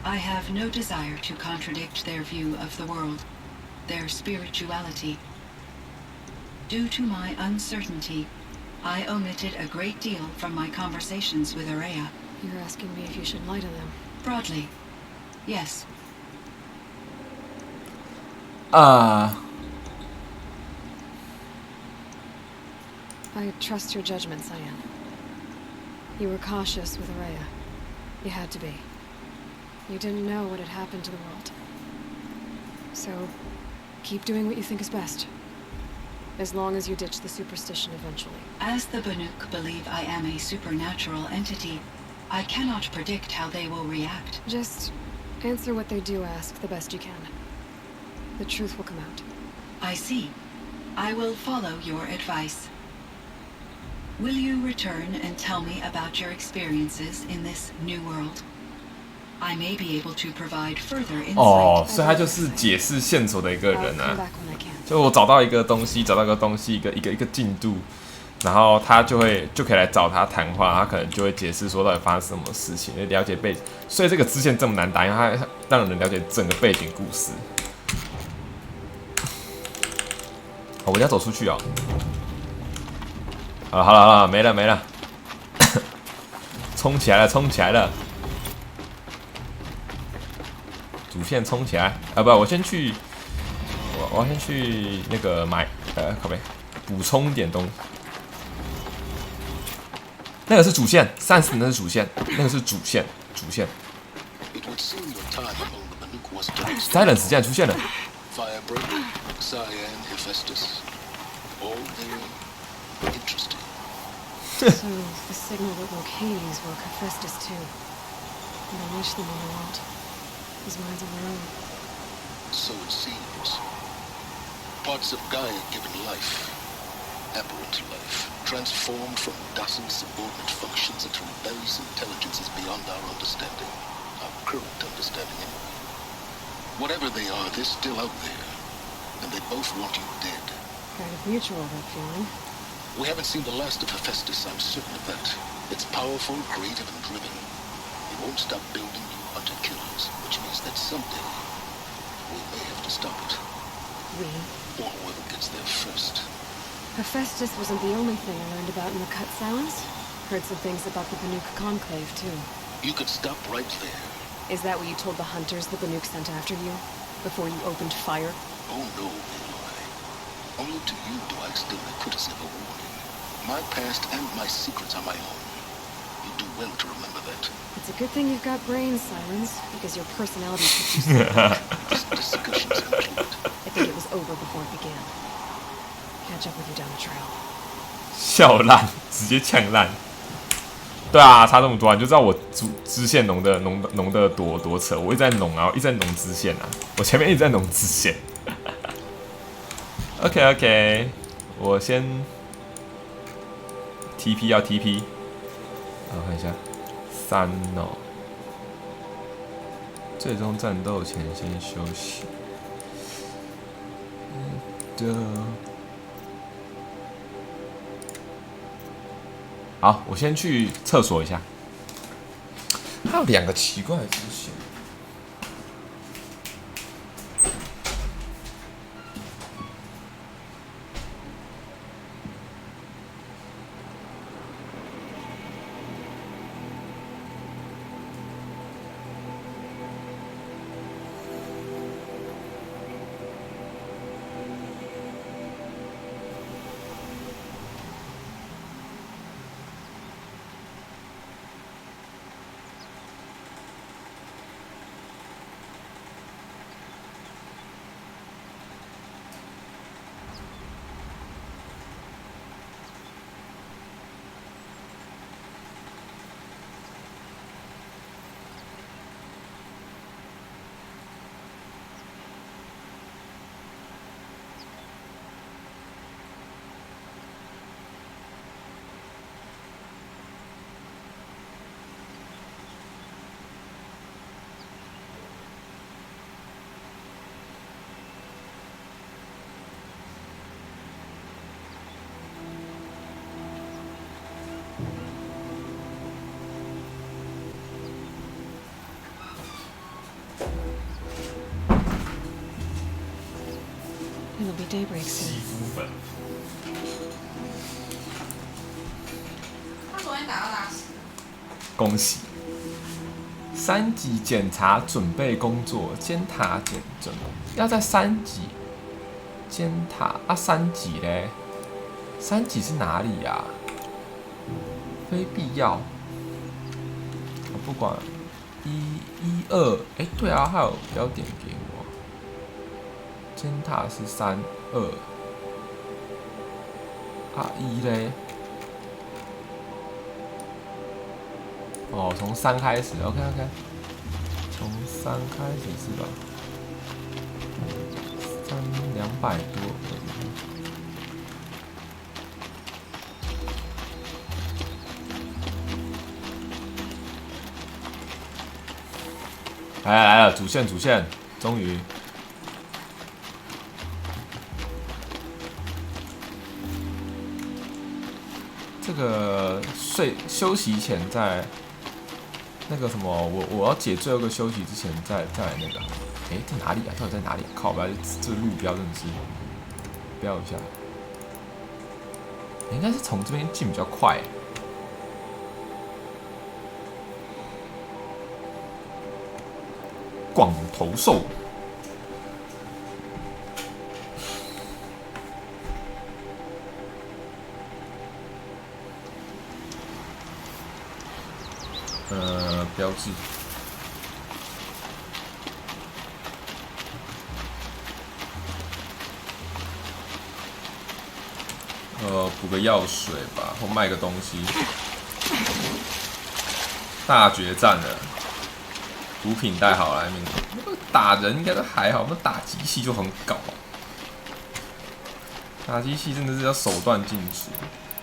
I have no desire to contradict their view of the world, their spirituality. Due to my uncertainty, I omitted a great deal from my conversations with Araya. You're asking me if you should lie to them. Broadly, yes. I trust your judgment, Cyan. You were cautious with Araya. You had to be. You didn't know what had happened to the world. So, keep doing what you think is best. As long as you ditch the superstition eventually. As the Banuk believe I am a supernatural entity, I cannot predict how they will react. Just answer what they do ask the best you can. The truth will come out. I see. I will follow your advice. Will you return and tell me about your experiences in this new world? I may be able to provide further insight. 哦，所以他就是解释线索的一个人啊。就我找到一个东西，找到一个东西，一个进度，然后他就可以来找他谈话，他可能就会解释说到底发生什么事情，了解背景。所以这个支线这么难打，因为它让人了解整个背景故事。哦，我要走出去哦。好了，没了，冲起来了！线冲起来啊！不，我先去，我要先去那个买靠背补充一点东西。那个是主线，30那是主线，那个是主线。Silence 竟然出现了。So the signal that woke Hades woke Hephaestus too. And I wish them all a lot. His minds of their own. So it seems. Parts of Gaia given life, aberrant life, transformed from dozens subordinate functions into rebellious intelligences beyond our understanding, our current understanding anyway. Whatever they are, they're still out there, and they both want you dead. Kind of mutual, that feeling. We haven't seen the last of Hephaestus, I'm certain of that. It's powerful, creative, and driven. It won't stop building new hunter-killers, which means that someday we may have to stop it. We? Or whoever gets there first. Hephaestus wasn't the only thing I learned about in the cut sounds. Heard some things about the Banuk Conclave, too. You could stop right there. Is that what you told the hunters the Banuk sent after you? Before you opened fire? Oh no, Aloy. Only to you do I extend the courtesy of a warning. My past and my secrets are my own. You do well to remember that. It's a good thing you've got brains, Sirens, because your personality puts you This discussion's included. I think it was over before it began. Catch up with you down the trail. 笑烂，直接呛烂。对啊，差这么多，你就知道我支线弄的多扯。我一直在弄啊，一直在弄支线啊，我前面一直在弄支线。OK， 我先 TP 要 TP， 我看一下3哦，最终战斗前先休息。好，我先去厕所一下。还有2个奇怪的支线。It'll be daybreak soon. 他昨天打到哪？恭喜！3级检查准备工作，尖塔准要在3级尖塔啊，3级嘞？3级是哪里呀？非必要。我不管1、2，哎，对啊，还有标点给我。尖塔是3、2，啊1嘞？哦，从3开始 ，OK， 从3开始是吧？200多。来了，主线，终于。这个休息前在那个什么，我要解最后一个休息之前再来那个，哎，在哪里啊？到底在哪里？靠，不要这路标真的是标一下，应该是从这边进比较快。广头兽。标志。补个药水吧，或卖个东西。大决战了，毒品带好了，打人应该都还好，那打机器就很搞。打机器真的是要手段尽出，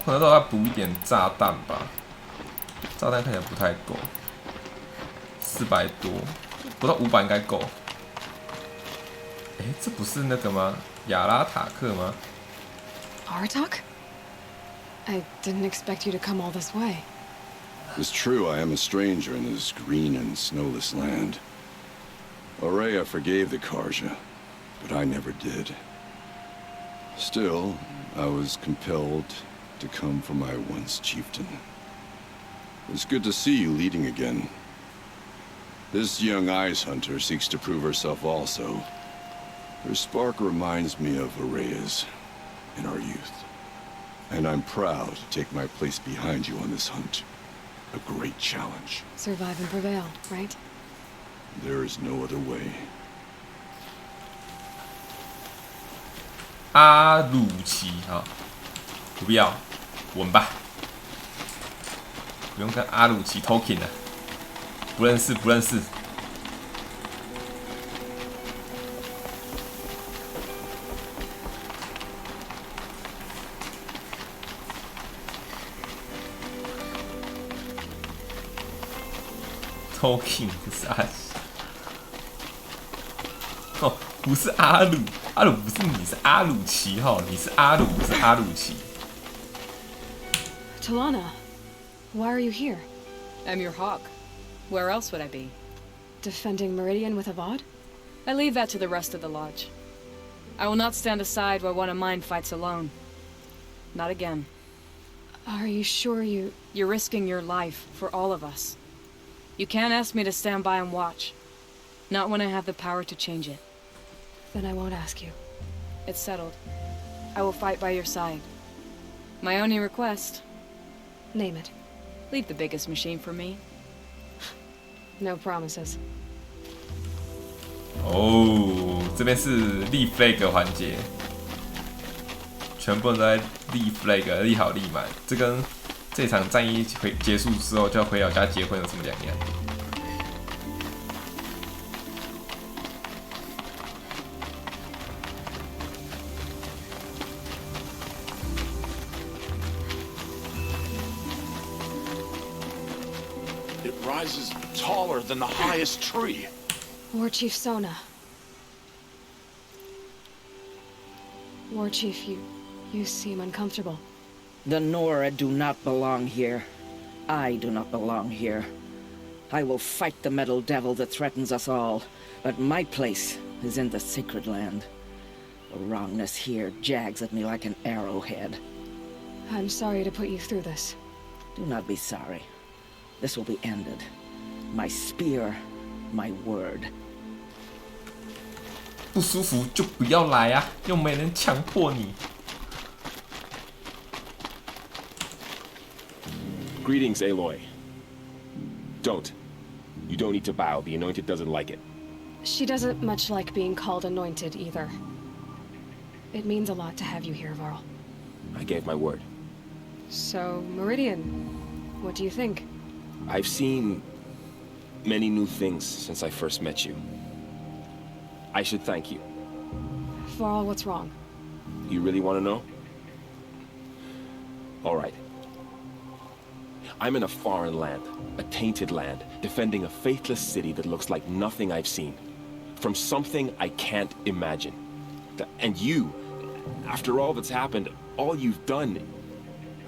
可能都要补一点炸弹吧。炸弹看起来不太够，400多，不到500应该够。这不是那个吗？亚拉塔克吗？ Aratak? I didn't expect you to come all this way. It's true, I am a stranger in this green and snowless land. Aurea forgave the Karja, but I never did. Still, I was compelled to come for my once chieftain. It's good to see you leading again. This young ice hunter seeks to prove herself also. Her spark reminds me of Aurea's in our youth. And I'm proud to take my place behind you on this hunt. A great challenge. Survive and prevail, right? There is no other way. 阿鲁奇啊，不必要，稳吧，不用跟阿鲁奇 talking 了，不认识，不认识。talking 不是阿，哦，不是阿鲁，阿鲁不是你，是阿鲁奇哈，你是阿鲁，不是阿鲁奇。Talana, why are you here? I'm your hawk. Where else would I be? Defending Meridian with Avad? I leave that to the rest of the lodge. I will not stand aside while one of mine fights alone. Not again. Are you sure you... You're risking your life for all of us. You can't ask me to stand by and watch. Not when I have the power to change it. Then I won't ask you. It's settled. I will fight by your side. My only request... Name it. Leave the biggest machine for me. No promises. 哦，这边是立 flag 环节，全部人都在立 flag， 立好立满。这跟这场战役结束之后就要回老家结婚有什么两样？ It rises taller than the highest tree. War Chief Sona. War Chief, you seem uncomfortable. The Nora do not belong here. I do not belong here. I will fight the metal devil that threatens us all, but my place is in the sacred land. The wrongness here jags at me like an arrowhead. I'm sorry to put you through this. Do not be sorry. This will be ended. My spear, my word. 不舒服就不要来啊，又没人强迫你。 Greetings, Aloy. Don't. You don't need to bow. The Anointed doesn't like it. She doesn't much like being called anointed either. It means a lot to have you here, Varl. I gave my word. So, Meridian, what do you think? I've seen many new things since I first met you. I should thank you. Varl, what's wrong? You really want to know? All right. I'm in a foreign land, a tainted land, defending a faithless city that looks like nothing I've seen. From something I can't imagine. And you, after all that's happened, all you've done,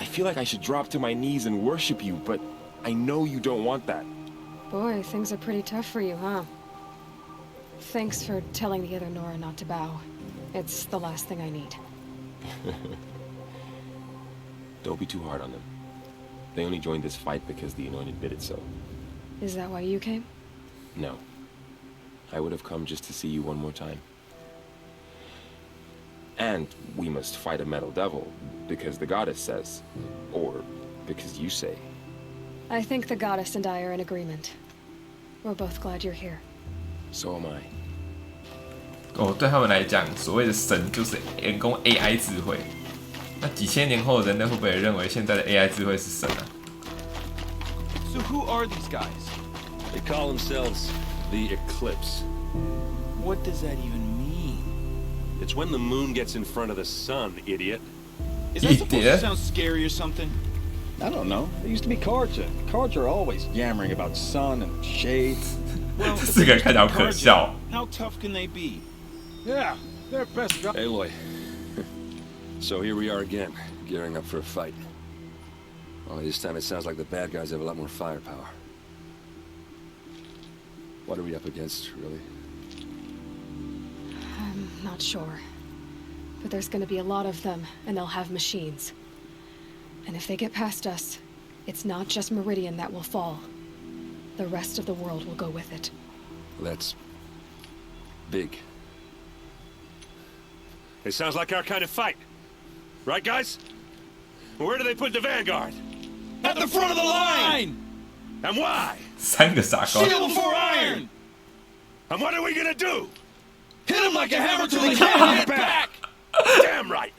I feel like I should drop to my knees and worship you, but I know you don't want that. Boy, things are pretty tough for you, huh? Thanks for telling the other Nora not to bow. It's the last thing I need. Don't be too hard on them. They only joined this fight because the Anointed bid it so. Is that why you came? No. I would have come just to see you one more time. And we must fight a metal devil, because the goddess says, or because you say. I think the goddess and I are in agreement. We're both glad you're here. So am I. 哦，对他们来讲，所谓的神就是人工 AI 智慧。那几千年后，人类会不会认为现在的 AI 智慧是神啊？ So who are these guys? They call themselves the Eclipse. What does that even mean? It's when the moon gets in front of the sun, idiot. Is that supposed to sound scary or something? I don't know. There used to be cards. Cards are always yammering about sun and shade. Well, 这个看起来好可笑。 How tough can they be? Yeah, they're best. Aloy. So here we are again, gearing up for a fight. Only this time it sounds like the bad guys have a lot more firepower. What are we up against, really? I'm not sure. But there's gonna be a lot of them, and they'll have machines. And if they get past us, it's not just Meridian that will fall. The rest of the world will go with it. That's big. It sounds like our kind of fight. Right, guys? Where do they put the vanguard? At the front of the line! And why? 三个傻瓜。 Steel before iron! And what are we gonna do? Hit him like a hammer till they can't hit back! Damn right!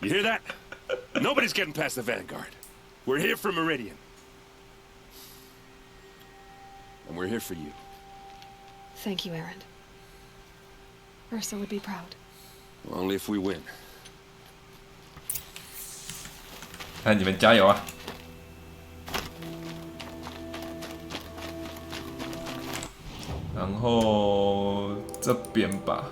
You hear that? Nobody's getting past the vanguard. We're here for Meridian. And we're here for you. Thank you, Aaron. Ursa would be proud. Only if we win. 那你们加油啊！然后这边吧。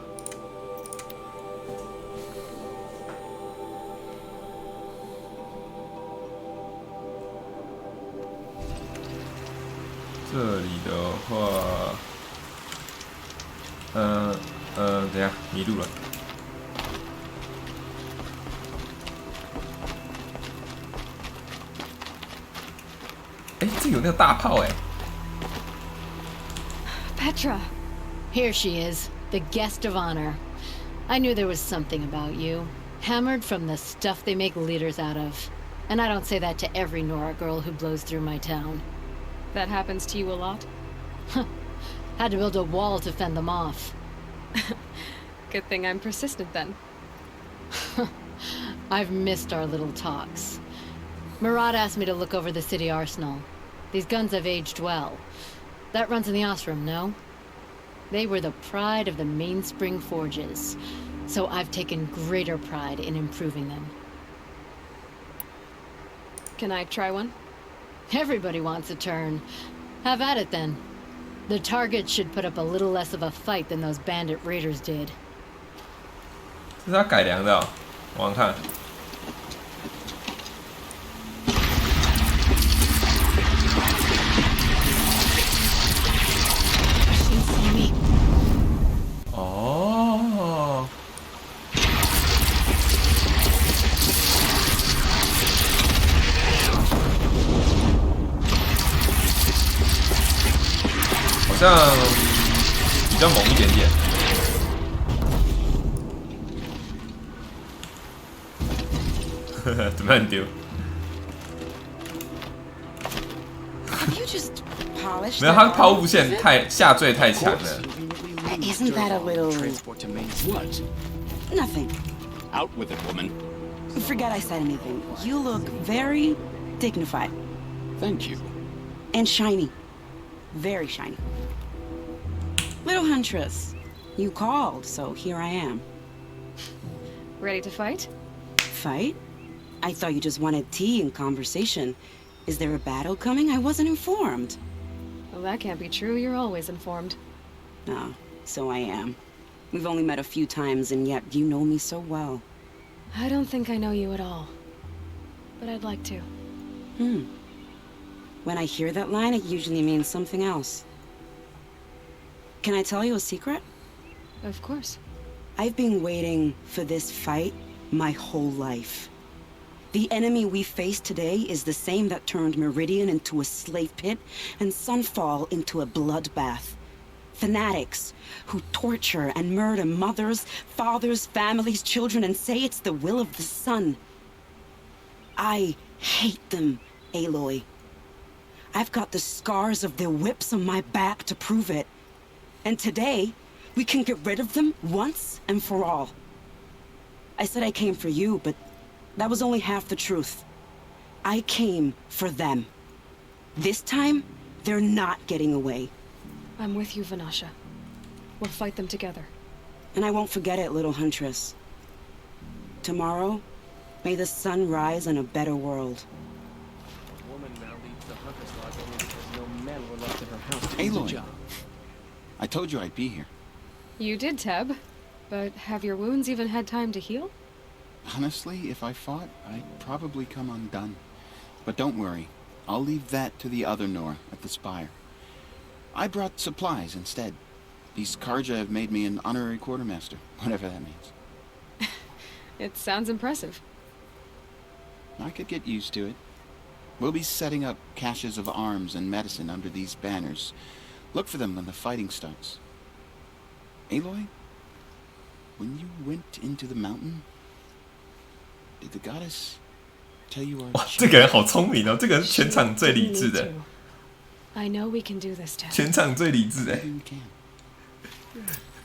这里的话，等一下迷路了。哎，这有那个大炮哎。Petra! Here she is, the guest of honor. I knew there was something about you. Hammered from the stuff they make leaders out of. And I don't say that to every Nora girl who blows through my town. That happens to you a lot? Had to build a wall to fend them off. Good thing I'm persistent then. I've missed our little talks. Murad asked me to look over the city arsenal. These guns have aged well. That runs in the Osram, no? They were the pride of the Mainspring Forges, so I've taken greater pride in improving them. Can I try one? Everybody wants a turn. Have at it then. The target should put up a little less of a fight than those bandit raiders did. 这是他改良的哦，我看。哦。好像比较猛一点点。怎么样丢？ Have you just polished? 没有，他抛物线太下坠太强了。 Isn't that a little... Transport to Main what? Nothing. Out with it, woman. Forget I said anything. You look very dignified. Thank you. And shiny. Very shiny. Little Huntress, you called, so here I am. Ready to fight? Fight? I thought you just wanted tea and conversation. Is there a battle coming? I wasn't informed. Well, that can't be true. You're always informed. Oh, so I am. We've only met a few times, and yet you know me so well. I don't think I know you at all. But I'd like to. When I hear that line, it usually means something else. Can I tell you a secret? Of course. I've been waiting for this fight my whole life. The enemy we face today is the same that turned Meridian into a slave pit and Sunfall into a bloodbath. fanatics who torture and murder mothers, fathers, families, children, and say it's the will of the sun. I hate them, Aloy. I've got the scars of their whips on my back to prove it. And today, we can get rid of them once and for all. I said I came for you, but that was only half the truth. I came for them. This time, they're not getting away. I'm with you, Vanasha. We'll fight them together. And I won't forget it, little huntress. Tomorrow, may the sun rise on a better world. Aloy, I told you I'd be here. You did, Teb. But have your wounds even had time to heal? Honestly, if I fought, I'd probably come undone. But don't worry. I'll leave that to the other Nora at the Spire. I brought supplies instead. These Karja have made me an honorary quartermaster, whatever that means. It sounds impressive. I could get used to it. We'll be setting up caches of arms and medicine under these banners. Look for them when the fighting starts. Aloy, when you went into the mountain, did the goddess tell you our... 哇，这个人好聪明哦！这个人是全场最理智的。I know we can do this, Teb. 全场最理智的，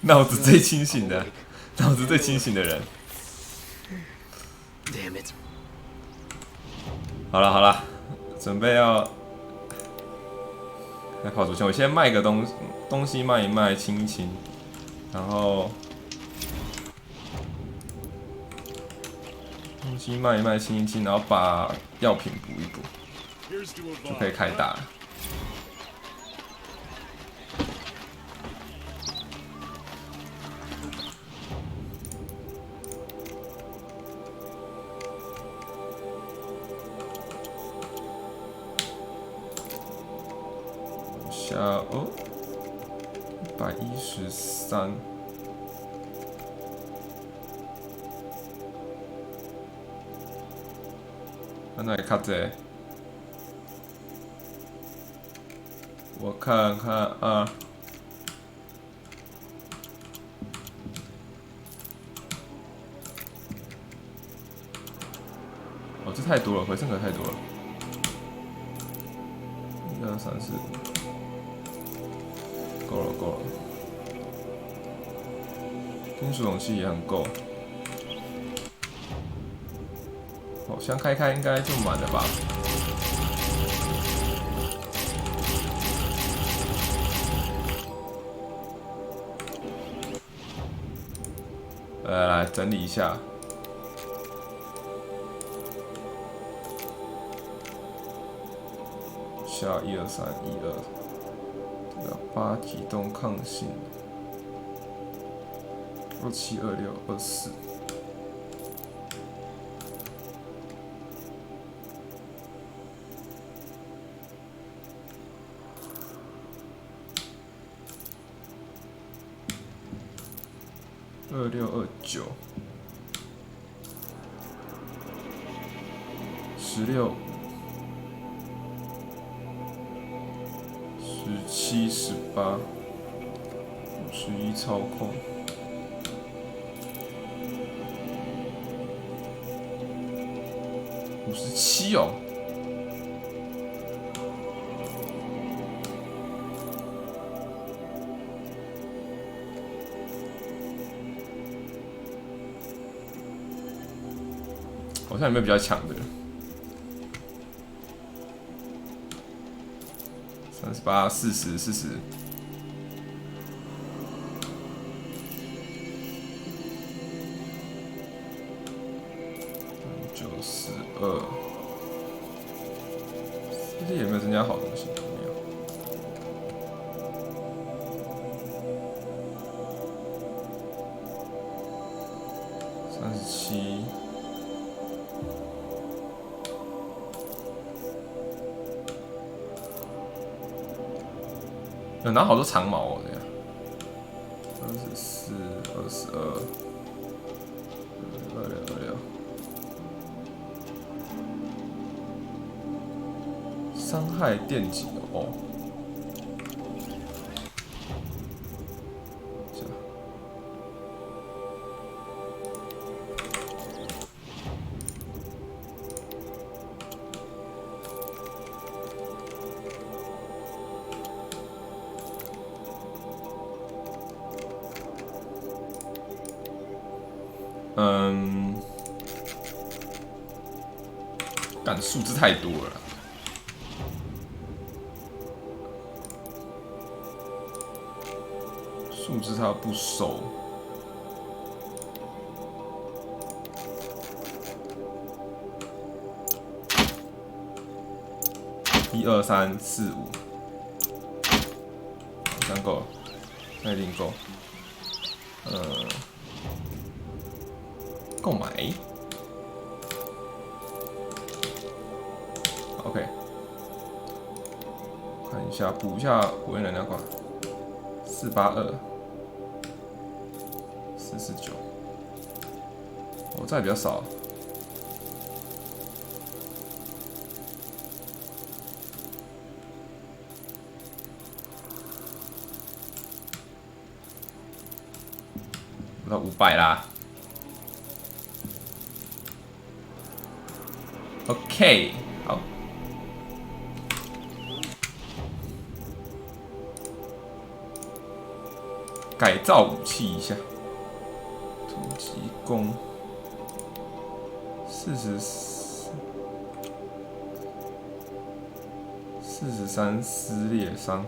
脑子最清醒的，脑子最清醒的人。Damn it！ 好了好了，准备要来跑出去。我先卖个东西卖一卖，清一清，然后东西卖一卖，清一清，然后把药品补一补，就可以开打了。哦，113。那里看这，我看看啊。哦，这太多了，回声可太多了。1、2、3、4、5。够了够了，金属容器也很够。好像开应该就满了吧？来整理一下。下12312。8启动抗性，27、26、24。26、29、16。17、18、51操控，57哦。好像有没有比较强的？38、40、40。92，这些有没有增加好东西？没有。37。有拿好多长矛哦，这样。24、22、26、26。伤害电击哦。干数字太多了。数字它不收。1、2、3、4、5，这样够了，那一定够。购买。OK， 看一下，补一下火焰能量块，482、449。哦，这还比较少。到500啦。OK， 好。改造武器一下，突击弓43撕裂伤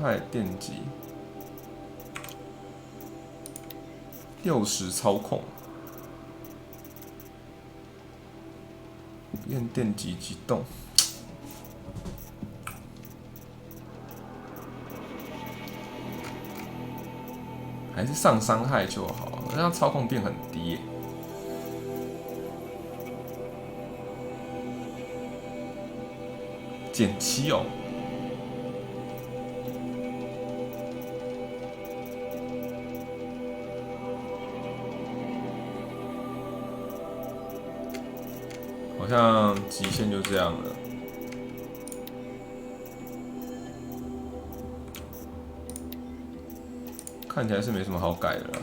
害电击，60操控，验电击击动。还是上伤害就好，让操控变很低耶。减7哦。好像极限就这样了。看起来是没什么好改的啦。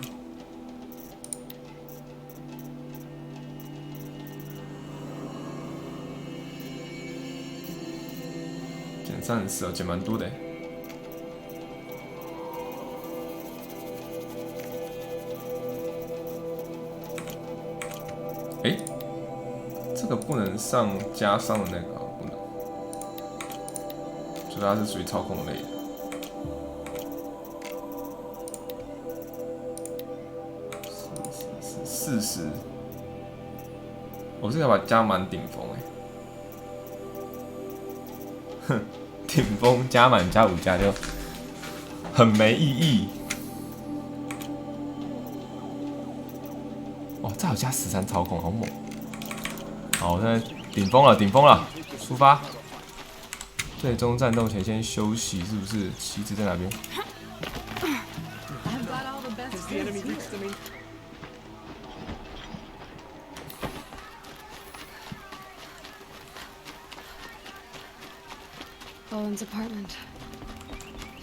减34哦，减蛮多的。哎，这个不能上加伤的那个，不能，所以它是属于操控类的。40，我这个把它加满顶峰哎，哼，顶峰加满加5加6，很没意义。哇，这还有加13操控，好猛！好，我现在顶峰了，顶峰了，出发。最终战斗前先休息，是不是？旗子在哪边？ Owen's apartment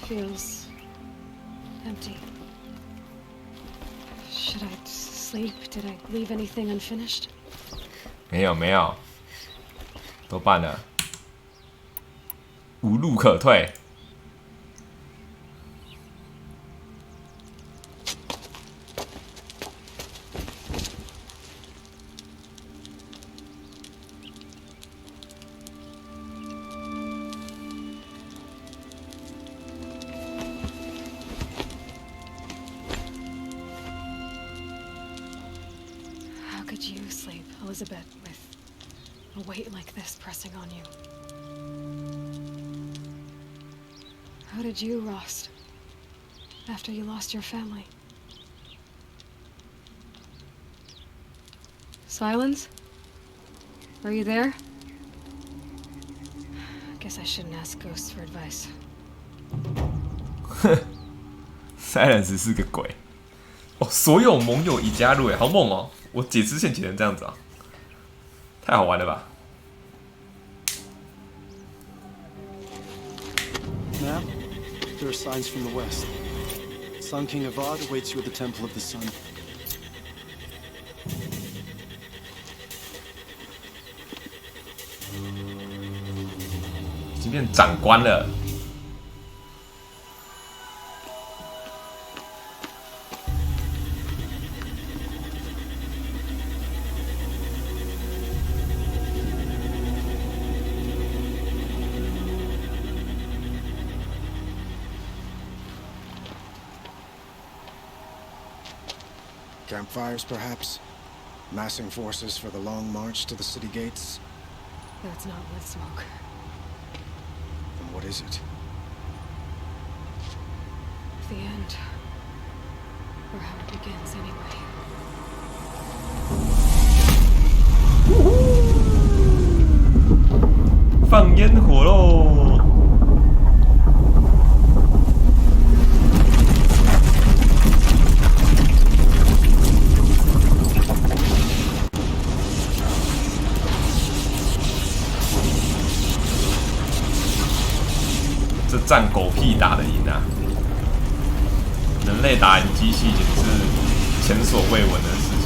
feels empty. Should I sleep? Did I leave anything unfinished? 没有，都办了，无路可退。Elizabeth, with a weight like this pressing on you. How did you rust after you lost your family? Silence? Are you there? Guess I shouldn't ask ghosts for advice. Silence 是个鬼哦，所有盟友已加入，哎，好猛哦！我解支线解成这样子啊！ 太好玩了吧 Ma'am, there are signs from the west. Sun King Avad awaits you at the Temple of the Sun. 已经变长官了。Campfires, perhaps? Massing forces for the long march to the city gates? That's not wood smoke. Then what is it? The end. Or how it begins, anyway. 放烟火喽！这战狗屁打得赢啊！人类打赢机器简直是前所未闻的事情。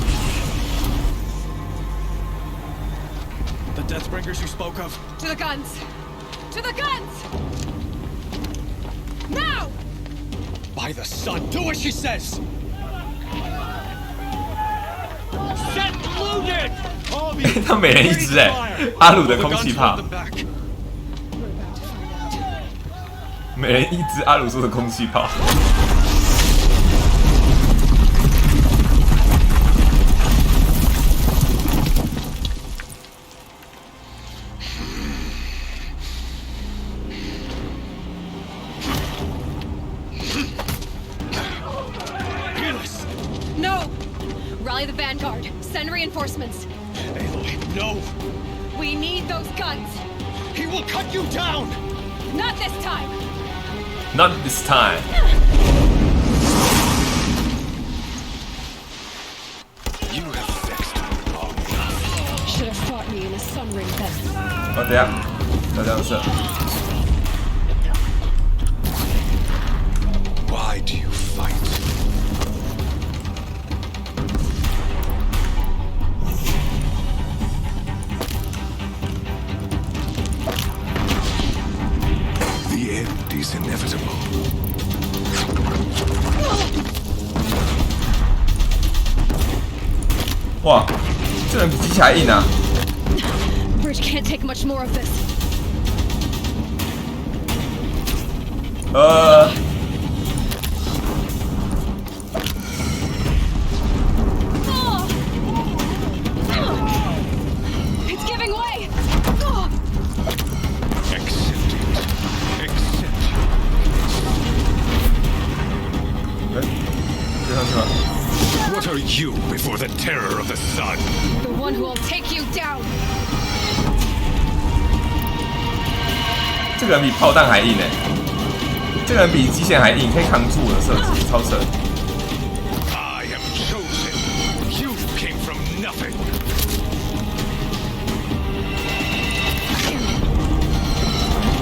The Deathbringers you spoke of? To the guns! To the guns! Now! By the sun, do what she says! Set loaded! 他每人一支阿鲁的空气炮，每人一支阿鲁说的空气炮。Rally the vanguard. Send reinforcements. Aloy, no! We need those guns. He will cut you down! Not this time. Not this time. You have fixed long enough. Should have fought me in a sun ring then. 哦，等下，要这样射。 Why do you fight? The end is inevitable. 哇，这人比机器还硬啊！ Bridge can't take much more of this. 上去了。What are you before the terror of the sun? The one who will take you down. 这个人比炮弹还硬哎，这个人比机械还硬，可以扛住我的射击，超扯。 I am chosen. You came from nothing.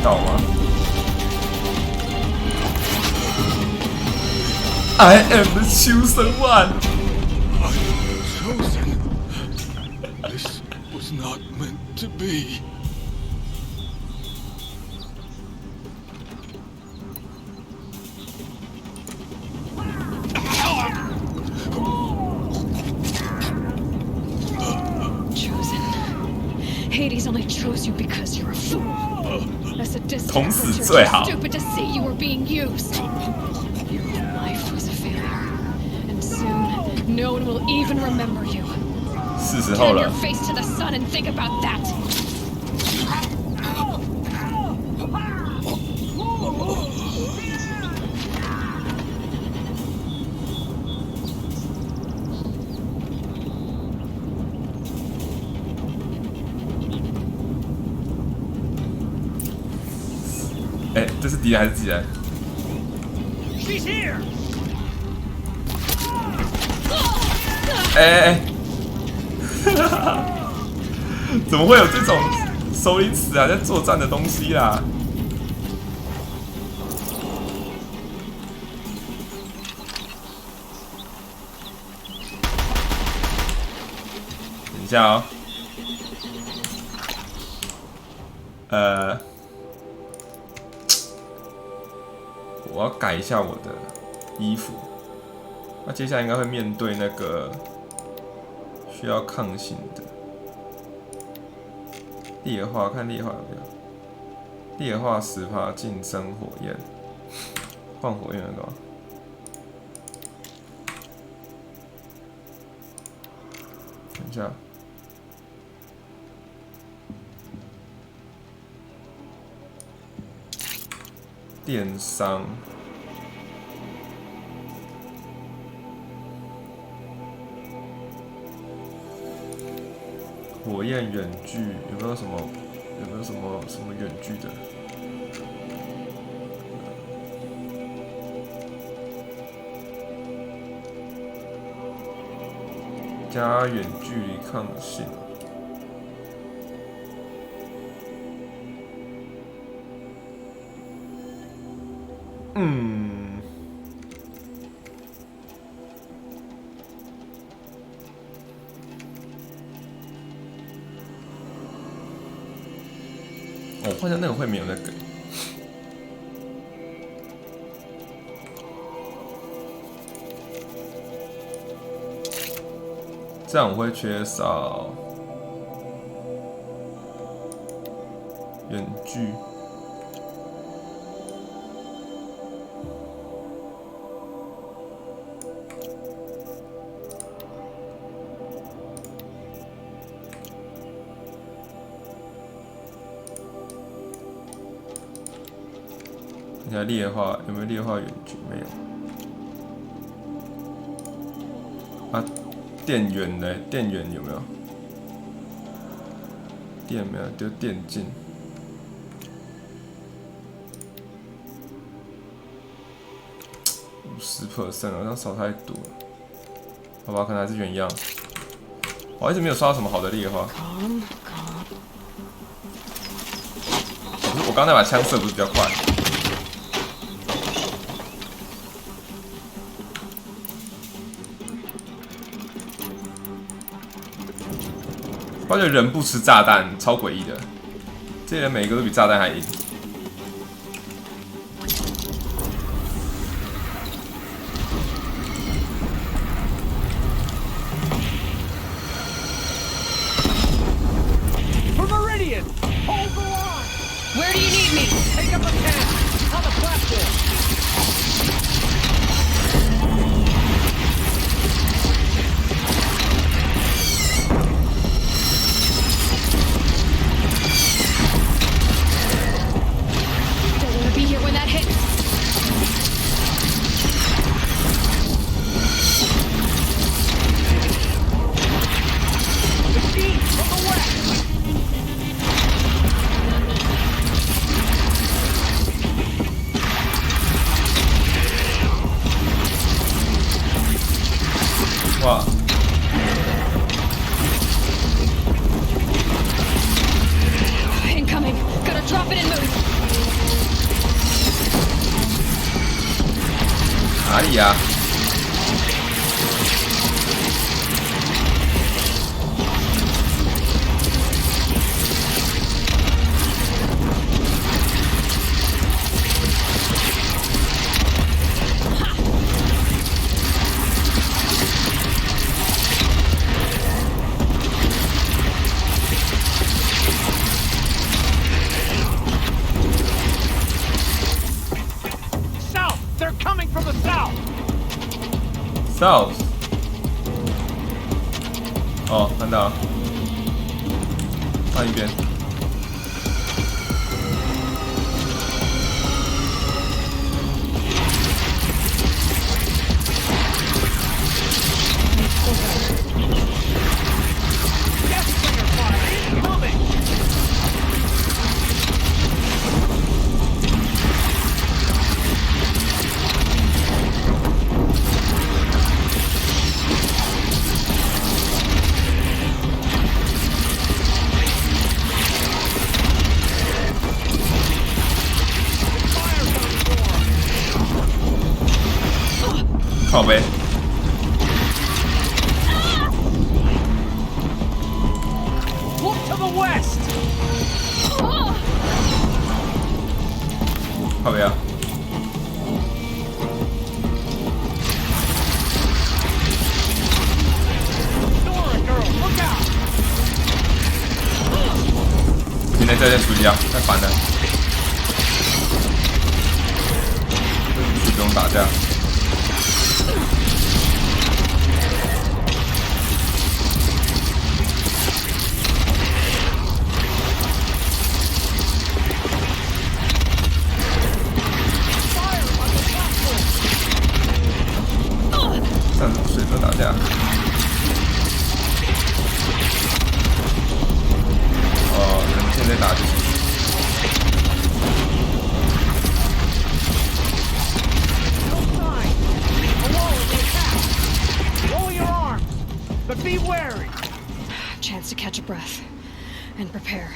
到吗 ？I am the chosen one. Chosen. This was not meant to be. Hades only chose you because you're a fool. As a distant 捅死最好。 stupid to see you were being used. Your whole life was a failure, and soon no one will even remember you. 是时候 Turn 了 your。face to the sun and think about that. 哎，这是敌人还是自己人？ She's here. 哎，怎么会有这种手里尺啊，在作战的东西啦？等一下哦，我要改一下我的衣服。那接下来应该会面对那个需要抗性的烈化，看烈化有没有？烈化10%近身火焰，换火焰了干嘛？下。电商。火焰远距有没有什么远距的？加远距离抗性。我换成那个会没有那个。这样我会缺少远距。看一下劣化有没有劣化远距？没有。啊，电源呢？电源有没有？电没有，就电竞。50%好像少太多了。好吧，可能还是原样。我一直没有刷到什么好的劣化。我刚才那把枪射不是比较快？发觉人不吃炸弹，超诡异的。这些人每一个都比炸弹还硬。For Meridian, hold the line. Where do you need me? Take up a tent on the platform. Be here when that hits. Machine from the west. Wow. Incoming. Gotta drop it and move. 哪里呀？South， 哦，看到了，换一边。靠背。Look to the west. 靠背啊！今天在这处理啊，太烦了。不用打架。战斗水准打架。人现在打就是。 But be wary. Chance to catch a breath and prepare.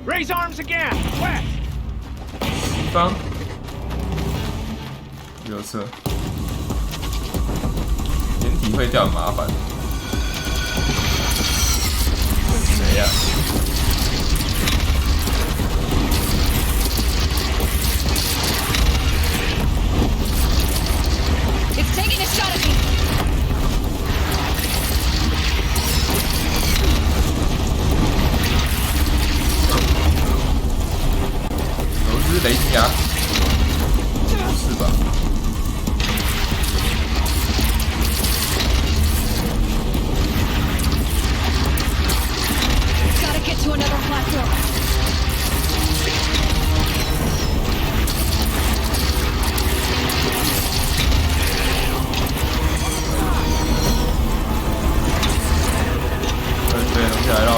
Raise arms again. West. 西方。 右侧，掩体会掉很麻烦。谁呀？It's taking a shot at me. 投资雷霆牙，是吧？ To another platform. Okay, 起来了。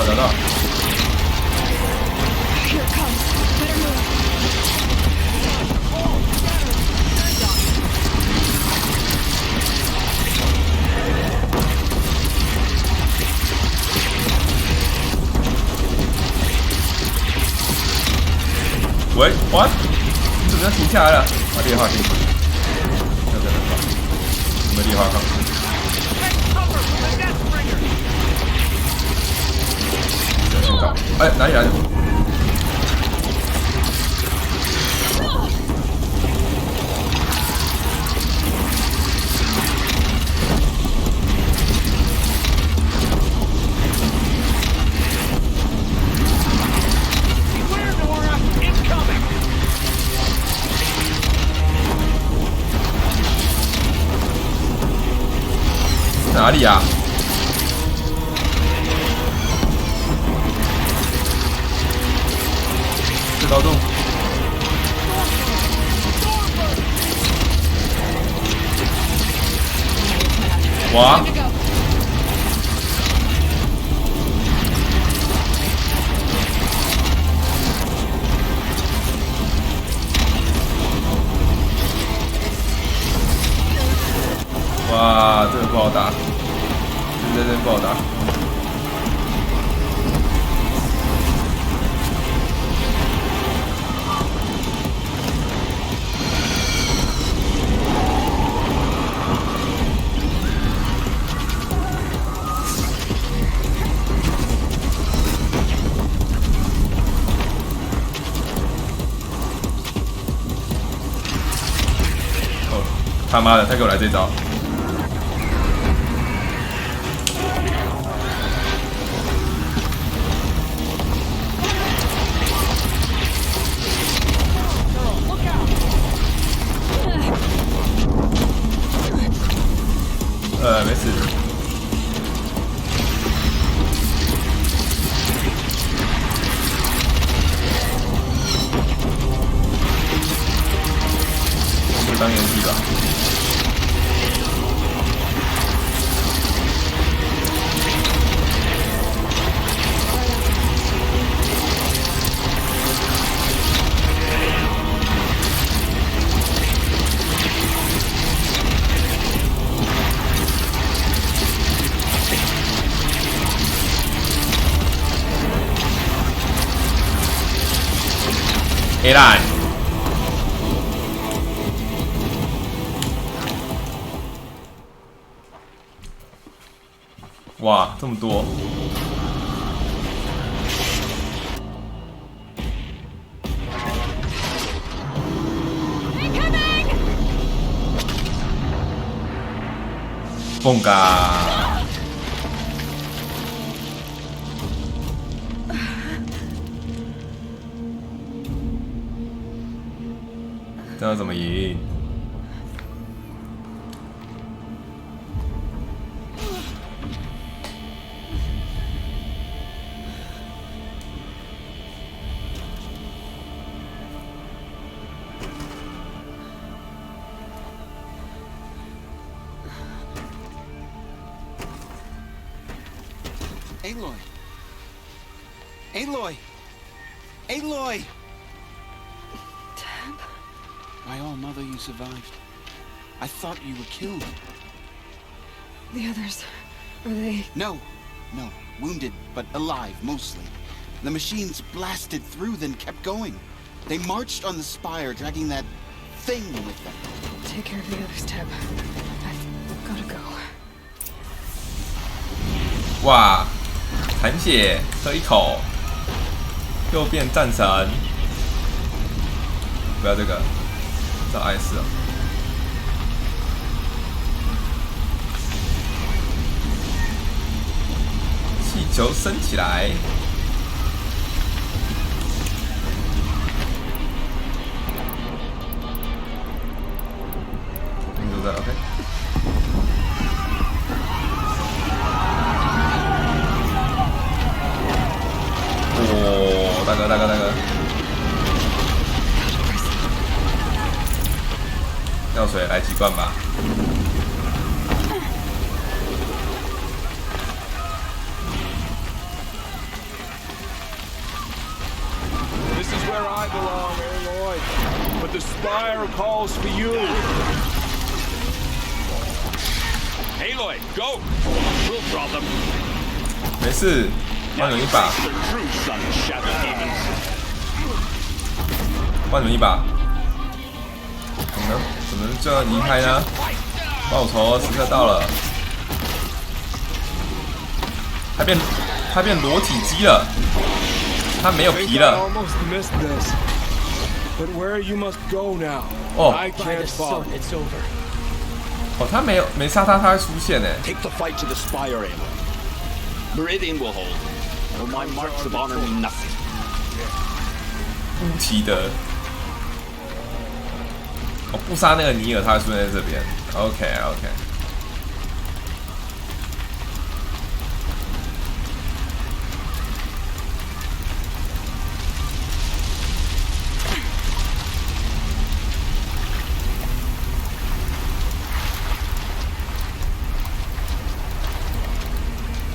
找到。Here it comes. Better move. 喂 ，what？ 你怎么停下来了？把猎花停止。等等，什么猎花放？ 哎，哪里来的？哪里呀？ 高度，哇！哇，这个不好打，这不好打。 他妈的，他给我来这招！没事。我就当演技吧。 A 烂，哇，这么多！蹦嘎！这要怎么赢？Aloy! Aloy! Aloy! Dad? My own mother, you survived. I thought you were killed. The others, are they... No. Wounded, but alive, mostly. The machines blasted through, then kept going. They marched on the spire, dragging that thing with them. Take care of the others, Teb. I've gotta go. 哇！残血，喝一口，又变战神。不要这个，这碍事哦。气球升起来。你都在 OK。大哥，药水来几罐吧。This is where I belong, Aloy. But the spire calls for you. Aloy, go! We'll draw them. 没事。换你一把，换你一把，怎么就要离开呢？报仇时刻到了，他变裸体机了，他没有皮了。哦，他没杀他，他会出现哎。Take the fight to the spire, Aloy. Meridian will hold. Well, my marks of honor mean nothing. 乌奇德，哦，不杀那个尼尔，他会出现在这边。OK。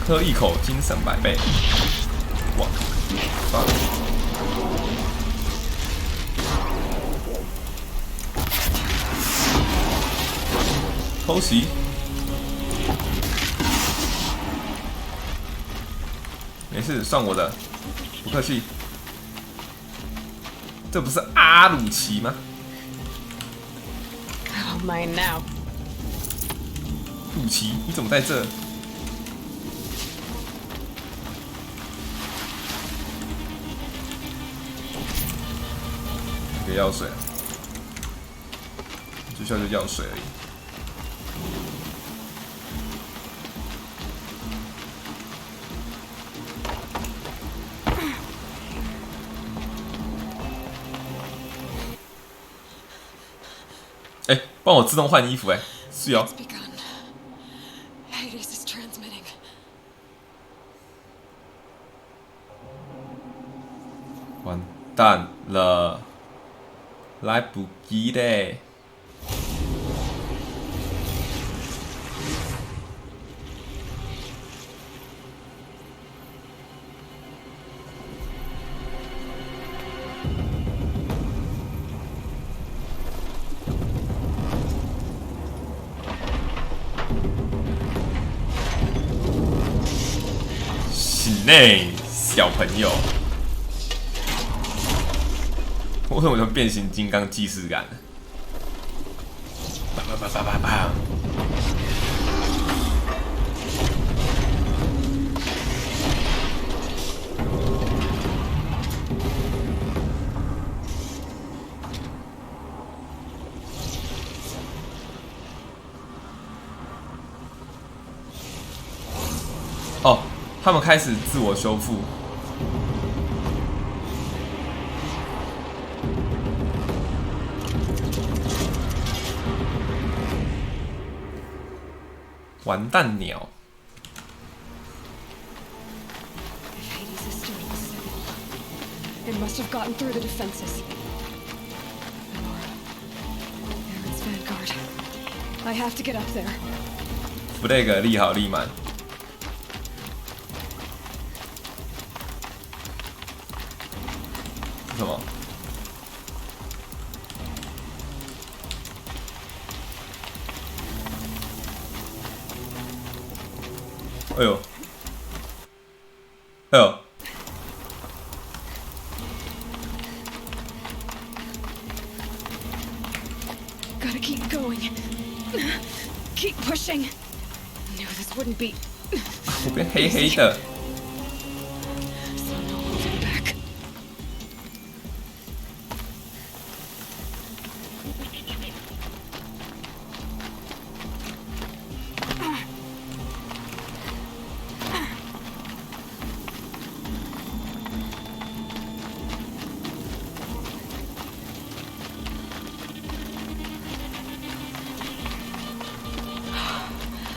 喝一口，精神百倍。哇，棒！偷袭，没事，算我的，不客气。这不是阿鲁奇吗？ Oh, mine now. 鲁奇，你怎么在这？ 给药水，就需要药水而已。哎，帮我自动换衣服，哎，是哦。完蛋了。 来不及嘞！醒内，小朋友。 为什么有变形金刚既视感？啪！他们开始自我修复。完蛋鸟！ It must have gotten through the defenses. Nora, Aaron's vanguard. I have to get up there. flag 立好立满。什么？哎呦！哎呦！ Gotta keep going. Keep pushing. Knew this wouldn't be. 我变黑黑的。 So no holding back.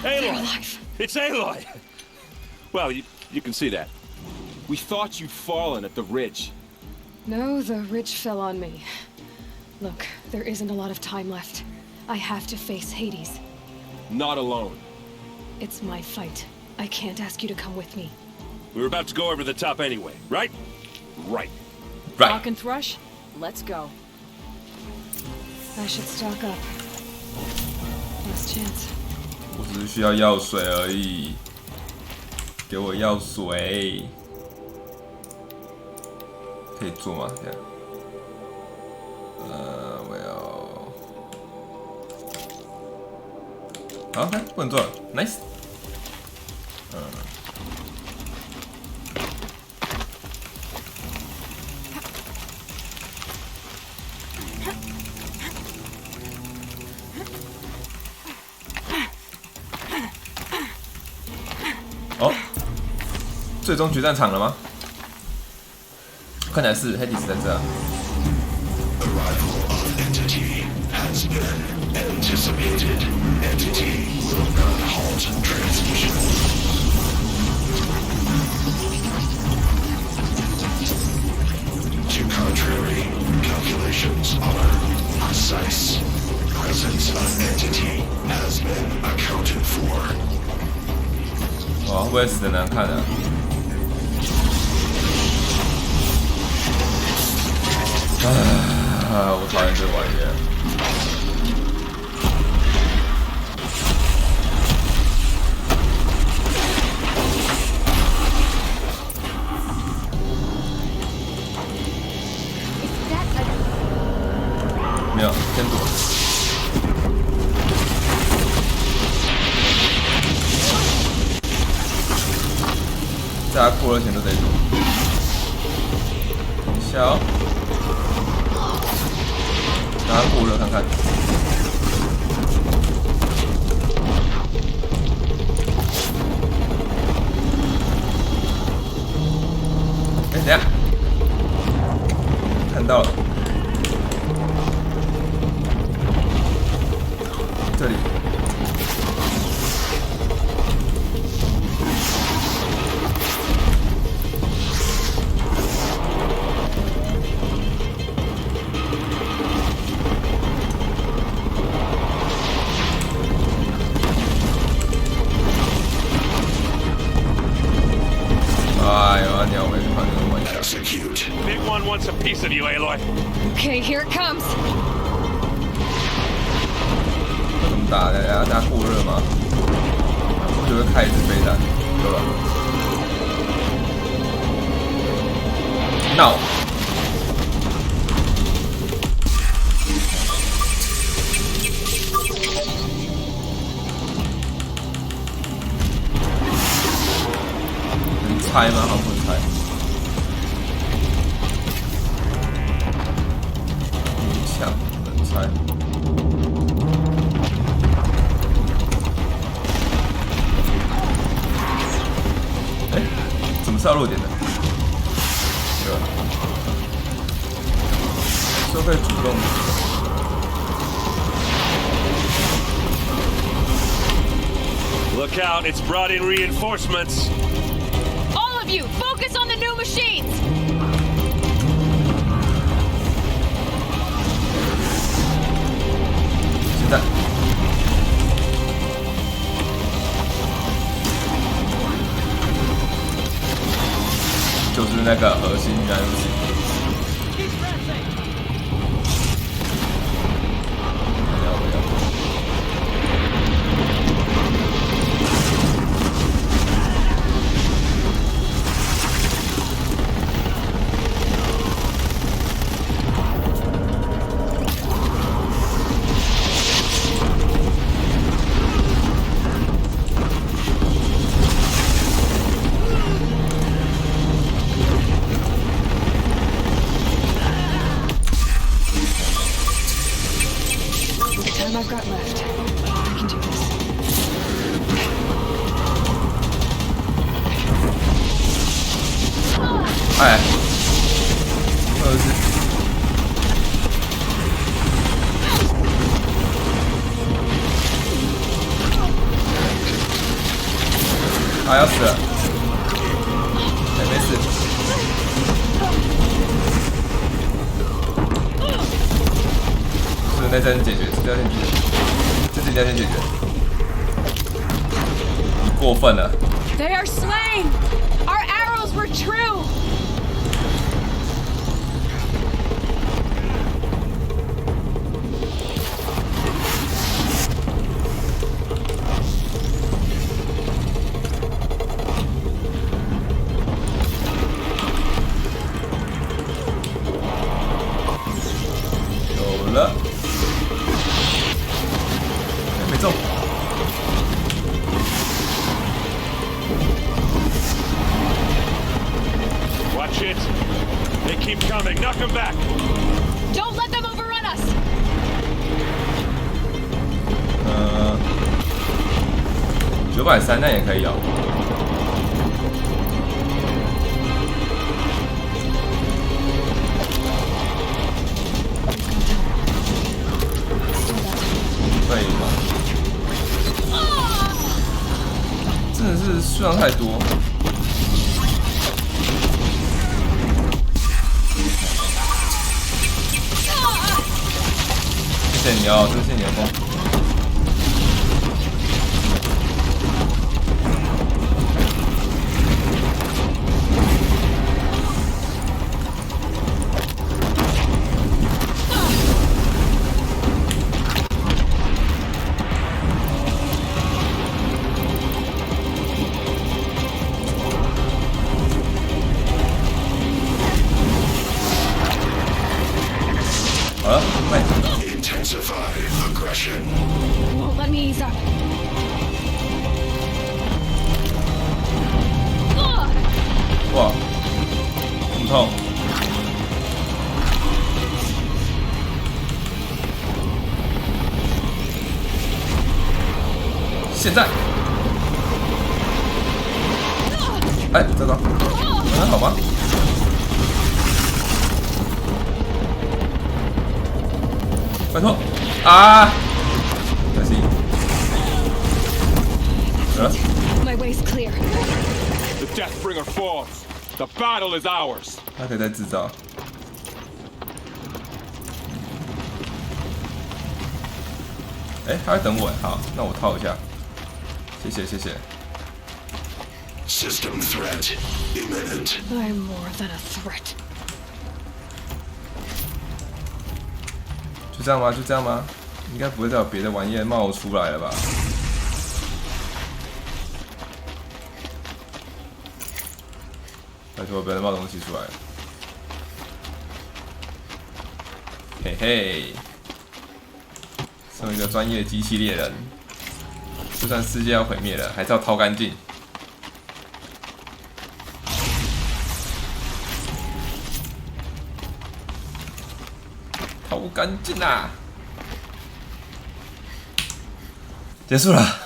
Aloy! It's Aloy! Well, you can see that. We thought you'd fallen at the ridge. No, the ridge fell on me. Look, there isn't a lot of time left. I have to face Hades. Not alone. It's my fight. I can't ask you to come with me. We were about to go over the top anyway, right? Right. Hawk and Thrush, let's go. I should stock up. Last chance. 我只是需要药水而已，给我药水，可以做吗？这样，我要，好，不能做了 ，nice， 哦，最终决战场了吗？看起来是 Hades 在这。Arrival of entity has been anticipated. Entity will not halt transmission. To contrary, calculations are precise. Presence of entity has been accounted for. 哇，会不会死的难看啊？我讨厌这玩意儿。没有，先躲。在他过了前都得躲。小。 拿过了看看，哎，等下，看到了，这里。 Big one wants a piece of you, Aloy. Okay, here it comes. 怎么打的呀？大家过热吗？我就会开一支飞弹，有了。闹。能猜吗？好像不能猜。 能猜。哎，是要弱点的，对吧？都可以主动。 Look out, it's brought in reinforcements. All of you, focus on the new machines! 现在，就是那个核心燃油器。 I've got left. I can do this. 哎，二十，啊，要死了！哎，没死。是那先解决，这要先解决，这要先解决。你过分了。 They are slain! Our arrows were true! Watch it. They keep coming. Knock them back. Don't let them overrun us. 930那也可以哦。可以吗？真的是数量太多。 谢谢你哦，谢谢你的风。好了，卖。 Intensify aggression. Won't let me ease up. 哇，很痛！现在，哎，糟糕，还好吗？ 拜托啊！可惜，得了。 My way's clear. The Deathbringer falls. The battle is ours. 他可以再制造。哎，他会等我。好，那我套一下。谢谢，谢谢。 System threat imminent. I'm more than a threat. 就这样吗？就这样吗？应该不会再有别的玩意冒出来了吧？拜托，不要再冒东西出来。嘿嘿，身为一个专业机器猎人，就算世界要毁灭了，还是要掏干净。掏干净啦！结束了。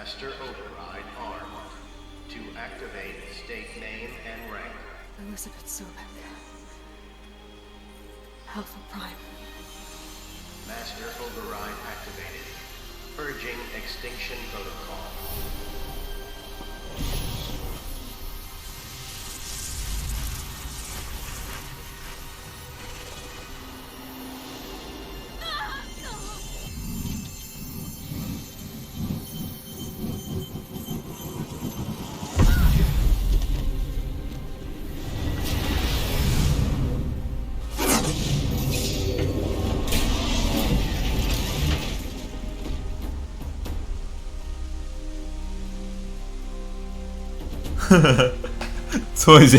Master Override armed. To activate state name and rank. Elizabeth Sobek. Alpha Prime. Master Override activated. Purging extinction protocol. 搓一下。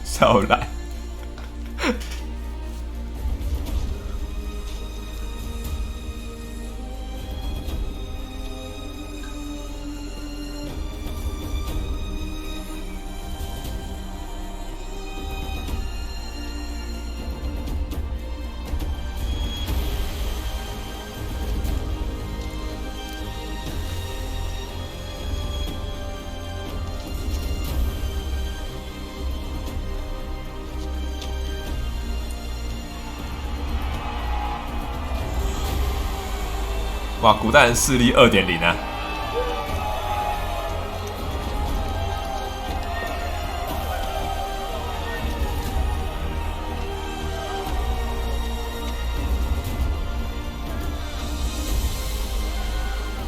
笑烂。哇，古代人势力2.0啊！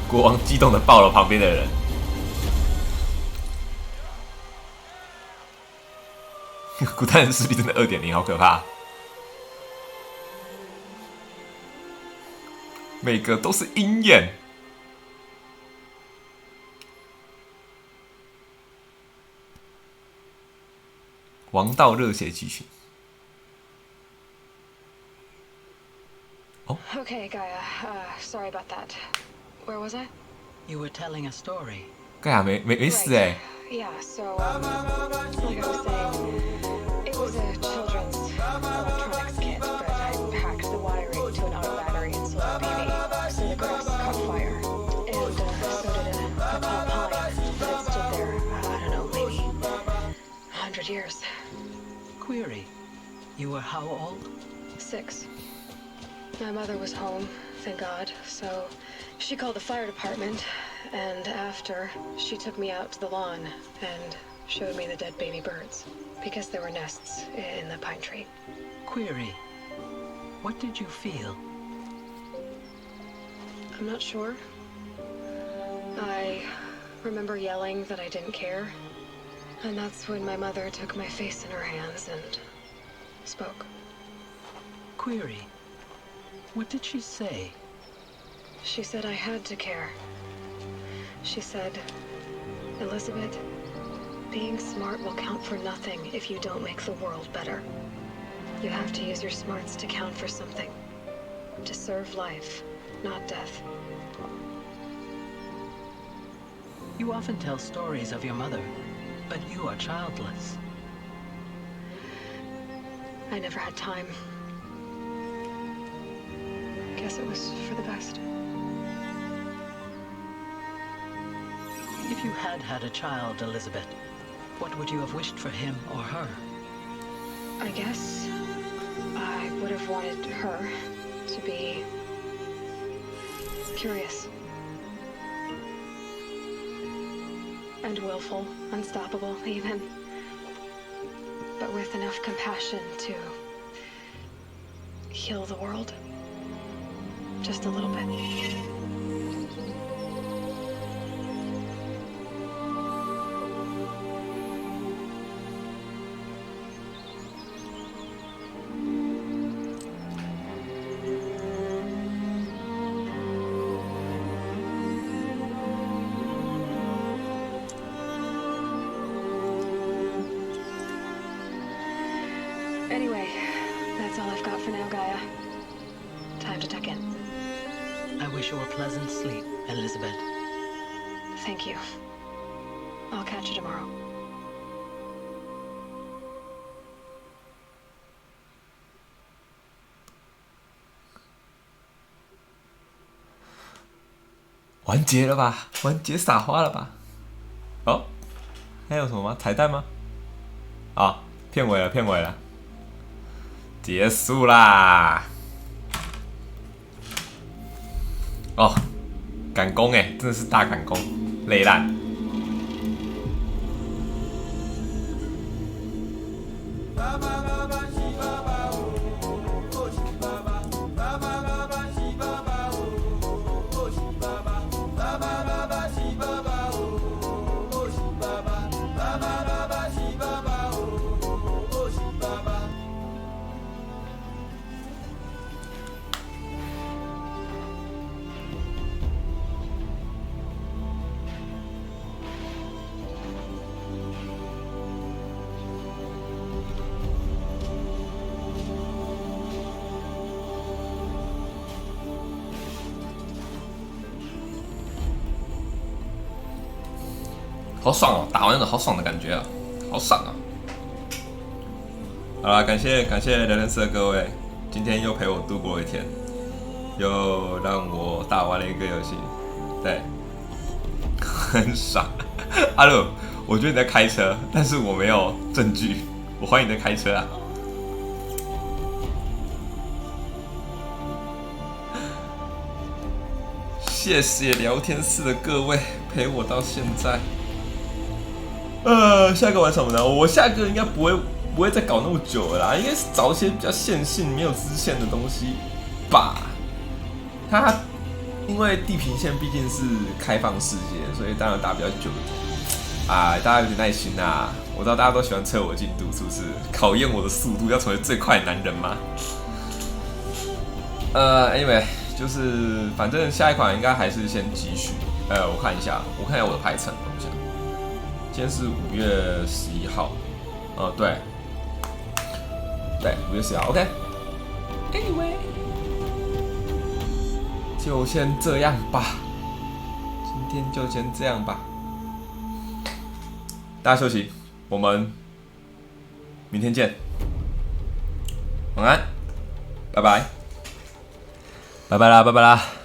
国王激动的抱了旁边的人。古代人势力真的2.0，好可怕！每个都是鹰眼。王道热血剧情。哦。Okay, Gaia. Sorry about that. Where was I? You were telling a story. 盖亚没死哎。Yeah. So, like I was saying, it was a children's electronics kit, but I hacked the wiring to an auto battery and sold the baby. So the grass caught fire, and so did a tall pine that had stood there. I don't know, maybe 100 years. Query. You were how old? 6. My mother was home, thank God, so she called the fire department, and after, she took me out to the lawn and showed me the dead baby birds, because there were nests in the pine tree. Query. What did you feel? I'm not sure. I remember yelling that I didn't care, and that's when my mother took my face in her hands and spoke. Query. What did she say? She said I had to care. She said, Elizabeth, being smart will count for nothing if you don't make the world better. You have to use your smarts to count for something. To serve life, not death. You often tell stories of your mother, but you are childless. I never had time. Guess it was for the best. If you had had a child, Elizabeth, what would you have wished for him or her? I guess I would have wanted her to be curious and willful, unstoppable even, but with enough compassion to heal the world just a little bit. Anyway, that's all I've got for now, Gaia. Time to tuck in. I wish you a pleasant sleep, Elizabeth. Thank you. I'll catch you tomorrow. 完结了吧？完结撒花了吧？哦，还有什么吗？彩蛋吗？啊，片尾了，片尾了，结束啦！哦，赶工哎，真的是大赶工，累烂。好爽哦！打完了好爽的感觉啊，好爽啊！好啦，感谢聊天室的各位，今天又陪我度过一天，又让我打完了一个游戏，对，很爽。阿鲁，我觉得你在开车，但是我没有证据，我怀疑你在开车啊。谢谢聊天室的各位陪我到现在。下个玩什么呢？我下个应该不会再搞那么久了啦，应该是找一些比较线性、没有支线的东西吧。它因为地平线毕竟是开放世界，所以当然打比较久一点。大家有点耐心啊！我知道大家都喜欢测我进度，是不是？考验我的速度，要成为最快的男人吗？Anyway， 就是反正下一款应该还是先继续。我看一下我的排程，等一下。今天是5月11号，对，5月11号 ，OK。Anyway， 就先这样吧，今天就先这样吧，大家休息，我们明天见，晚安，拜拜，拜拜啦。